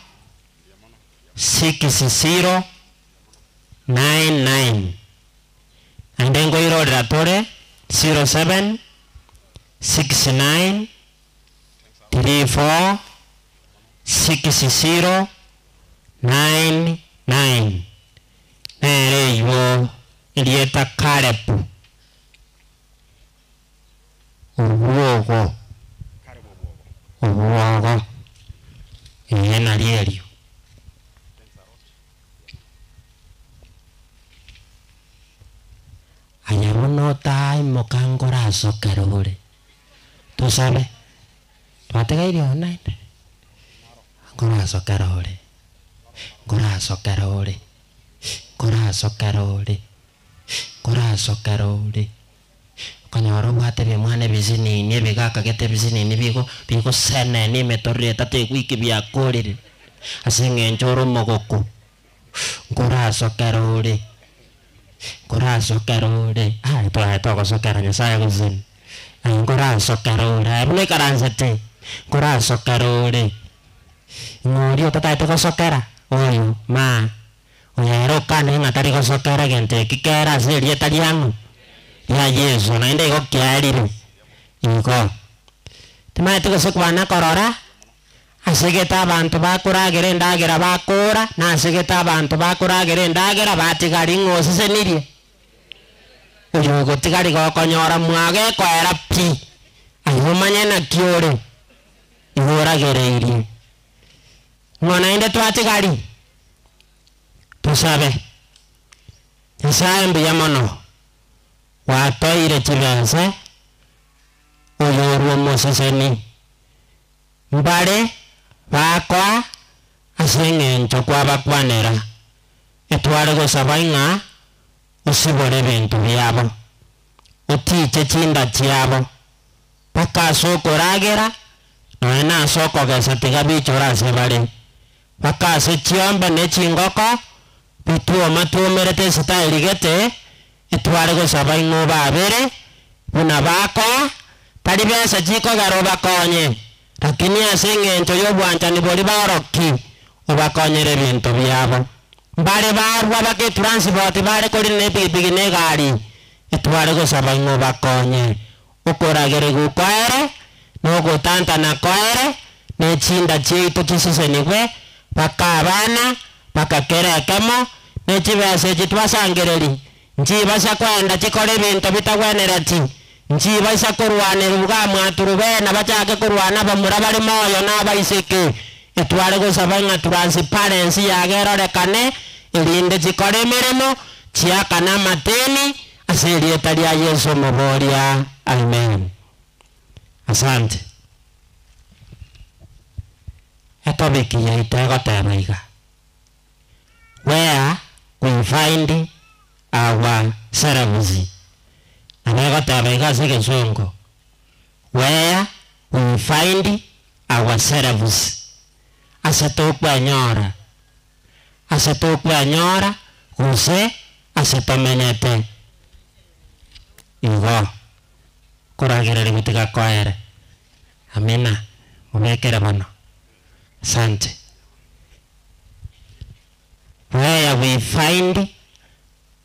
60 99 andengo irorera tore 07 69 34 60 99 nere iwo ilieta karepu ubuogo iyena lyerio ayamuno tai mokangora sokerore tusabe twatagaire ona ngora sokarore kanyoro bwate bimwane bizini ni bigaka gete bizini ni bigo sene ni metorre tate kwiki bya korire asinge njoro mogoko ngora sokarore to ko sokara nyasaya kuzini ngora sokarore abune karanzete ngora sokarore ngorio tata to sokara oyo ma oyero kane ngatari ko sokara gente kikera serie taliano ya Yesu naenda iko kiarire iko timaite ko sokwana korora asigeta abantu bakuragire ndagira bakura na asigeta abantu bakuragire ndagira batigari ngosise nirie uyo gotigari gokonyora mwage kwera pi ayumanye na kiore ihoragereirie mwana inde twatigari tusabe nsaembe yamono watoire chibense uyorwo moseseni mbare bakwa asengencho kwa bakwanera etware gosaba inga usibore bintu byabo utiche chinda chiabo bakasokoragera noena sokogesa tiga bichora sebare bakase chiombe ne chingoko bituo matumerete sitaili gete etware gosaba ingo babere buna bako tari besa chiko garo bakonye lakini asengencho yobwanja ni boli baroki obakonyere bintu byabo mbare barwa bake transport bare kuri ne pipigi ne gari etware gosaba ingo bakonye ukoragere gukwere no gutanta na kwere ne chinda chito kisiseniwe bakabana bakakerekemo ne chibese chitwasangereri nchiba kwenda chikore bintu bitagwenerati nchiba kurwanira ubwamwa turubena bachake kurwana bamura bari moyo n'abaiseke etware gusaba nga transparency yagerorekane irinde chikore mirimo chiakana mateni asirie taria Yesu muboria amen. Asante etobiki ya itego temaiga where we find our service anega temaiga sige songo where we find our service asetokwa nyora use asetomenyete igo kuragirira gutiga kwaere amina mumekere bano asante where we find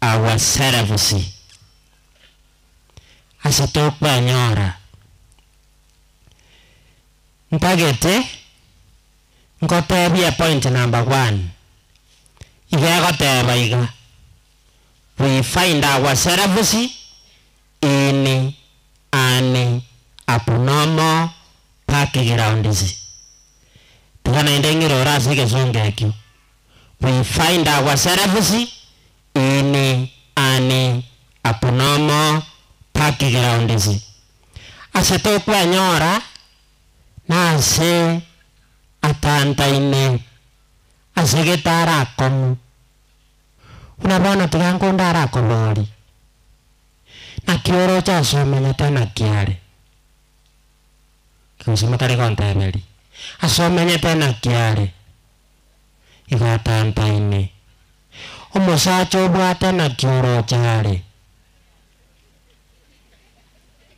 our service asitokwa nyora ntagete ngotebia point number 1 igegoteba iga we find our service in an abnormal background. We find ourselves in an abnormal background. Asetokwa nyora nase atanta ine asegetara komu unabona tukangondara komori na kioro cha somenya tena kiare kusema tare kontabeli asomenya tena kiare igatanta ine omusacho bwate na kioro chare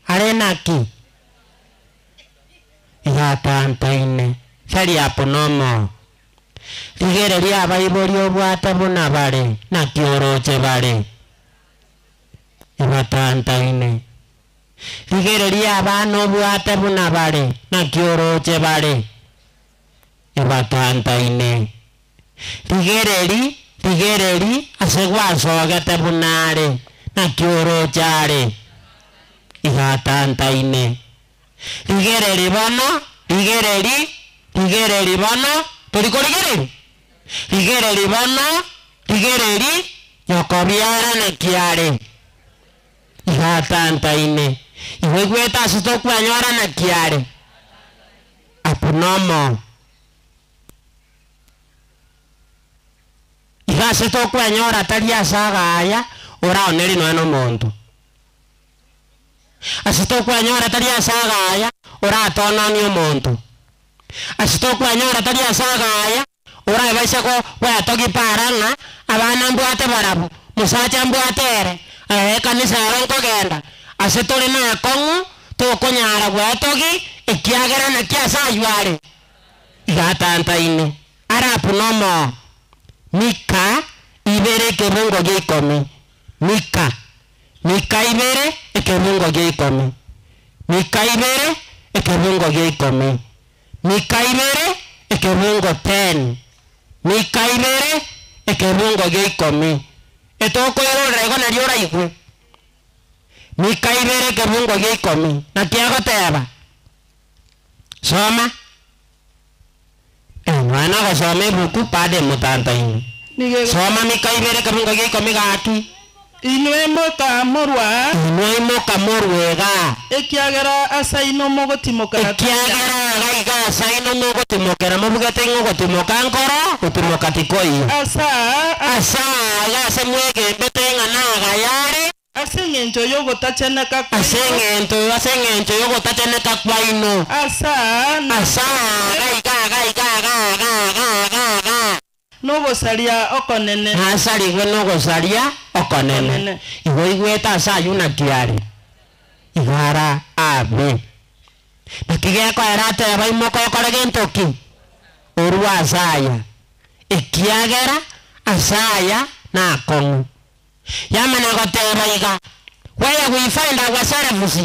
arena ki igatanta ine feri aponomo ligere lia baiboli obwate buna bare na kioro che bare igatanta ine ligere lia bano bwate buna bare na kioro che bare igatanta ine ligeri asegwa sogete bunare na kioro chare igatanta ine ligeri bono ligeri bono toriko ligeri bono ligeri yokobiara na kiare igatanta ine iwe gweta asito kwanyora na kiare abnormal asito kwanyora tari asaga aya ora oneri no muntu asito kwanyora tari asaga aya ora tonani omuntu asito kwanyora tari asaga aya ora baisha ko wa togi paranga abana mbwate barabu musacha mbwatere kanisa ronko genda asito lina kongu to konyara wa togi ekiagera na kiasa yuare igatanta ine arapu nomo Mika ibere kebungo geikomi. Mika ibere kebungo geikomi. Mika ibere kebungo geikomi. Mika ibere kebungo 10. Mika ibere kebungo geikomi. Etoko yoro rego na yora ikwe. Mika ibere kebungo geikomi. Na kiago teba. Soma. Mwana kasome buku pade mutanta ini. Soma Mika ibere kabungo geikomi gaki. Inwe moka morwega. Ekiagera asaino mogotimokera. Ekiagera gaiga asaino mogotimokera mabugate ngogotimoka nkoro gotimoka tikoyo. Asa ya semwege betenga naga yare. Asengento yogo tacheneka kwa Asengento yogo tacheneka kwa ino. Gaiga. Nogo salia okonene. Asali gwe nogo salia okonene. Igo igweta asayuna kiari. Igara abe. Nakige kwa erate ya baimoko yokore gentoki. Urua asaya. Ikiagera asaya na kongu. Yamana goteba iga. Where we find ourselves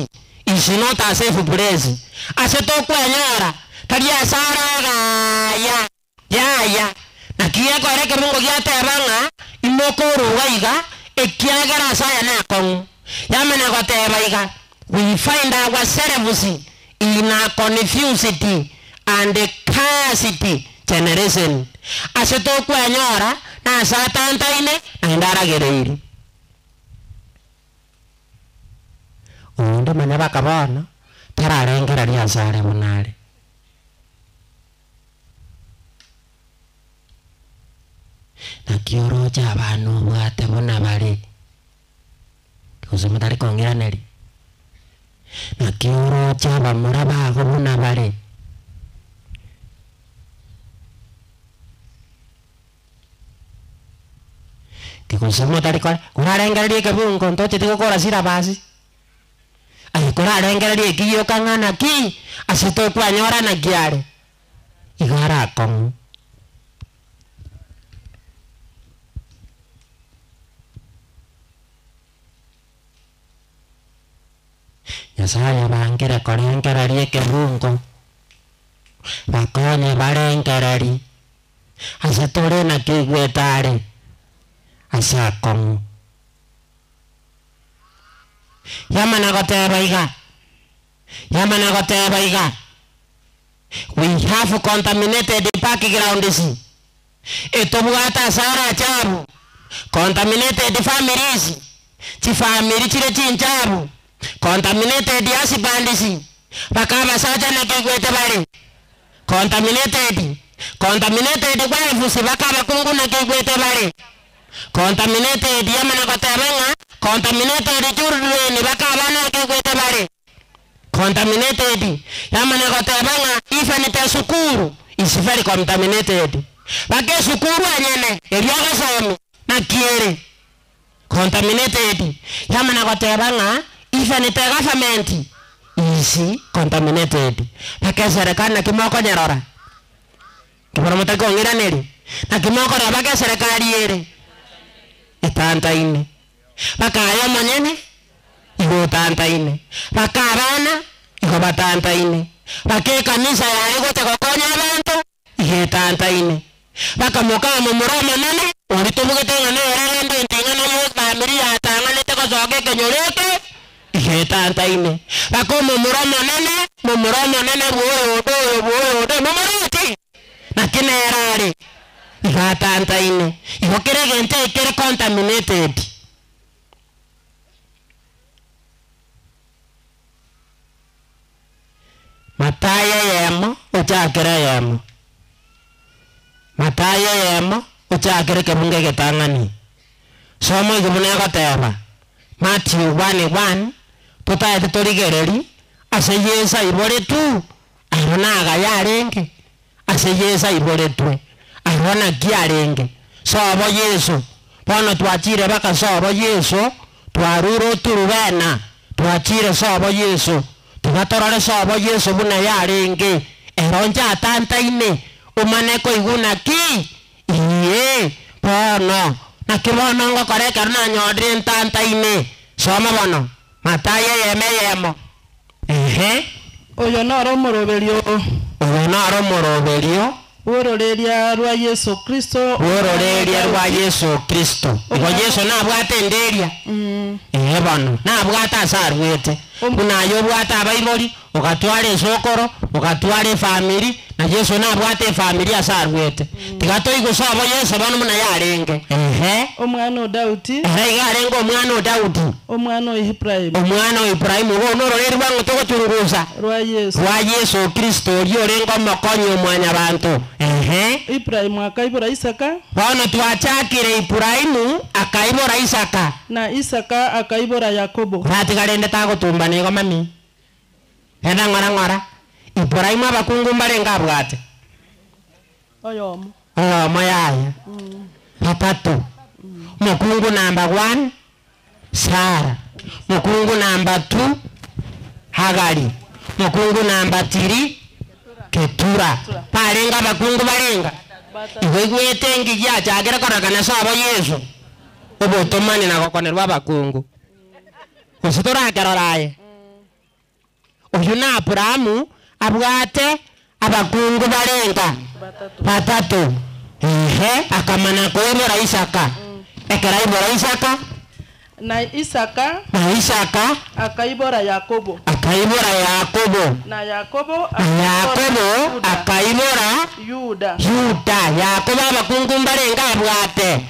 is not a safe place. Aseto kwanyara. Kadia sara ya. Na kia kwa reke mungo giatebanga imokoro waiga ekiagera saya na kongu. Yamana goteba iga. We find ourselves in a confused and a cursed generation. Aseto kwanyara na satanta ine na indara gereiri. Undo manaba kabana tararengera liasare munale. Na kioro cha abantu bwate bona bari. Kusema tari kongera neri. Na kioro cha bamura bago bona bari. Kusema tari kurarengera liekebungo ntoche tiko kora sira basi. Ay kurarengera liekiyo kangana ki asito kwanyora na kiare. Igara kongu. Yasaya bangere korengera liekebungo. Bakone barengera asitore na kigwetare. Asa kongu. Yamana goteba iga. We have contaminated the background. Etobugata sara chabu. Contaminated the families. Ti family chile chinchabu. Contaminated the asibandisi. Bakaba saja na kigwete bari. Contaminated the wife bakaba kungu na kigwete bari. Contaminated yamana goteba. Contaminated children bakabana kigwete bari. Contaminated yamana goteba ifenite sukuru is very contaminated. Bake sukuru anyene eriaga sami na kiere. Contaminated yamana goteba ifenite government is contaminated. Bake serikali na kimoko nyarora. Kiporomota kongira neri. Na kimoko ra bake serikali ere. Itanta ine. Baka ayo manyene igo tanta ine. Baka abana igo batanta ine. Baka kanisa ya igo te kokonya abantu igo tanta ine. Baka moka mumuroma nane oritomuge ngane erendo ntingana yo family ya tangane te kosoge kenyoreke igo tanta ine. Baka mumuroma nane boyo mumurati na kinerare igo tanta ine. Igo kere gente kere contaminated. ochakire yemo Matayo yemo ochakire kebunge getangani somo igibune goteba Matthew 1:1 tutaete torigereri ase Yesu ibore tu aronaga yarenge ase Yesu ibore tu arona kiarenge sobo Yesu bono twachire baka sobo Yesu twaruro turubena twachire sobo Yesu tugatorore sobo Yesu buna yarenge eronja tantaine umaneko iguna ki iye bono nakibono ngokoreka na nyodre tantaine soma bono Matayo yemo oyo noro moroberio Wororeria rwa Yesu Kristo Igo Yesu nabwate nderia bono nabwate asarwete unayo bwate abaibori ugatware sokoro ugatware family na Yesu nabwate family asarwete tigato igosobo Yesu bono muna yarenge omwana Daudi yarengo omwana Daudi omwana Ibrahim go nororeri bango togotunguza rwa Yesu Kristo yorengo mokonyo mwanya bantu Ibrahim akaibora Isaka bono twachakire Ibrahimu akaibora Isaka na Isaka akaibora Yakobo ratigarende tagotumba nego mami enda ngora Ibrahimu abakungu mbarenga bwate oyomo yaya patatu mukungu number 1 Sara mukungu number 2 Hagari mukungu number 3 Ketura parenga bakungu barenga igwete ngija chagera koragana sabo Yesu obotomani na gokonerwa bakungu kusitora keroraye uyu na Abrahamu abwate abakungu barenga batatu akamana koibora Isaka ekaraibora Isaka na Isaka akaibora Yakobo na Yakobo akaibora Yuda Yakobo abakungu mbarenga abwate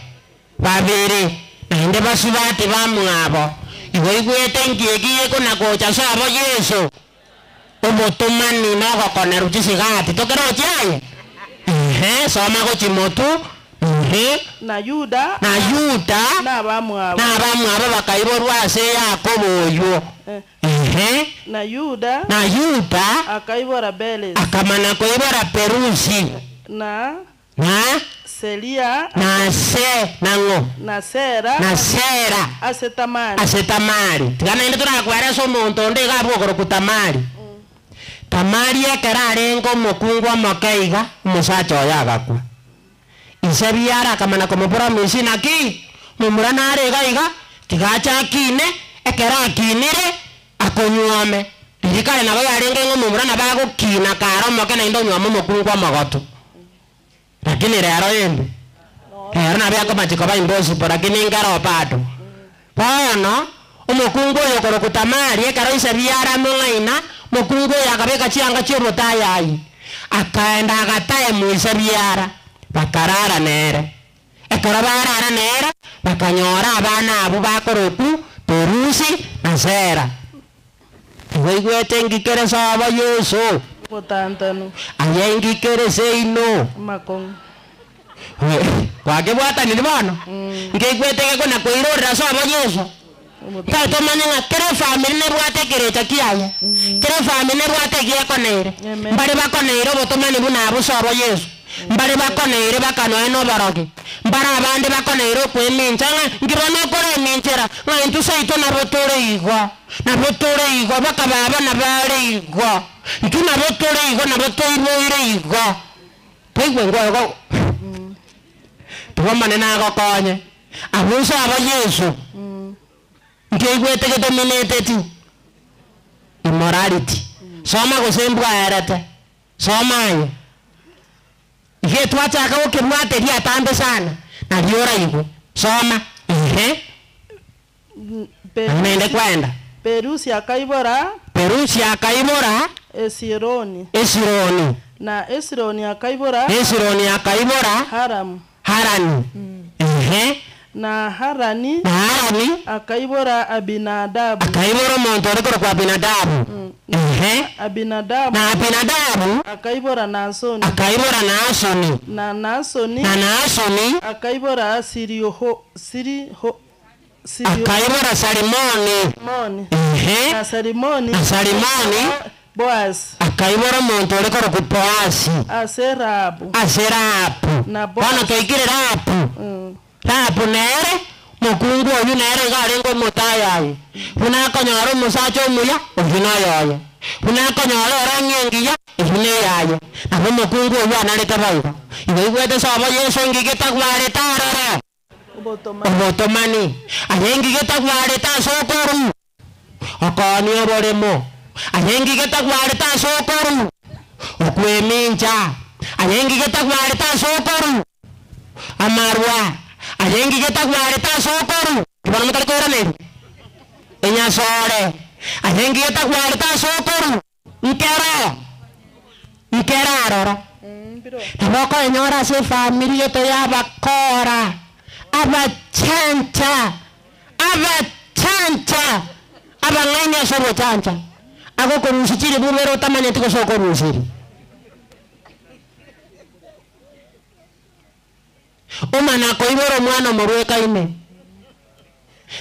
babiri ende basubati bamwabo igwete ngiye kuna kocha sabo Yesu obotomani no gokonera uchisigati tokero chaye soma go Timotu na Yuda na bamwabo bakaiborwa ase Yakobo oyo na Yuda akaibora Beles akamana koibora Perusi na Selia na Sera asetamari tigana inde turakwara so monto nde gabo goro kutamari tamari ekararengo mokungwa makaiga musacho yagakwa Isabiara akamana komopora misina ki mumurana arega iga tigacha kine ekera kinire akonyuame dirikale nabo yarenge ngo mumurana bago kina karo moke na indo nyuamo mokungwa magoto lakini rero yembe na bya kama chikoba imbosi por lakini ngaro pato bono umukungu yokoro kutamari ekara Isabiara mongaina mukungu yakabeka chianga chiro tayayi akaenda agataye mu Isabiara bakarara nere ekora barara nere bakanyora abana abo bakoroku Perusi na Sera igwete ngikere sabo Yesu botantano ayengikere seino makong kwake bwata ni bono ngigwete ke kona koirora sabo Yesu kato manyanga kere family ne bwate kerecha kiaye kere family ne bwate gie konere mbare bakonere botomani buna abo sabo Yesu mbare bakonere bakano eno baroge mbara abande bakonere kweminchanga ngirona kore minchera ngantu saito na botore igwa bakababa na bare igwa ntuna botore igwa na botoire igwa pegwe ngwa tuwamane na gokonye abuso aba Yesu ngegwete ke dominated immorality soma gusembwa yarate soma yo ihe twachaka ukimwate dia tambe sana na liora igo soma nende kwenda Perusi akaibora Esironi na Esironi akaibora Harani na Harani akaibora Abinadabu akaibora muntu ariko kwa Abinadabu Abinadabu na Abinadabu akaibora Nasoni na Nasoni akaibora akaibora Salimoni na Salimoni Boaz akaibora muntu ariko ku Boaz Aserabu na Boaz toikire Rapu nere mukungu oyu nere garengo mutayaye unakonyora musacho muya ojunayaye unakonyora oranyengiya ojunayaye abo mukungu oyu analeta baigo iwe sabo Yesu ngigeta kwareta arara obotomani ayengigeta kwareta sokoru akani oboremo ayengigeta kwareta sokoru okweminja ayengigeta kwareta sokoru amarwa ayengi geta kwareta sokoru kibana mutali korane enya sore ayengi geta kwareta sokoru nkera rora abako enyora se familia to yabakora abachancha abanganya sobo chancha ako korushiri bubero tamane tiko sokoru shiri umana koiboro mwana morweka ine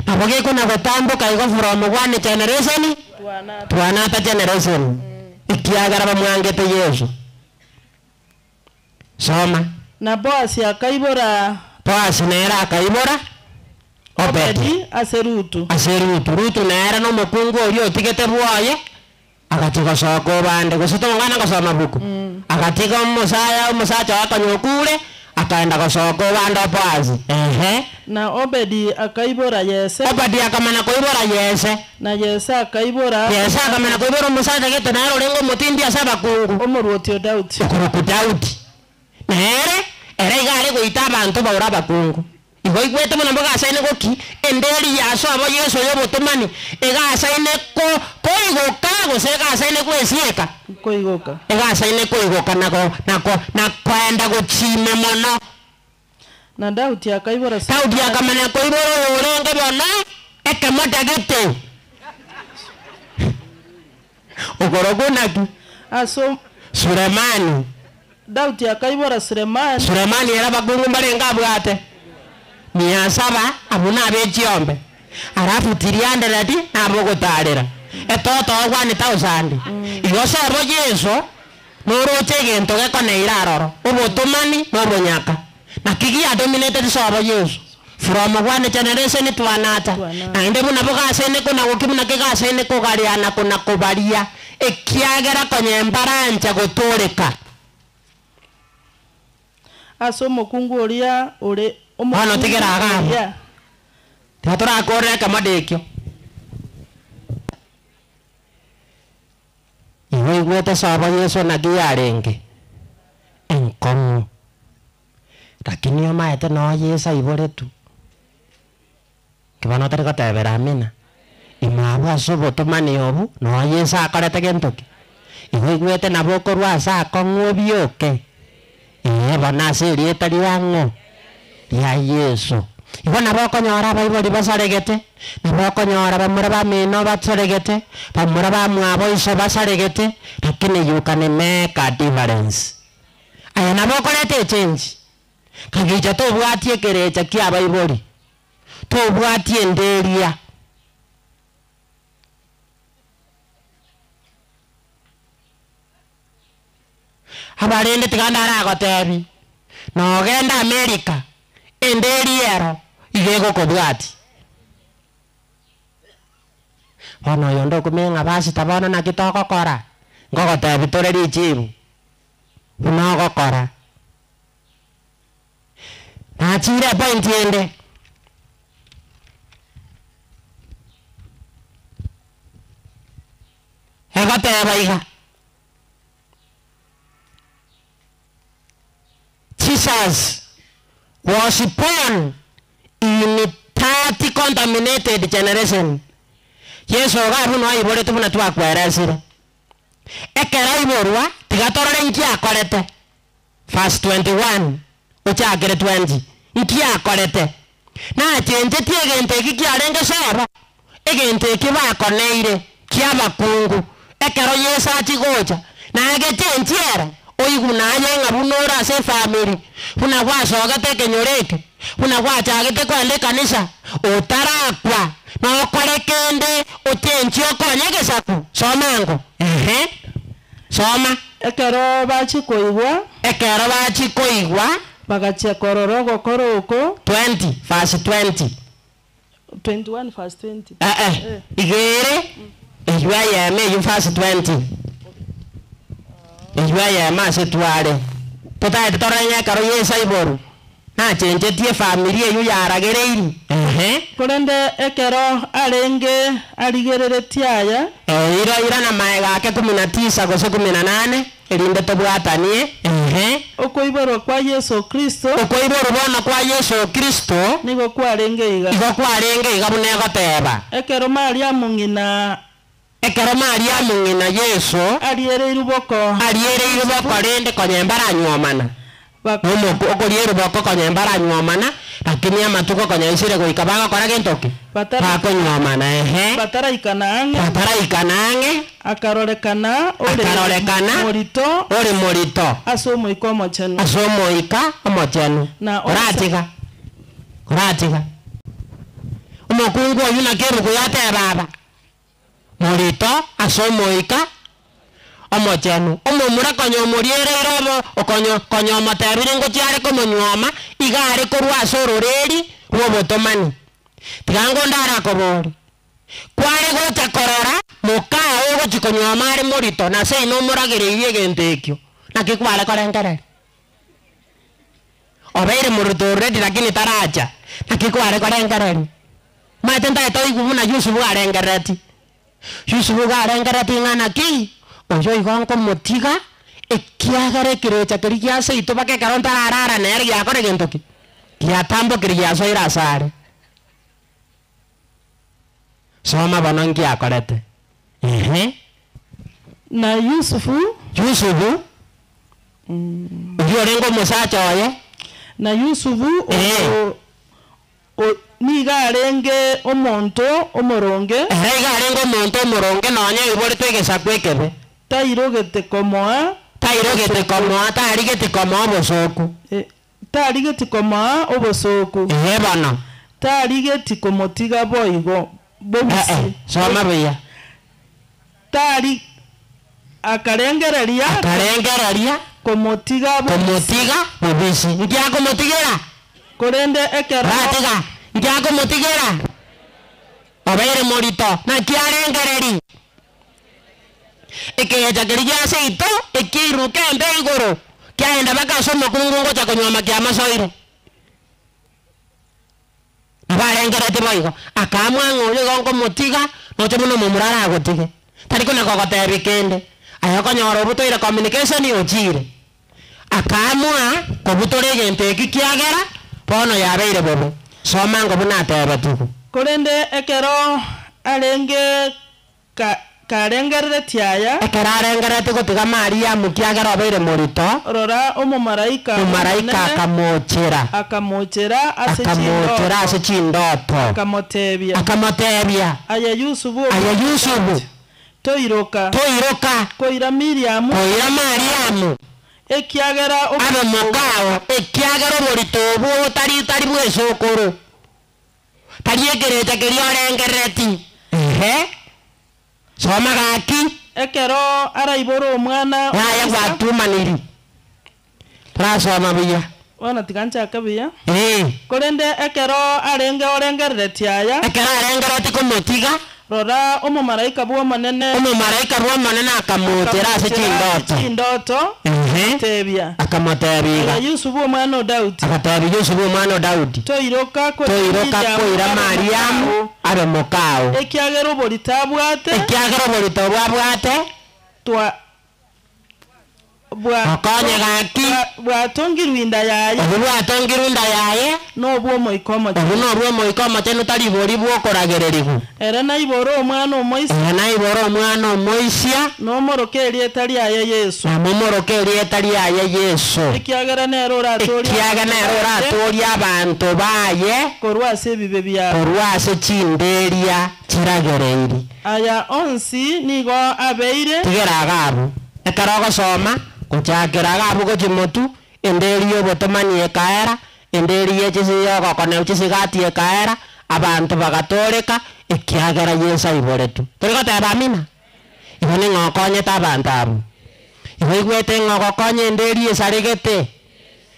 naboge kuna gotambo kaigo from one generation to another generation ikiagara bamwangete Yesu soma na Boaz akaibora Boaz nera akaibora Obedi aserutu Rutu nera no mukungu oyo tigete bwaye akatiga soko bande gusitongana gusoma buku akatiga musacha akanyokule akaenda kosoko banda Boaz na Obedi akaibora Yese Obedi akamana koibora Yese na Yese akaibora akamana koibora musacha geto na lengo mutindi asaba kungu omurwotio Daudi okuruku Daudi nere era igare goita abantu baura bakungu igo igwete muna mboga asaine goki enderi yaso abo Yesu yo botomani ega asaine koigoka goseka asaine kwesieka ega asaine koigoka na kwenda gochime mono na Daudi akaibora Daudi akamana koibora urenge bona ekemota gete ogorogonaki Sulemani Daudi akaibora Sulemani era bakungu barenga bwate miyasaba abuna abechiombe arafu tiriande lati nabo gotarera etoto ogwane 1000 igose abo Yesu noroche gento gekoneira aroro obotomani nobonyaka nakigia dominated so abo Yesu from one generation to another na inde buna bogasene kuna gokimuna kegasene kogariana kuna kobaria ekiagera konyembaranja gotoreka aso mukungu oria ore ono tigera agamo teatora koreka kamadekyo iwe gwete saba Yesu na giarenge enkomu lakini omaete no Yesu iboretu kibana tarika tebera amina imabwa sobo tomani obu no Yesu akorete gentoki iwe gwete naboko rwasa akongobioke bana siri etari wango ya Yesu ibona bakonyora bayibori basaregete nabakonyora bamura bamino batsaregete bamura bamwabo iso basaregete lakini you can make a difference aya nabokorete change kagicha to bwatie kerecha kia bayibori to bwatie nderia abarende tigandara agotebi no genda America enderiero igego kobwati ono yondo kumenga basi tabana na kitoko kora ngogotebi toreri chibu unago kora na chire point ende egoteba iga Jesus was born in a 30 contaminated generation. Yesu gabu no ibore tubuna twakweresire. Ekera iborwa tigatorore nki akorete. Verse 21 uchagere 20. Nki akorete. na chenje tie gente kikiarenge saba egente kibakoneire kiabakungu ekero Yesu achigocha na agechenchiera oigunaye ngabunora se family buna gwacogete kenyoreke buna gwachagete kwande kanisa utarakwa na okorekende otenchi okonye gesaku somango soma ekero bachikoigwa bagachia kororogo koroko 20 verse 20 21 verse 20 igere ejwa yeme yu verse 20 ejwa yema se tuare tota toranya karo Yesu iboru na chenje tie familia yu yaragereiri korende ekero arenge arigerere tiaya ira na maega ake 19 gose 18 elinde tobwatanie okoiboro kwa Yesu Kristo bona kwa Yesu Kristo nigo kwarenge iga bune goteba ekero Maria mungina Yesu ariere iruboko rende konyembara nyomana okoriere iruboko konyembara nyomana lakini amatuko konyaisire goikabaga kora gentoki bakonyomana batara ikanange akarorekana morito asomoika omochenu oratiga omokungu oyu nakeruku yatebaba morito asomoika omochenu omomura konyomoriere irobo okonyomotebire ngochiare komonyoma igare korwa asororeri rwobotomani tigango ndarakobori kware gocha korora mukao gochikonyoma ari morito na sei no muragereirie gentekio nakikwale korengereri obeire morito already lakini taracha nakikwale korengereri matenda etoigubuna Yusufu arengereti ngana ki ojo igonko motiga ekiagare kirecha kirigia seito bake karonta arara ner ya kore gentoki kia tambo kirigia so irasare soma banangi akorete na Yusufu rengo musacha oye na Yusufu niga arenge omonto omoronge nonye ibore twegesa kwekebe tairogete komoa tarigete komoa bosoku tarigete komoa obosoku bana tarigete komotiga boigo bobisi soma buya tari akarengereria komotiga bobisi ngia komotigera korende ekero ngiako motigera obeire morito na kiarengereri ekeja kirigia seito ekiruke ende igoro kiaenda baka somo kungungo cha konyoma kia masoire abarengerete boigo akamwa ngole gongo motiga no chomuno mumurara agotige tariko na gogotebi kende ayoko nyoro butoire communication yochire akamwa kobutore gente kikiagera bono yabeire bobo somango bunateba tuko korende ekero arenge karengerere tiaya ekararengerete gotiga Maria mukiagera obeire morito rora omumaraika akamochera ase chindoto akamotebia aya Yusufu toiroka koira Mariamu ekiagera aba mugao ekiagera morito obo tari bwesokoro tariekerete keriorengereti soma gaki ekero araiboro omwana waya gwatumaniri turasoma buya wana tigancha kabiya korende ekero arenge orengerere tiaya ekero arengereti komotiga rora omumaraika bwo manene akamotera ase chindoto tebia akamotebiga Yusufu omwana Daudi akatebi Yusufu omwana Daudi toiroka koira Mariamu abe mukao ekiagero borito bwabwate twa okonye gaki bwatongirwinda yaye obu bwatongirwinda yaye nobwo moikomo obu nobwo moikomo tenu taribori bwokoragererigu era naiboro omwana omoisia era naiboro omwana omoisia nomoroka erieta riaye Yesu namomoroka erieta riaye Yesu ekiagera nero oratoria abantu baye korwa ase ebibe byabo korwa ase chinderia chiragereiri aya onsi nigo abeire tigeraga abo ekero ogosoma gochakeraga abo gochimotu enderi obotomani ekaera enderi echisiogokone chisigati ekaera abantu bagatoreka ekiagera Yesu aiboretu torigoteba amina ibo ning'okonyete abantu abo ibo igwete ng'ogokonya enderi esaregete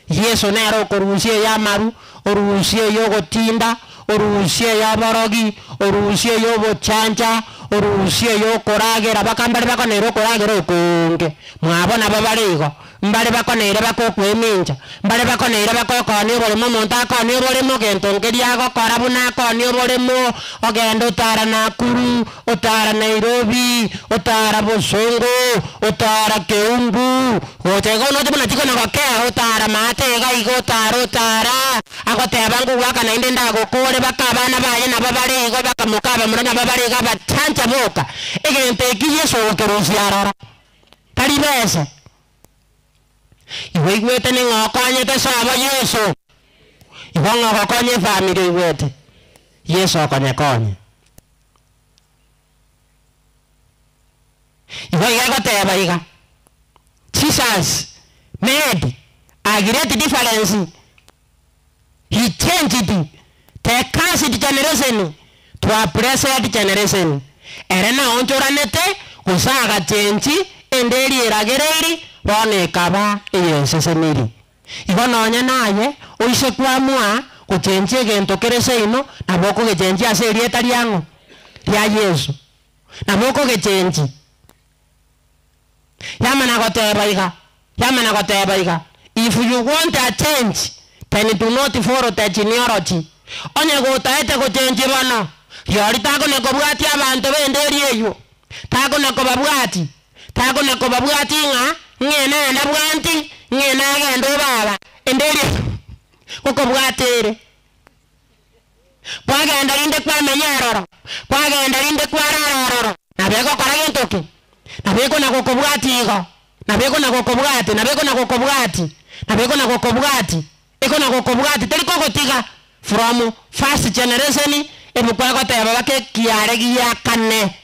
Yesu nero okorusia yamaru orusia yogotinda orusia yaborogi orusia yobochanja orusia yokoragera bakambare bakonero okoragera okonge mwabona babarigo mbare bakonere bakokweminja mbare bakonere bakokoni oboremo omonto akoni oboremo gento ngeria agokora buna akoni oboremo ogenda otara Nakuru otara Nairobi otara Bosongo otara Keumbu otegonote buna tikona gokea otara Matega igo otara agoteba ngugwaka nainde ndagokore bakabana baye nabo barigo bakamukaba murana babariga batanja boka egente Yesu okerusia rara tari bese iwe igwete ning'okonyete sabo Yesu iwe ng'ogokonye family igwete Yesu okonyekonye iwe igegoteba iga Jesus made a great difference. He changed the cursed generation to a blessed generation. Erena onchoranete usaga chenchi enderi eragereiri bone kaba eyeseseniri. Ibononya naye oise kwamua kuchenchi egento kerese ino naboko gechenchi ase erieta riango ria Yesu. Naboko gechenchi. Yamana goteba iga. If you want a change, then do not follow the genealogy. Onye gotaete kuchenchi bono. Yori tako nekobwati abantu benderi eyo. Tako nekobabwati. Tako nekobabwati nga ngena ndabwanti ngena agendo baba. Enderi ukobwatere. Kwagenda linde kwa menyaroro. Kwagenda linde kwa raroro. Nabeko karagentoke. Nabeko nakokobwati igo. Nabeko nakokobwati, nabeko nakokobwati. Nabeko nakokobwati. Eko nakokobwati teliko gotiga from first generation ebukwago teba bake kiare giya kane.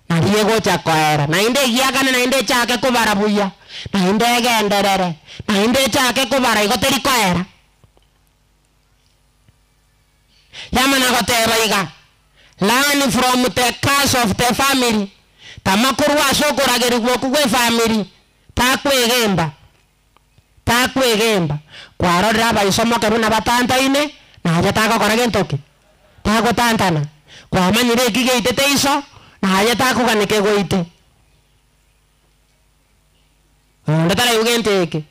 Na diego chakoera. Na inde giya kane na inde chake kubarabuya. Na inde genderere. Na inde chake kubara igo teliko era. Yamana goteba iga. Learn from the curse of the family. Tamakurwa sokorageri gwe family. Takwegemba kwarora baisomo keruna batanta ine na haja tako koragentoke tako tantana kwa manyire kigeite teiso na haja tako kanike goite ndetara yugenteke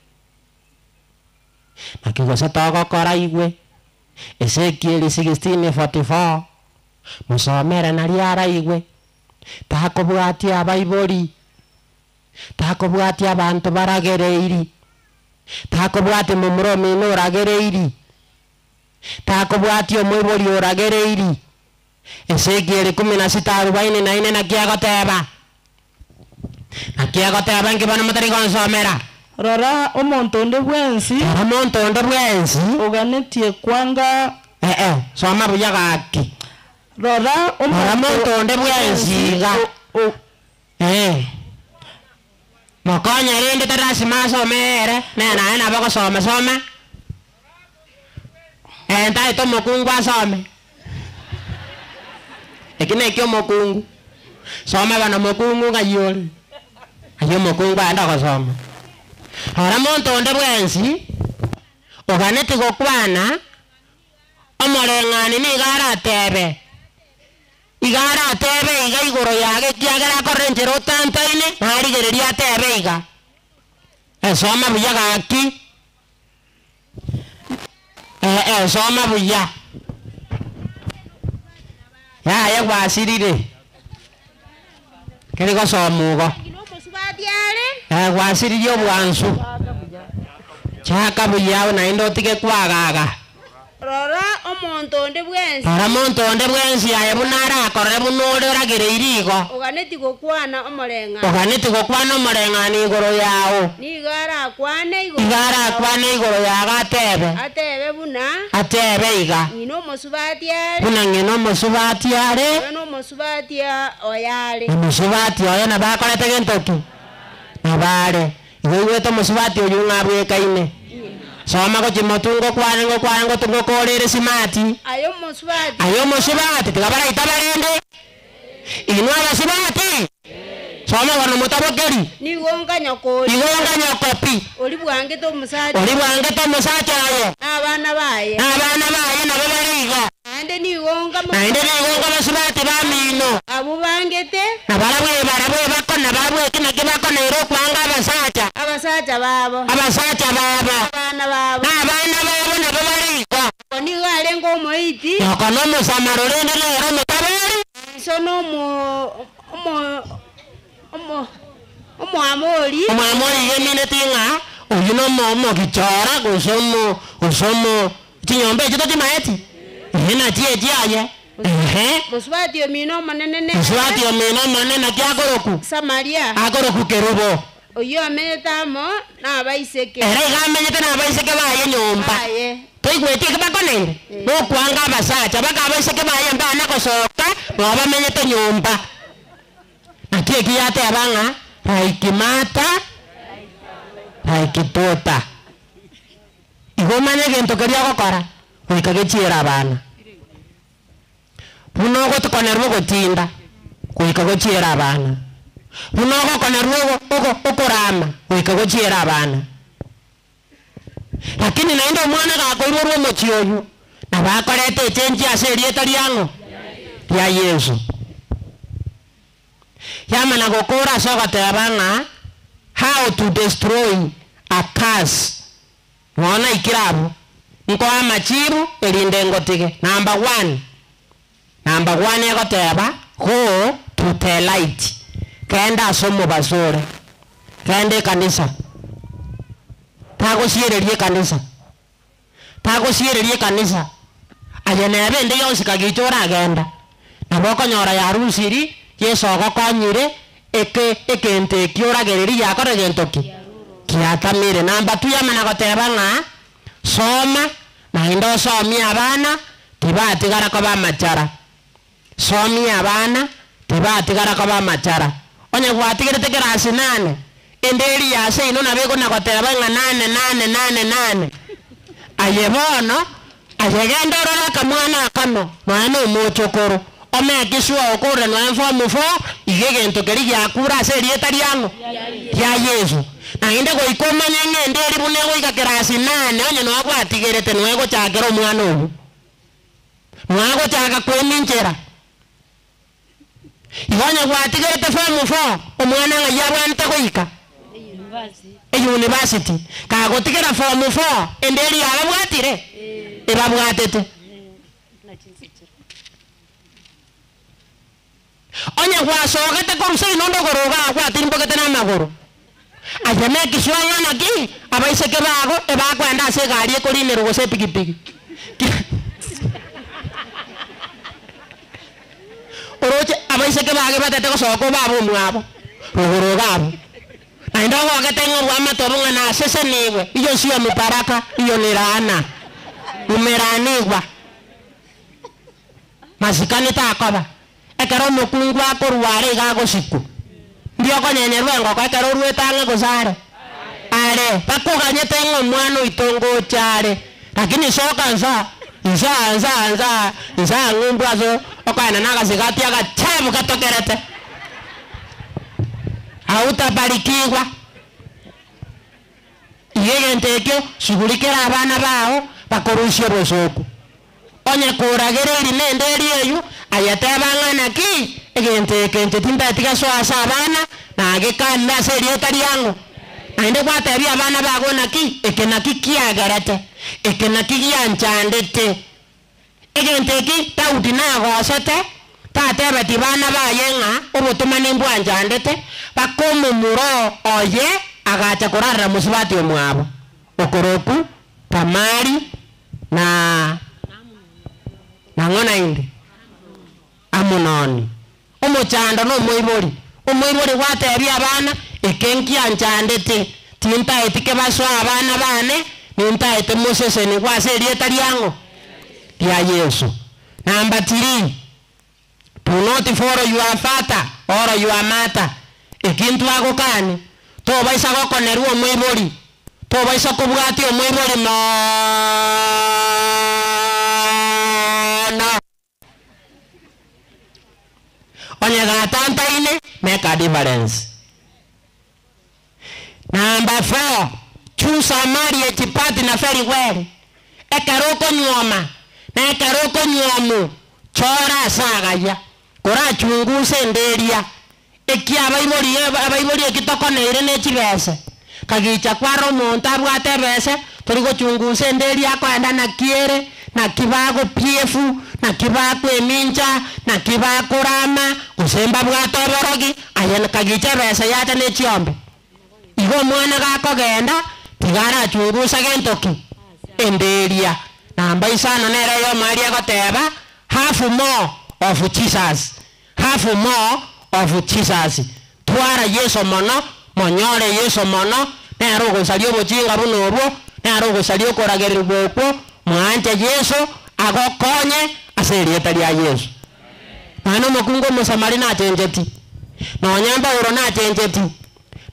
nakigose tako kora igwe Ezekiel 16:44 musomere nariara igwe tako bwati abaibori tako bwati abantu baragereiri tako bwati mumuromi no ragereiri tako bwati omwibori oragereiri Ezekiel 16:44 nakiagoteba ngibana mutari gonsomera rora omonto nde bwensi oganetie kwanga soma buya gaki rora omonto nde bwensi ga mokonya rinde tarasima somere na bako some enta ito mokungu asome ekine kyo mokungu some bana mokungu ngayori ayo mokungu anda kosoma ora monto nde bwensi oganete gokwana omorengani ni igara tebe iga igoro yage kiagera korrenjero tantaine narigereria tebe iga esoma buya gaki soma buya ya gwasirire keri gosomugo wasiririo bwansu chaka buyawo na indo tike kwagaga rora omonto nde bwensi ora monto nde bwensi aye bunara akorere bunore oragire irigo oganeti gokwana omorenga ni igoro yawo ni igara akwane igoro yaga atebe buna atebe iga ngino mosubatiare buna ngino mosubatiare no mosubatia oyare musubati oyo na bakorete gentoki nabare igwete musubati oyu ngabwekaine soma ko chimotungo kwango tungo korere simati ayo musubati tigabara itabarende inwa basubati soma wano mutabokeri nigonga nyokopi oli bwange to musati ayo abana baye nabo bariga naende nigonga basubati bamino abo bangete barabwe bakona barabwe kina kibakona iro kwanga abasacha babo abana babo nabo bariga onigale ngomoiti yokono musamarorende lero mutabari sono omwamori yemine tinga uyu no kichora kusomo chinyombe chito chimaeti hena chiaye musubati omino manene kyagoroku Samaria agoroku kerubo oyo amenetamo nabaiseke era igamenyete nabaiseke baye nyomba toigwetie kibakonende nokwanga abasacha bakabaiseke baye mbana kosoka nobamenyete nyomba nakie kiyate abanga raikimata raikitota igomanye gento keria gokora goikagechiera abana buno gotokonerwo gotinda goikagochiera abana buno gokonerwo okorama goikagochiera abana lakini naende omwana gakoirwo rwo omochi oyu nabakorete echenji ase erieta riang'o ria Yesu yamana gokora ase ogoteba ng'a how to destroy a curse ng'ona ikirabu nkoa machibu erinde ngotige number one egoteba go to the light kenda asomo basore kende kanisa tagosiererie kanisa ayenebe ndi yonsi kagichora agenda nabokonyora yarusiri Yesu ogokonyire ekente kioragiriri yakore gentoki kiatamire namba 2 yamana goteba ng'a soma na indo somi abana tibatigara ko bamachara somi abana tibatigara ko bamachara onye gwatigirite kirasi 8 enderi yase ino nabego nagoteba ng'a 8 ayebono ayegenda rora kamwana akano mwana omochokoro omekiswa okore no form 4 igegento keri gyakura ase erieta riang'o ria Yesu naende goikomanya ng'ende eri bune goika kirasi 8 onye nogwatigirite nwegochakera omwana ogu mwagochaka kweminchera igonye gwatigirite form 4 omwana ng'ai abwanete goika university kagotigera form 4 ende eri ababwatire ebabwatete onye gwasogete korusei nondogoroga agwatiri mbogete n'amaguru ayemekiswa ng'anaki abaiseke bago ebakwenda ase egari ekorinero gose epikipiki oroche abaiseke bage batete gosoka babo omwabo rogoroga abo naende ogogete ng'orwa amatobo ng'ana asese niwe iyo sio miparaka iyo ni laana umeranigwa masikani takoba ekero omokungu akorware iga agosiku ndiokonyenyerwa engoko ekero orwetang'e gosare are bakoganyete ng'omwana oitongo chare lakini soka nsa ng'umbu aso okaena nagasigati agachabu katokerete autabarikiwa igegente ekio shughulikera abana bao bakorusie bosoku onye kuragiriri nende eri eyu ayateba ng'anaki egente ekente timbetiga soasa abana nagekanira ase erieta riang'o naende gwatebia abana bago naki ekenaki kiagerete ekenaki gianchandete egente eki Daudi nagosete tatebeti bana baye ng'a obotomani mbwanchandete bakomomuro oye agacha kurara musibati omwabo okoroku Tamari na ngona indi Amunoni omuchando no muibori watebya abana ekenkia nchandete tinta etike baso abana bane ninta ete Moses ni kwase rieta lyango lya Yesu. Number 3, do not follow your father or your mother. Ekintu ako kani to baisa ko koneru omwibori to baisa ko bwati omwibori no onye gatanta ine make a difference. Number 4, choose a marriage partner very well. Ekaroko nyoma na ekaroko nyomu chora sagaya kora chunguse nderia ekia abaibori ekitokoneire nechibese kagicha kwaro monta bwate bese torigo chunguse nderia kwenda na kiere na kibago piefu na kibago emincha na kibago rama kusemba bwato borogi ayen kagicha bese yate nechiombe igo mwana gako genda tigara chungusa gentoki enderia namba isano nera yo Maria goteba half more of Jesus, half more of Jesus. Twara Yesu mono monyore Yesu mono nero gosalio bochinga bunobo nero gosalio koragere boko mwanje Yesu agokonye aserieta lya Yesu. Mano mokungo musamari na chenjeti nonyamba uro na chenjeti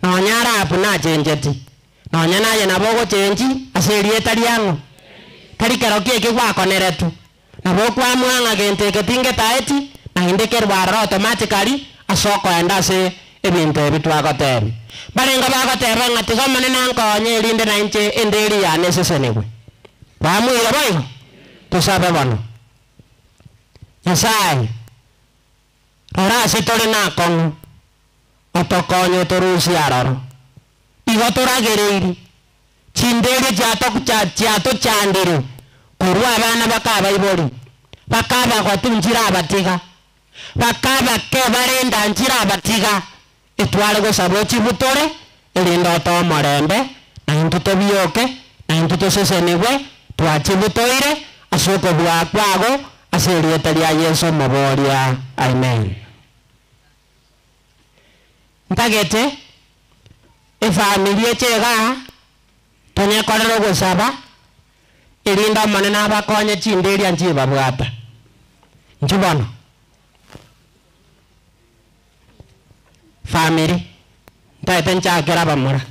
nonyara apu na chenjeti nonyana ye nabogo chenji aserieta lyango karikaro kieke gwakoneretu nabo kwa mwanga gente ketinge taeti na indeke rwara automatically asoko enda se ebintu ebitwagotebi barenga bagoteba ngati gomane nankonye rinde na inche enderi ya nesesenegwe bamwira boyo tusabe bono Nyasaye ora se tole na kongu otokonyo torusi aroro igotoragereiri chindere jato chandere kurwa abana bakaba ibori bakaba kwatunjira abatiga bakaba kebarenda njira abatiga etwale go sabochi butore elindo to morembe na intuto bioke na intuto sesenegwe twachibutoire asoko bwa kwago aserieta lya Yesu moboria. Amen. Ntagete efamilie chega tonya korero gusaba irinda manena abakonye chinderia njiba bwata njubono family ntaete nchakera bamura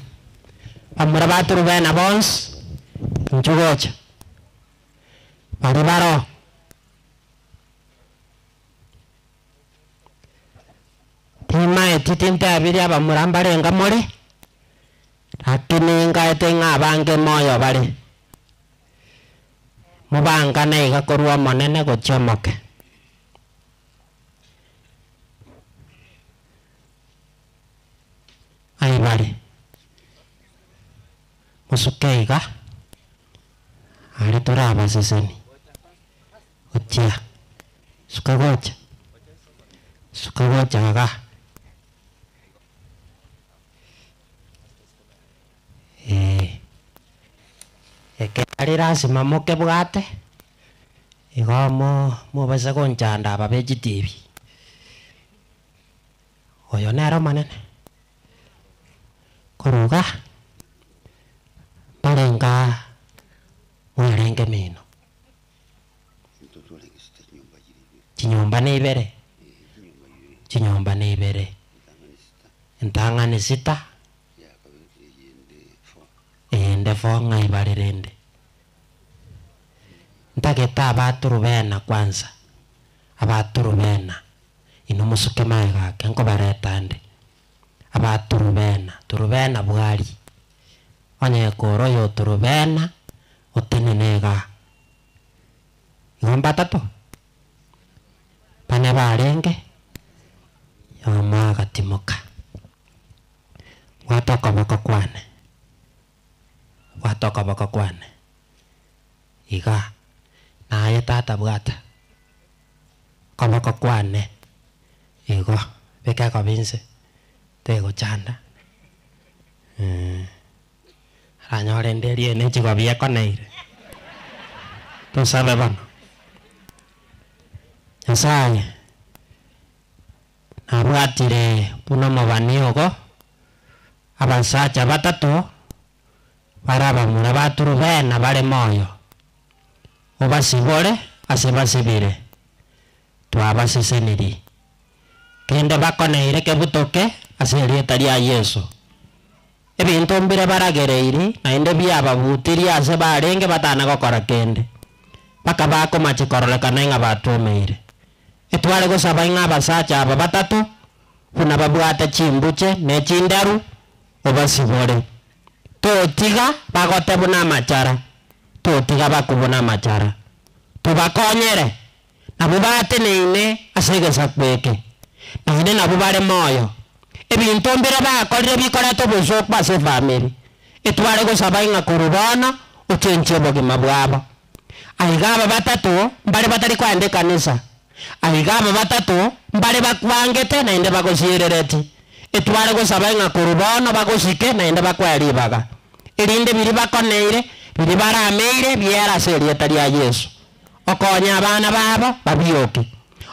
baturu bena bons njugocha bari baro timae titinte abiri abamura mbarenga muri lakini ngaete ng'abange moyo bari mubanga neiga korwa monene gochomoke ai bari musukeiga ari toraba seseni ochia sukagocha gaga eke ari rasima moke bwate igomo mubase gonchanda aba vegetable oyo nero manene koruga barenga mwarenge mino chinyomba neibere entang'ani sita ende fonga ibarirende ntageta abaturu bena kwanza abaturu bena ino musuke maiga kenko baretande abaturu bena bwari onye koro yo turu bena otenenega ngomba tato pane barenge yoma gatimoka watoka baka kwane iga naye tata bwata kabaka kwane igo beka kabinse tego chanda Aranyore nderie ne chigo bia koneire. Tusabe bana. Nyasaye nabwatire puno mabaniyogo abasacha batatu barabamura baturubena bare moyo obasibore asebasibire twabaseseniri kende bakoneire kebutoke aserieta ria Yesu ebintu mbire baragereiri nainde byababutiri ase barenge batana gokora kende paka bako machikorolekana inga batumeire etware gosaba inga basacha aba batatu kuna babwate chimbuche ne chindaru obasibore totiga bagote buna machara totiga bakubuna machara tubakonyere nabubate neine asegesa kweke naine nabubare moyo ebintu mbire bakorire bikoreto busokwa se family etware gosaba inga kurubana uchenche bogima bwabo aigaba batatu mbare batari kwande kanisa aigaba batatu mbare bakwangete nainde bagosirereti etware gosaba inga kurubana bagosike nainde bakwaribaga erinde biri bakoneire biri barameire biera serieta ria Yesu okonya abana babo babioke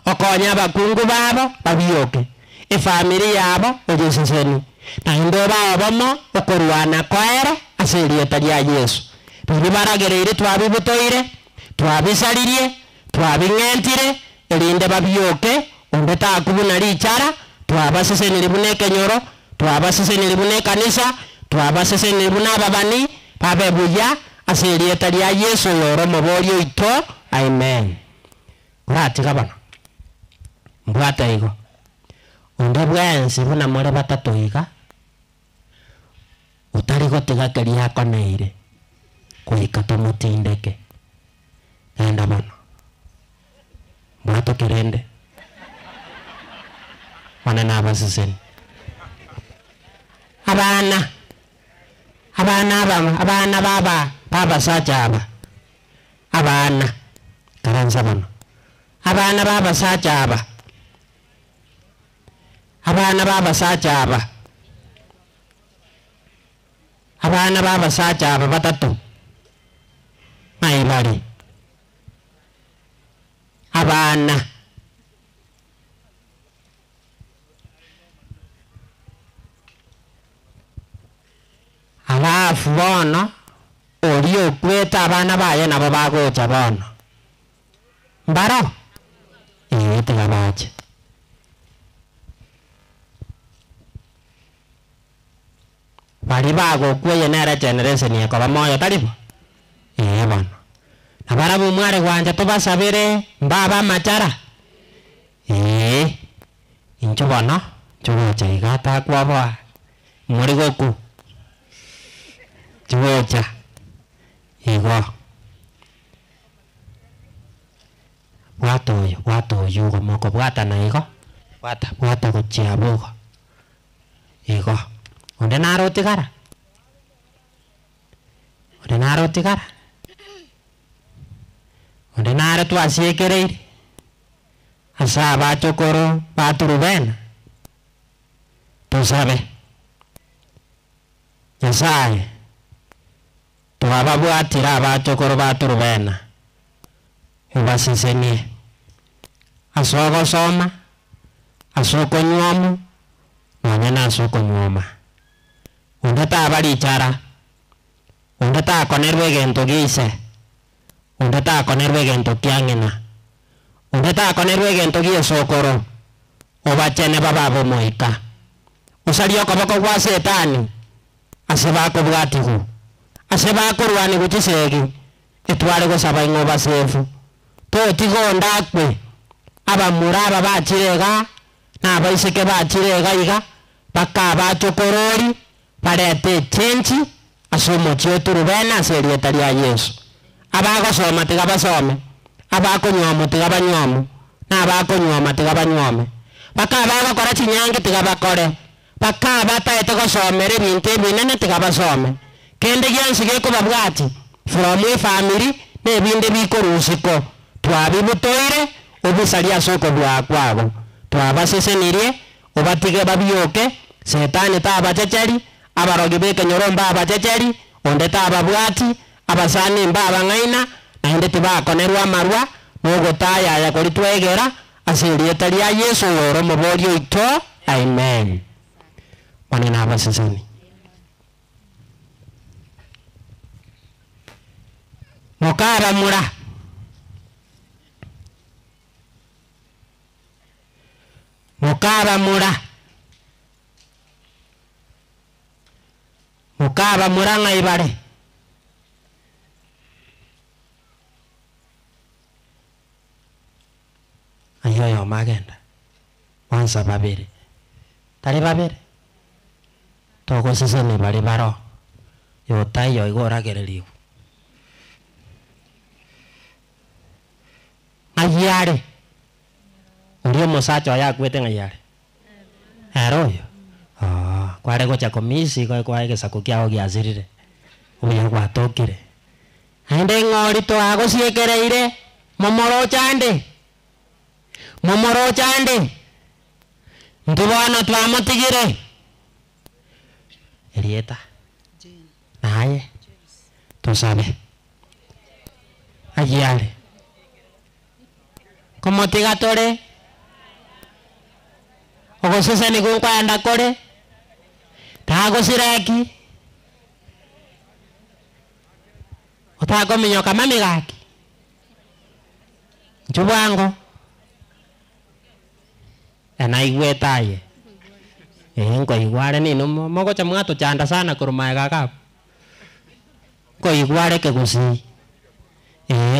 okonya abakungu babo babioke efamily yabo ojeseseni nainde babo okorwana kwera aserieta ria Yesu biri baragereire twabibutoire twabisaririe twabingentire erinde babioke ondeta kubuna richara twabasesenire buneke nyoro twabasesenire buneke kanisa twabasesenire buna babani babebuya aserieta ria Yesu yoro moborio ito amen urati gabana mbwata igo onde bwensi buna more batatu iga utari gotiga keria koneire kuika tomutindeke enda bana mwato kirende wana nabaseseni abana baba sacha abana karanza bana abana baba sacha abana baba sacha abana baba sacha batatu maibari abana alafu bono orio kweta abana baye nabo bagocha bono mbaro tiga bache bari bago kweye nere generation yekoba moyo taribo bono nabara bumware gwanje tubasabire mbaba machara incho bono chugocha igata kwabo muri goku chugocha igo bwato yugo moko bwata na igo bwata gochia bugo igo onde naro tigara onde naro twasiekereire asa bachokoro baturubena tusabe Nyasaye twababwatira abachokoro baturubena ubasesenie asoko soma asoko nyuomu nonyana asoko nyuoma undata abarichara undata konerwe gento gise undata konerwe gento kiangina undata konerwe gento giesokoro obachene bababo moika usario koboko gwa setani asebako bwatigu asebako rwani guchisegi etware gosaba ingoba sefu totigo ndakwe abamuraba bachirega nabaiseke bachirega iga baka bachokorori parete chenchi asomo chetu rubena serieta ria Yesu abagosoma tiga basome abakonyomo tiga banyomo nabakonyoma tiga banyome baka bagokora chinyange tiga bakore baka bataete gosomere bintu binene tiga basome kende gyansi gekobabwati from a family nebinde bikorusiko twabibutoire obusalia soko bwakwabo twabasesenirie obatige babioke setani tabachachari abarogi beke nyoromba abachecheri ondeta ababwati abasani mba abangaina na indete bakonerwa marwa nogotaya ya koritwegera asirieta ria Yesu oro moborio ito amen. Wanena abasesani mokara mura mukaba muranga ibare ayoyo magenda wansa babiri tari babiri toko seseni bari baro yotayo igora gereriu ayare ndio musacho yakwete ngayare aroyo kware gocha komisi kwa gesako kyao gyazirire uyo gwatokire ande ngori to ago siekereire momoro chande ndubana twamutigire erieta naye tusabe ayare como tiga tore ogo sese ni kwenda kore tago sireki otago minyoka mami gaki njubango ana igwetaye ngo igware nino mogo cha mwato chanda sana kurumae gaka ngo igware ke gusi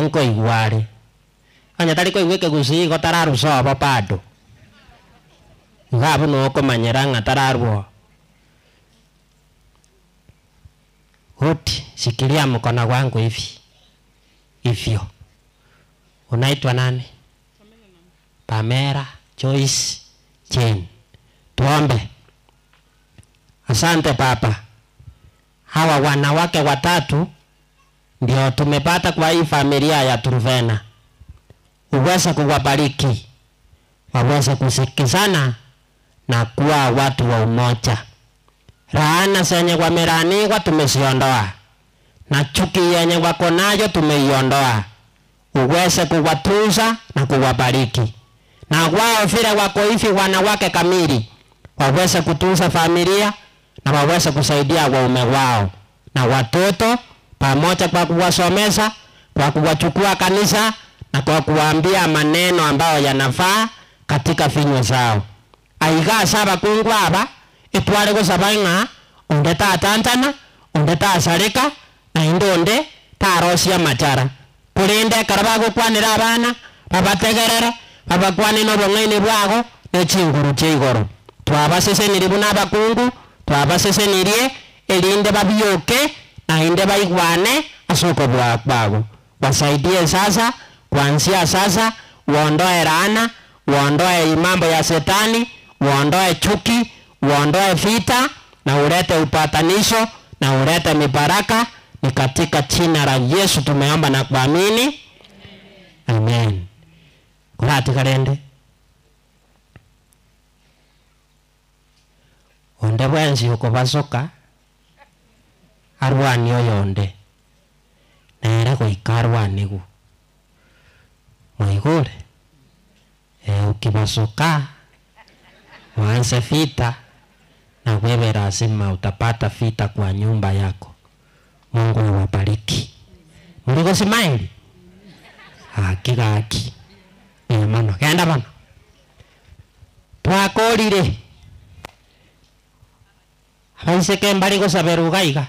ngo igware anya tari ko igweke gusi go tararu so bapado ngabo no ko manyeranga tararu hoti sikilia mkono wangu hivi hivyo. Unaitwa nani? Pamela Joyce Jane. Tuombe. Asante Papa, hawa wanawake watatu ndio tumepata kwa hii familia ya Truvena. Uweze kuwabariki, waweze kusikizana na kuwa watu wa umoja. Laana zenye wamelaniwa tumesiondoa, na chuki yenye wako nayo tumeiondoa. Uweze kuwatunza na kuwabariki, na wao vile wako hivi wanawake kamili waweze kutunza familia na waweze kusaidia waume wao na watoto pamoja, kwa kuwasomesha, kwa kuwachukua kanisa na kwa kuwaambia maneno ambayo yanafaa katika vinywa zao. Aiga saba kungwaba itwale kusabainga undeta atantana undeta asarika na indonde tarosia machara kulinde karabago kwanira abana babategerere babakwane no bong'aini bwago n'ekinguru ky'igoro. Twabasesenirie buna abakungu, twabasesenirie elinde babioke na inde baigwane asoko bwago. Wasaidie sasa, kuanzia sasa, uondoe laana, uondoe mambo ya setani, uondoe chuki, uondoe vita na ulete upatanisho na ulete mibaraka. Ni katika jina la Yesu tumeomba na kuamini. Amen. Kurati karende. Onde bwenzi uko basoka arwani oyonde nere goikarwani gu moigore ukibasoka mwanze vita na wewe lazima utapata vita kwa nyumba yako. Mungu awabariki. Mligo simaili haki mano kenda bana twakorire haiseke mbali gosaberugaiga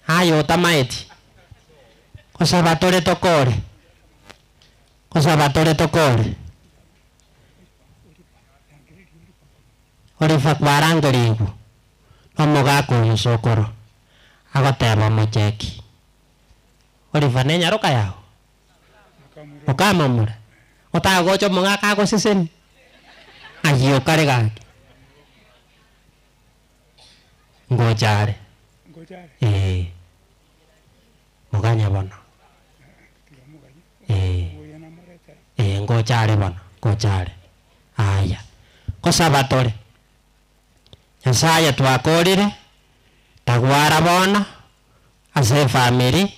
ayo tamaeti kosabatore tokore orifa kwarangorigu omogako yosokoro agoteba mocheki orifa nenyaroka yao ukamamura utagocho mongaka go seseni ayo karegaki ngojare muganya bana ngojare bana ngojare aya kosabatore Nyasaye twakorire tagwara bono ase family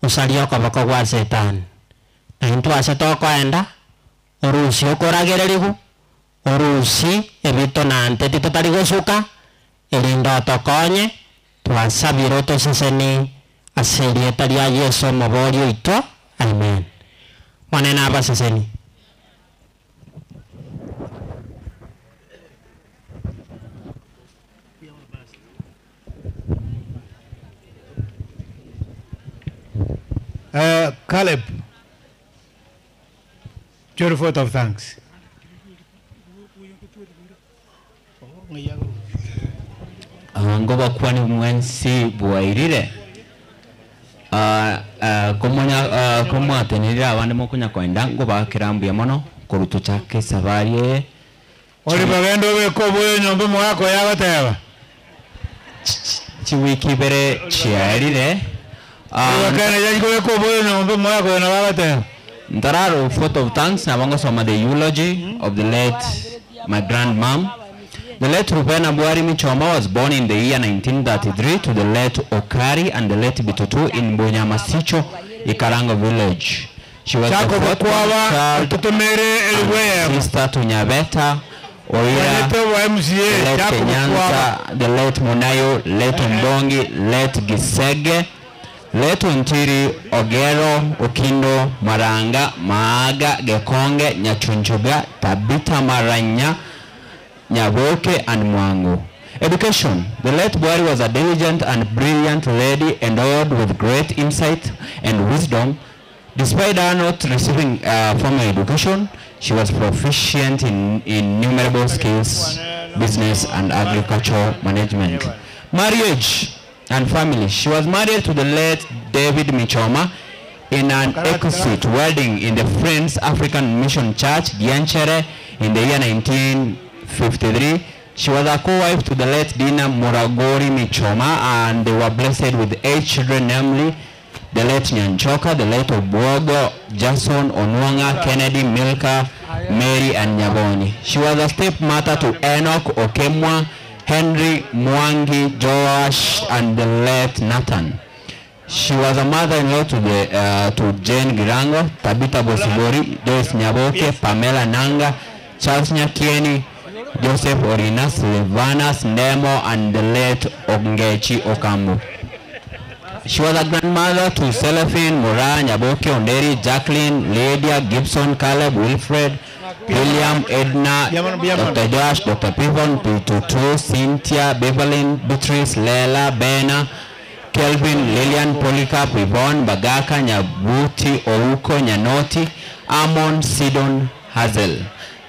usario koboko gwa setani na into ase tokoenda orusi okoragererigu orusi ebito nante titotari gosuka erindo tokonye twasabire otoseseni ase erieta ria Yesu omobori oito amen. Mwanena abaseseni Caleb, your vote of thanks. Ngo bakwani mwensi bwairire kumwatenirira abandi mokunya kwenda ngo bakirambuya mono kurutucha kesabari oli bagendo beko bwenyo mbe mwako yabateba chiwiki bere chiarire bakana yango beko bwenyo mbe mwako na babateba. Ntararo photo of thanks na bango soma the eulogy of the late my grandmom. The late Rupena Buari Michoma was born in the year 1933 to the late Okari and the late Bitutu in Bunyamasicho, Ikarango village. She was the fourth child, sister to Nyabeta, Oira, the late Kenyanza, the late Munayo, late Mbongi, late Gisege, late Untiri, Ogero, Okindo, Maranga, Maaga, Gekonge, Nyachunchuga, Tabita Maranya, Nyaboke and Mwango. Education. The late Buari was a diligent and brilliant lady endowed with great insight and wisdom. Despite her not receiving formal education, she was proficient in innumerable skills, business and agricultural management. Marriage and family. She was married to the late David Michoma in an exquisite wedding in the Friends African Mission Church, Gianchere, in the year 1953. She was a co-wife to the late Dina Muragori Michoma, and they were blessed with 8 children, namely the late Nyanchoka, the late Obuogo, Jason, Onwanga, Kennedy, Milka, Mary, and Nyaboni. She was a stepmother to Enoch, Okemwa, Henry, Mwangi, Joash, and the late Nathan. She was a mother-in-law to Jane Girango, Tabitha Bosibori, Joyce Nyaboke, Pamela Nanga, Charles Nyakieni, Joseph Orinas, Levanas, Nemo, and the late Ongechi Okambo. She was a grandmother to Seraphine, Mura, Nyaboke, Onderi, Jacqueline, Lydia, Gibson, Caleb, Wilfred, William, Edna, Dr. Josh, Dr. Pivon, P22, Cynthia, Beverlyn, Beatrice, Lela, Bena, Kelvin, Lillian, Polycarp, Yvonne, Bagaka, Nyabuti, Ouko, Nyanoti, Amon, Sidon, Hazel,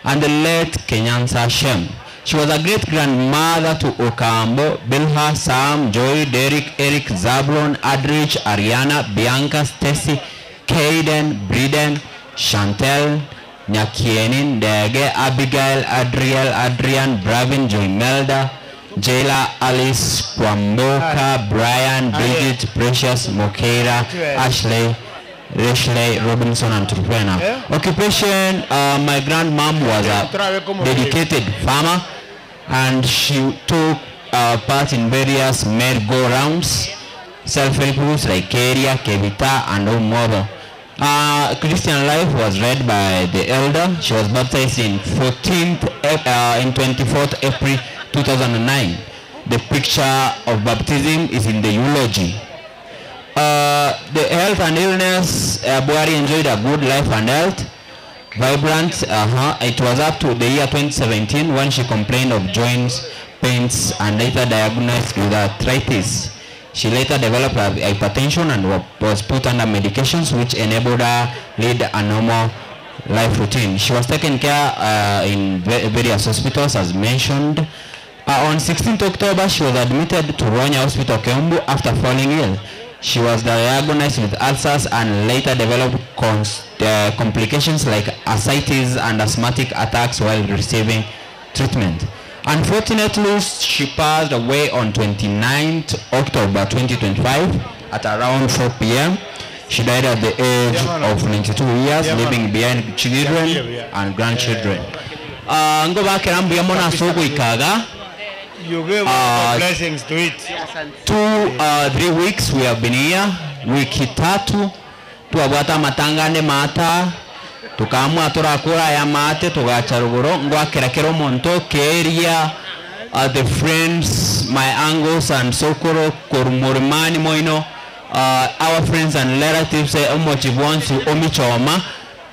and the late Kenyansa Shem. She was a great-grandmother to Okambo, Bilha, Sam, Joy, Derek, Eric, Zablon, Adrich, Ariana, Bianca, Stacy, Kaden, Briden, Chantel, Nyakienin, Dege, Abigail, Adriel, Adrian, Bravin, Joymelda, Jayla, Alice, Kwamboka, Brian, Bridget, Precious, Mokeira, Ashley, Ashley Robinson, entrepreneur. Occupation, my grandmom was a dedicated farmer, and she took part in various merry-go-rounds, self-help groups like Keria, Kevita, and Omodo. Christian life was read by the elder. She was baptized in 24th April 2009. The picture of baptism is in the eulogy. The health and illness, Buari enjoyed a good life and health, vibrant. It was up to the year 2017 when she complained of joints, pains, and later diagnosed with arthritis. She later developed hypertension and was put under medications which enabled her lead a normal life routine. She was taken care in various hospitals as mentioned. On 16th October, she was admitted to Ronya Hospital, Keumbu, after falling ill. She was diagnosed with ulcers and later developed complications like ascites and asthmatic attacks while receiving treatment. Unfortunately, she passed away on 29th October 2025 at around 4 p.m. She died at the age of 92 years, leaving behind children and grandchildren. Ngo bakerambuya mona sogo ikaga You give blessings to it. 3 weeks we have been here. Wiki 3 tuabwata matangane mata tukamwa turakura ya mate tugacharuguro ngwakerakero monto keria the friends, my uncles and sokoro korumurmani moino, our friends and relatives say how much you want to omichoma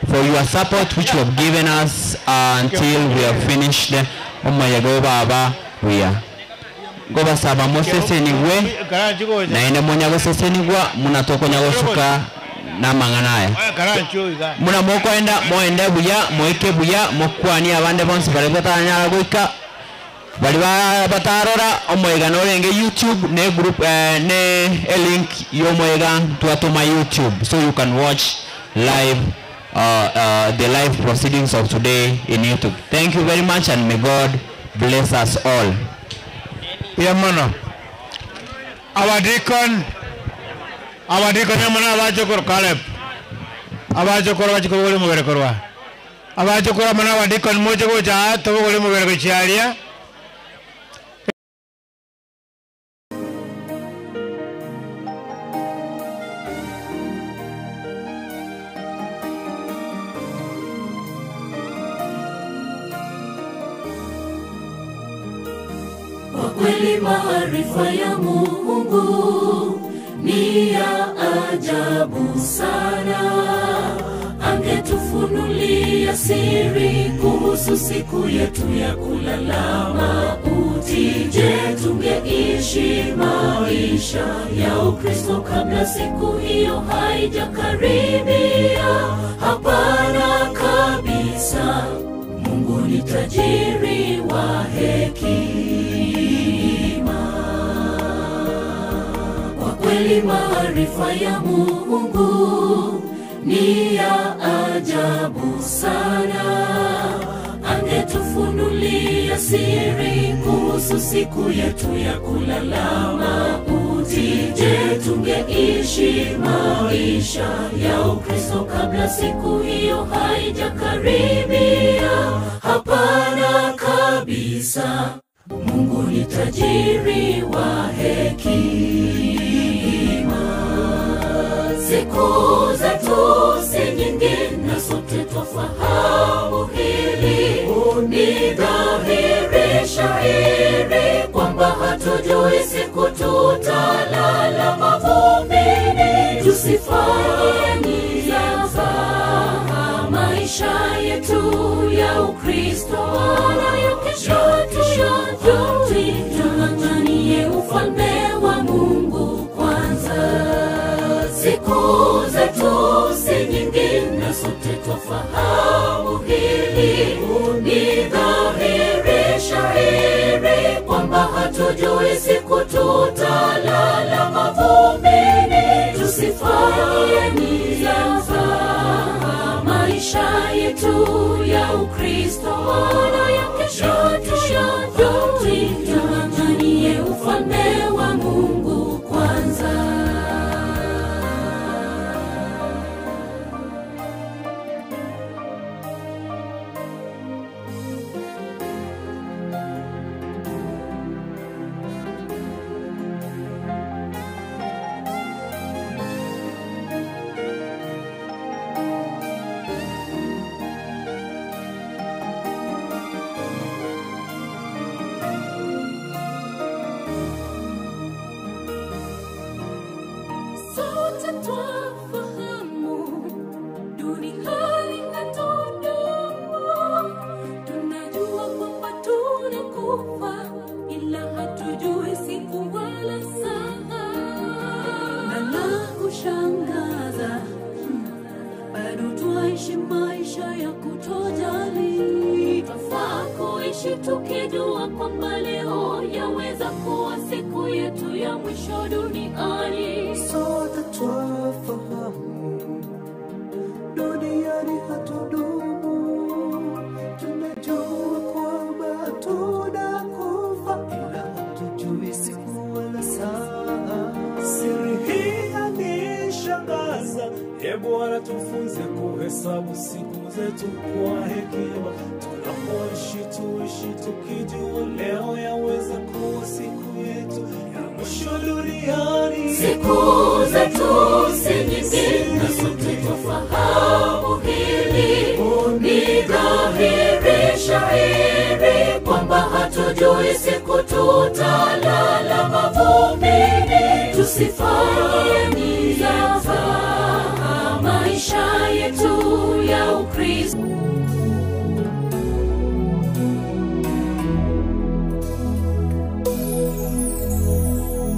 for your support which you have given us until we have finished. Omayago baba we are goba saba mosese niwe na ine monyago sese niwa munatoko nyago suka na manganaya muna moko enda moende buya moike buya mokwani abande bonse bari batanya goika bali batarora omoyega no renge YouTube ne group ne a link yo moyega to my YouTube so you can watch live the live proceedings of today in YouTube. Thank you very much and may God bless us all. Yamana our deacon yamana abajokor Caleb abajokor wajikor mugere korwa abajokor mana our deacon mojo goja to gole mugere gochiaria. Kweli maarifa ya Mungu ni ya ajabu sana. Angetufunulia siri kuhusu siku yetu ya kulala mauti. Je, tungeishi maisha ya Ukristo kabla siku hiyo haijakaribia? Hapana kabisa. Mungu ni tajiri wa hekima. Kweli maarifa ya Mungu ni ya ajabu sana. Angetufunulia siri kuhusu siku yetu ya kulala mauti. Je, tungeishi maisha ya Ukristo kabla siku hiyo haijakaribia? Hapana kabisa. Mungu ni tajiri wa hekima. Siku zetu si nyingi na sote twafahamu hili. Ni dhahiri shahiri kwamba hatujui siku tutalala mavumbini. Tusifanye niyaza maisha yetu ya Ukristo wala kesho tuanganie ufalme wa Mungu kwanza. Siku zetu si nyingi na sote twafahamu hili. Ni dhahiri shahiri kwamba hatujui siku tutalala mavumbini. Tusifanye niyaza maisha yetu ya Ukristo wala ya kesho tuanganie ufalme wa Mungu kwanza. Sote twafahamu dunia inatudumu. Tunajua kwamba tunakufa ila hatujui siku wala saa. Na la kushangaza bado twaishi maisha ya kutojali. Twafaa kuishi tukijua kwamba leo yaweza kuwa siku yetu ya mwisho duniani. Sote twafahamu duniani hatudumu. Tunajua kwamba tunakufa ila hatujui siku wala saa. Siri hii yanishangaza. Bwana tufunze kuhesabu siku zetu kwa hekima. Tunapoishi tuishi tukijua leo yaweza kuwa siku yetu ya mwisho duniani. Siku zetu si nyingi na sote tufahamu hili. Ni dhahiri shahiri kwamba hatujui siku tutalala mavumbini. Tusifanye mizaha maisha yetu ya Ukristo.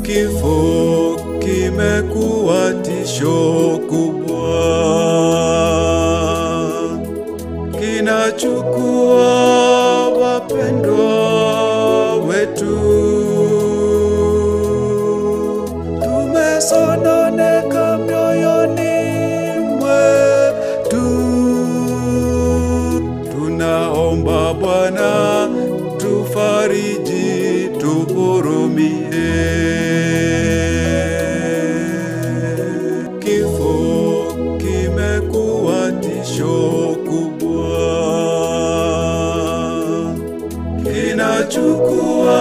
Kifo kimekuwa tisho kubwa, kinachukua wapendwa wetu. Tumesononeka mioyoni mwetu, tunaomba Bwana tufariji, tuhurumie. Kifo kimekuwa tisho kubwa, kinachukua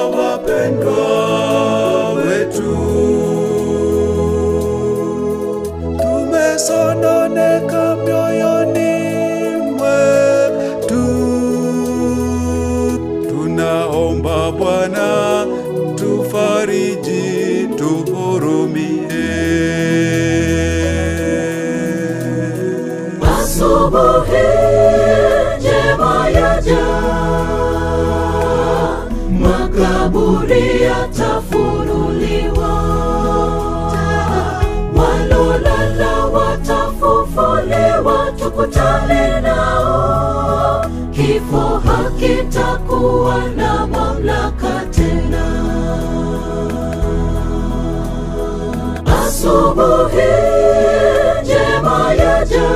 wapendwa wetu. Tumesononeka mioyoni mwetu, tunaomba Bwana tufariji, tuhurumie. Asubuhi njema yaja, makaburi yatafunuliwa, walolala watafufuliwa, tukutane nao. Kifo hakitakuwa na mamlaka tena. Asubuhi njema yaja,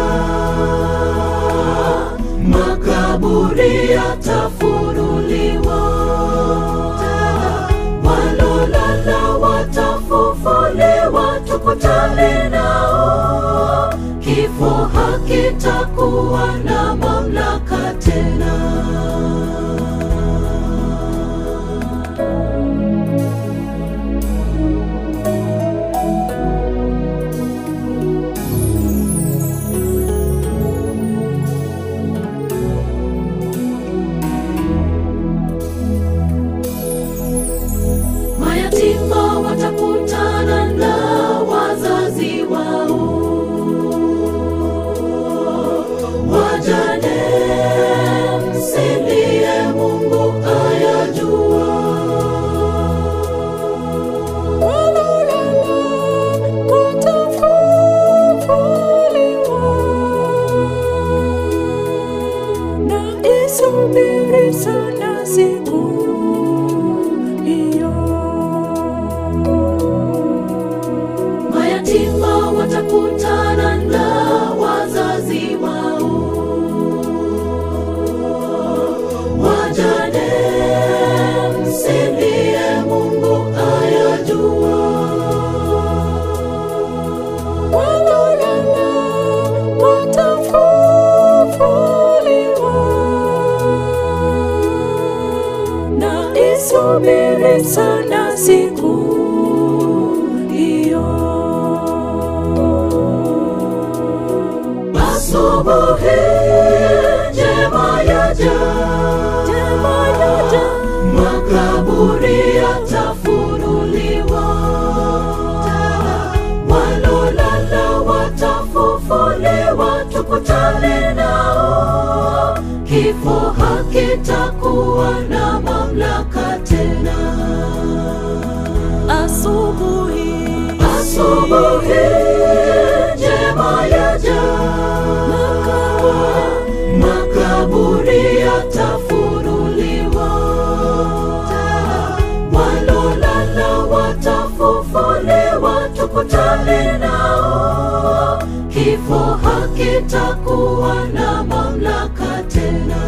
makaburi yatafunuliwa, walolala watafufuliwa, tukutane nao. Kifo hakitakuwa na mamlaka tena. Mayatima watakutana na wazazi wao, wajane msilie, Mungu ayajua. Walolala watafufuliwa, na isubiri sana siku hiyo. Mayatima watakutana na wazazi wao, wajane msilie, Mungu ayajua. Walolala watafufuliwa, na isubiri sana siku hiyo. Asubuhi njema yaja, makaburi yatafunuliwa, walolala watafufuliwa, tukutane nao. Kifo hakitakuwa na mamlaka tena. Asubuhi njema yaja, makaburi yatafunuliwa, walolala watafufuliwa, tukutane nao. Kifo hakitakuwa na mamlaka tena.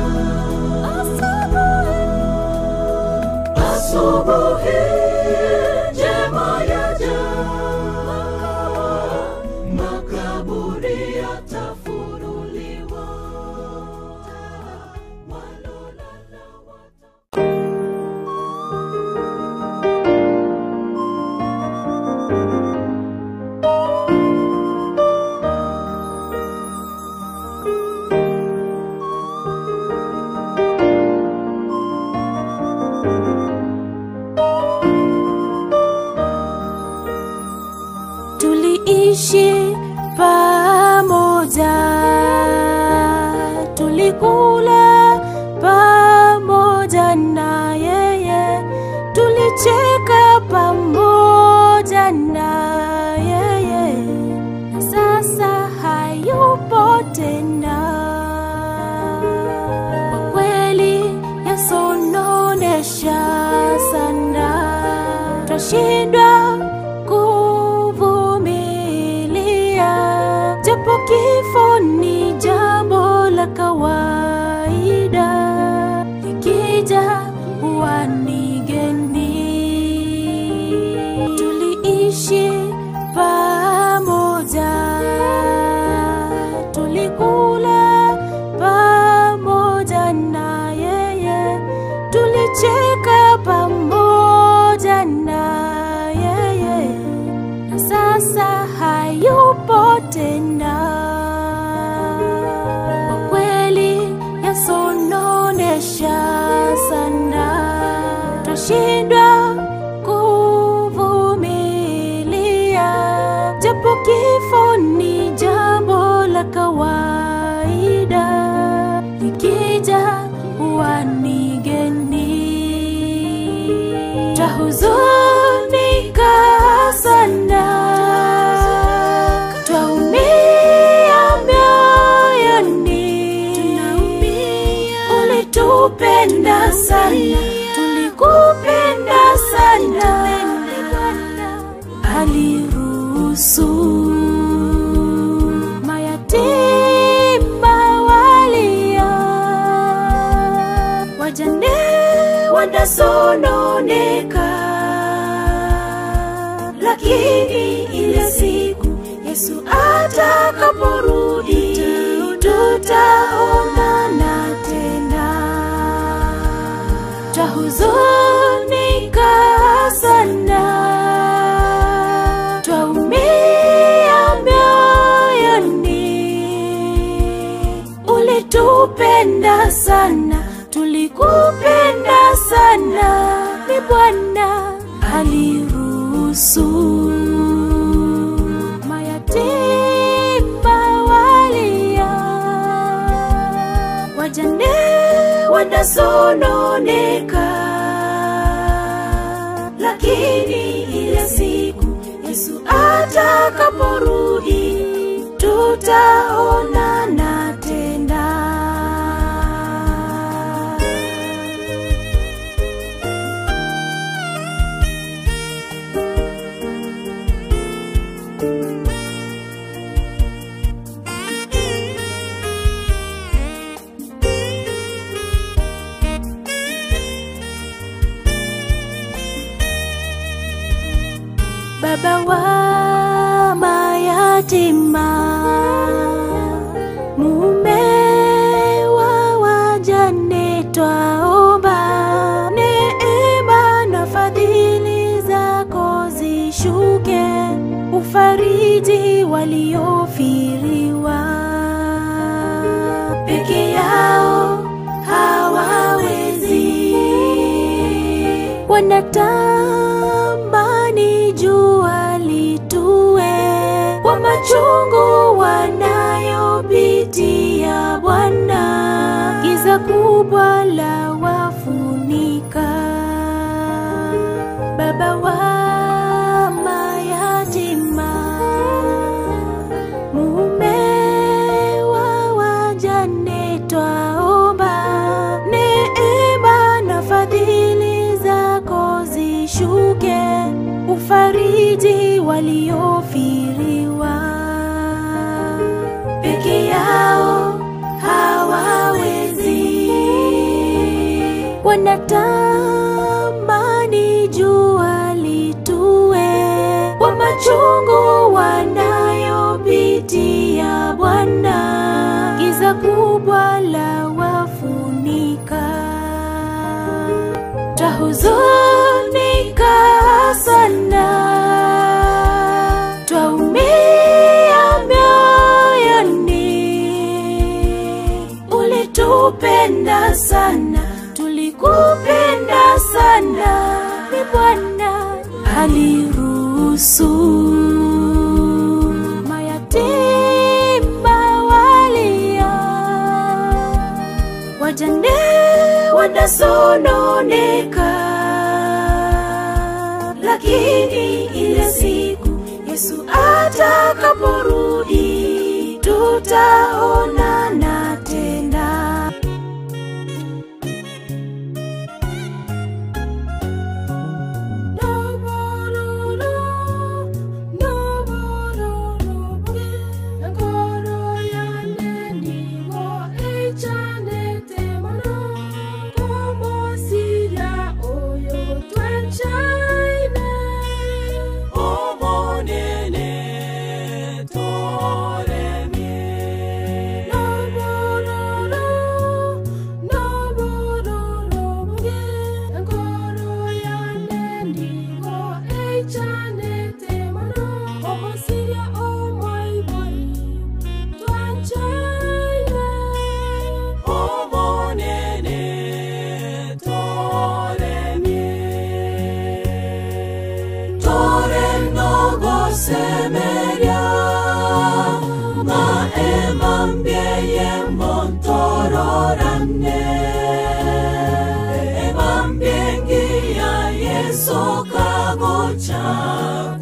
Asubuhi njema yaja, makaburi yatafunuliwa, tuliishi pamoja, tulikula pamoja na yeye, tulicheka pamoja na yeye, na sasa hayupo tena. Kwa kweli yasononesha sana, twashindwa kuvumilia, japo kifo ni jambo la kawaida, ikija huwa ni geni. Tuliishi pamoja, tulikula pamoja na yeye, tulicheka pamoja na yeye, na sasa hayupo tena. Kwa kweli yasononesha sana, twashindwa kuvumilia, japo kifo ni jambo la kawaida, ikija huwa ni geni. Twahuzunika sana, twaumia mioyoni, ulitupenda sana, tulikupenda sana, aliruhusu mayatima walia, wajane wanasononeka, lakini ile siku Yesu atakaporudi, tutaonana tena. Twahuzunika sana, twaumia mioyoni, ulitupenda sana, tulikupenda sana, ni Bwana aliruhusu mayatima walia, wajane wanasononeka, lakini ile siku Yesu atakaporudi, tutaonana tena. Baba wa mayatima, mume wa wajane, twaomba neema na fadhili zako zishuke, ufariji waliofiriwa, peke yao hawawezi, wanatamani jua litue kwa machungu wanayopitia Bwana, giza kubwa la wafunika. Baba wa mayatima, mume wa wajane, twaomba neema na fadhili zako zishuke, ufariji waliofiriwa, peke yao hawawezi, wanatamani jua litue kwa machungu wanayopitia Bwana, giza kubwa la wafunika. Twahuzunika sana, twaumia mioyoni, ulitupenda sana, tulikupenda sana, ni Bwana aliruhusu wanasononeka, lakini ile siku Yesu atakaporudi tutaonana tena.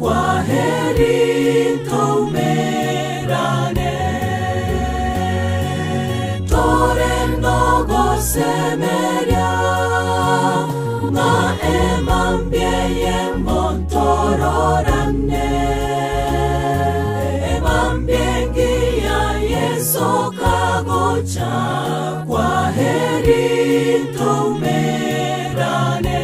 Kwa heri tumerane, tore ndogo semeria ma emambie montororane, emambie ya Yesu kagocha. Kwa heri tumerane.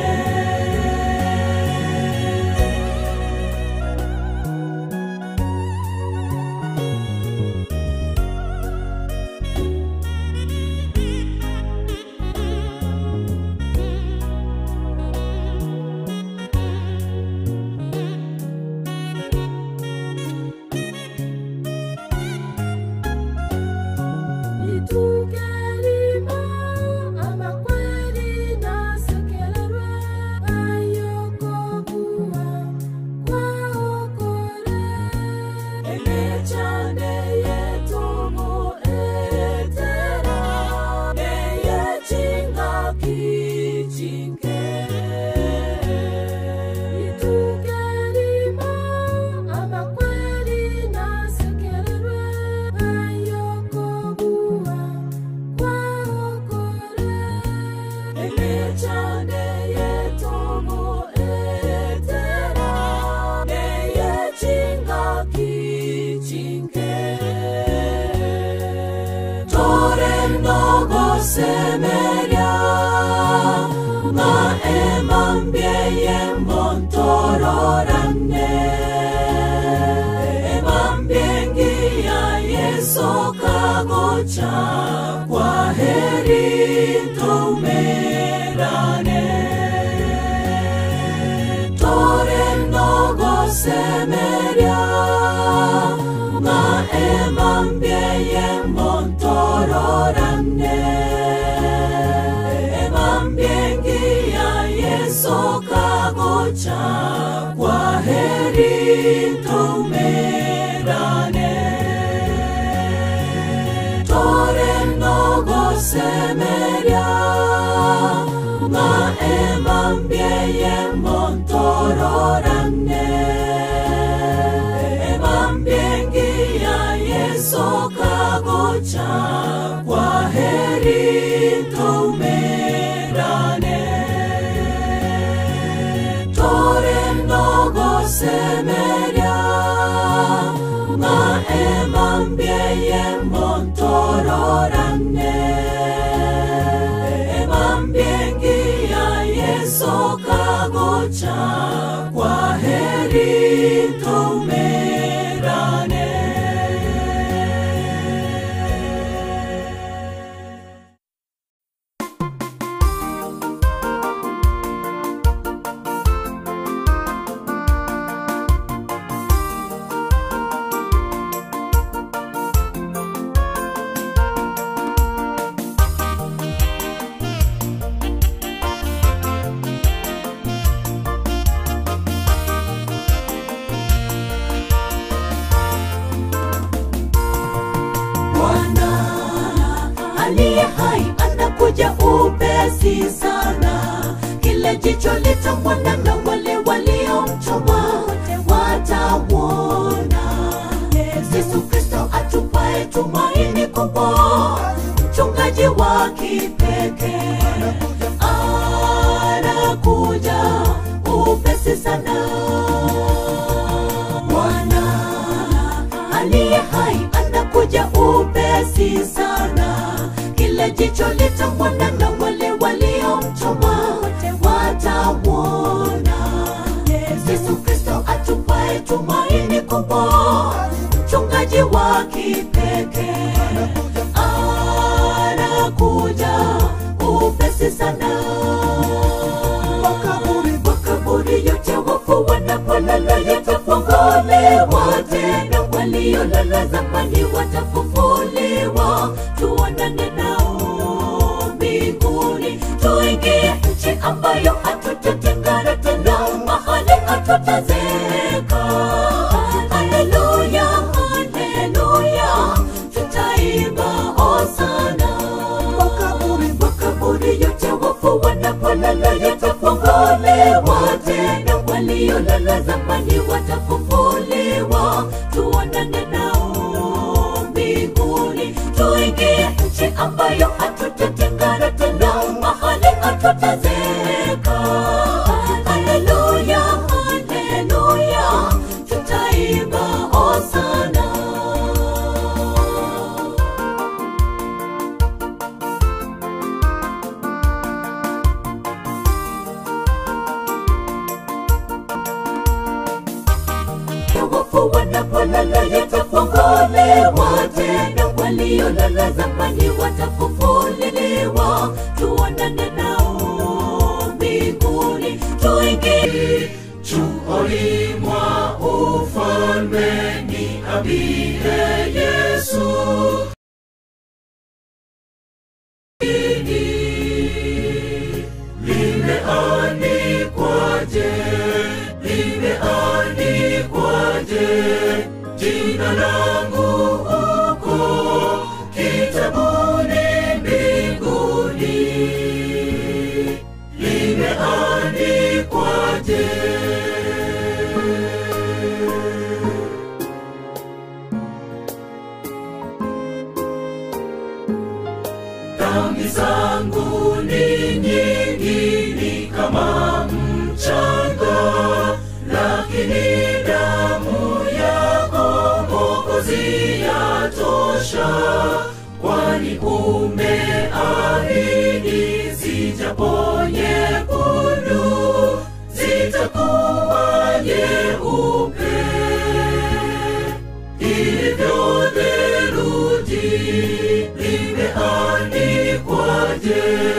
Semeria ma emambie montororane, emambie ya Yesu kagocha. Kwa heri tumerane, tore ndogo semeria ma emambie montororane, kwa heri tumerane, tore ndogo semeria ma emambie montororane, emambie ya Yesu kagocha. Kwa heri tumerane, tore ndogo semeria ma emambie montororane, emambie ya Yesu kagocha. Kwa heri tumerane. anakuja upesi sana. Kile jicho litamwona na wale waliomchoma watamwona. Yesu Kristo atupae tumaini kubwa, mchungaji wa kipekee anakuja upesi sana. Bwana aliye hai anakuja upesi sana. Kile jicho litamwona na wale waliomchoma watamwona. Yesu Kristo atupae tumaini kubwa, mchungaji wa kipekee anakuja upesi sana. Makaburi yote wafu wanapolala yatafunguliwa tena, waliolala zamani watafufuliwa. Tuonane nao mbinguni, tuingie nchi ambayo hatutatengana tena, mahali hatutazeka. Haleluya, haleluya, tutaimba hosana. Makaburi yote wafu wanapolala yatafunguliwa tena, waliolala zamani watafufuliwa. Tuonane nao mbinguni, tuingie nchi ambayo hatutatengana tena, mahali hatutazeka. Haleluya, haleluya, tutaimba hosana. Wafu wanapolala yatafunguliwa tena, waliolala zamani watafufuliwa. Tuonane nao mbinguni, tuingie chuoni mwa ufalme, ni abie Yesu. Limeandikwaje, limeandikwaje jina langu huko kitabuni mbinguni? Limeandikwaje? Dhambi zangu ni nyingi, ni kama mchanga, lakini damu yako Mwokozi yatosha. Kwani umeahidi zijapo nyekundu zitakuwa nyeupe, hivyo theluji. Limeandikwaje?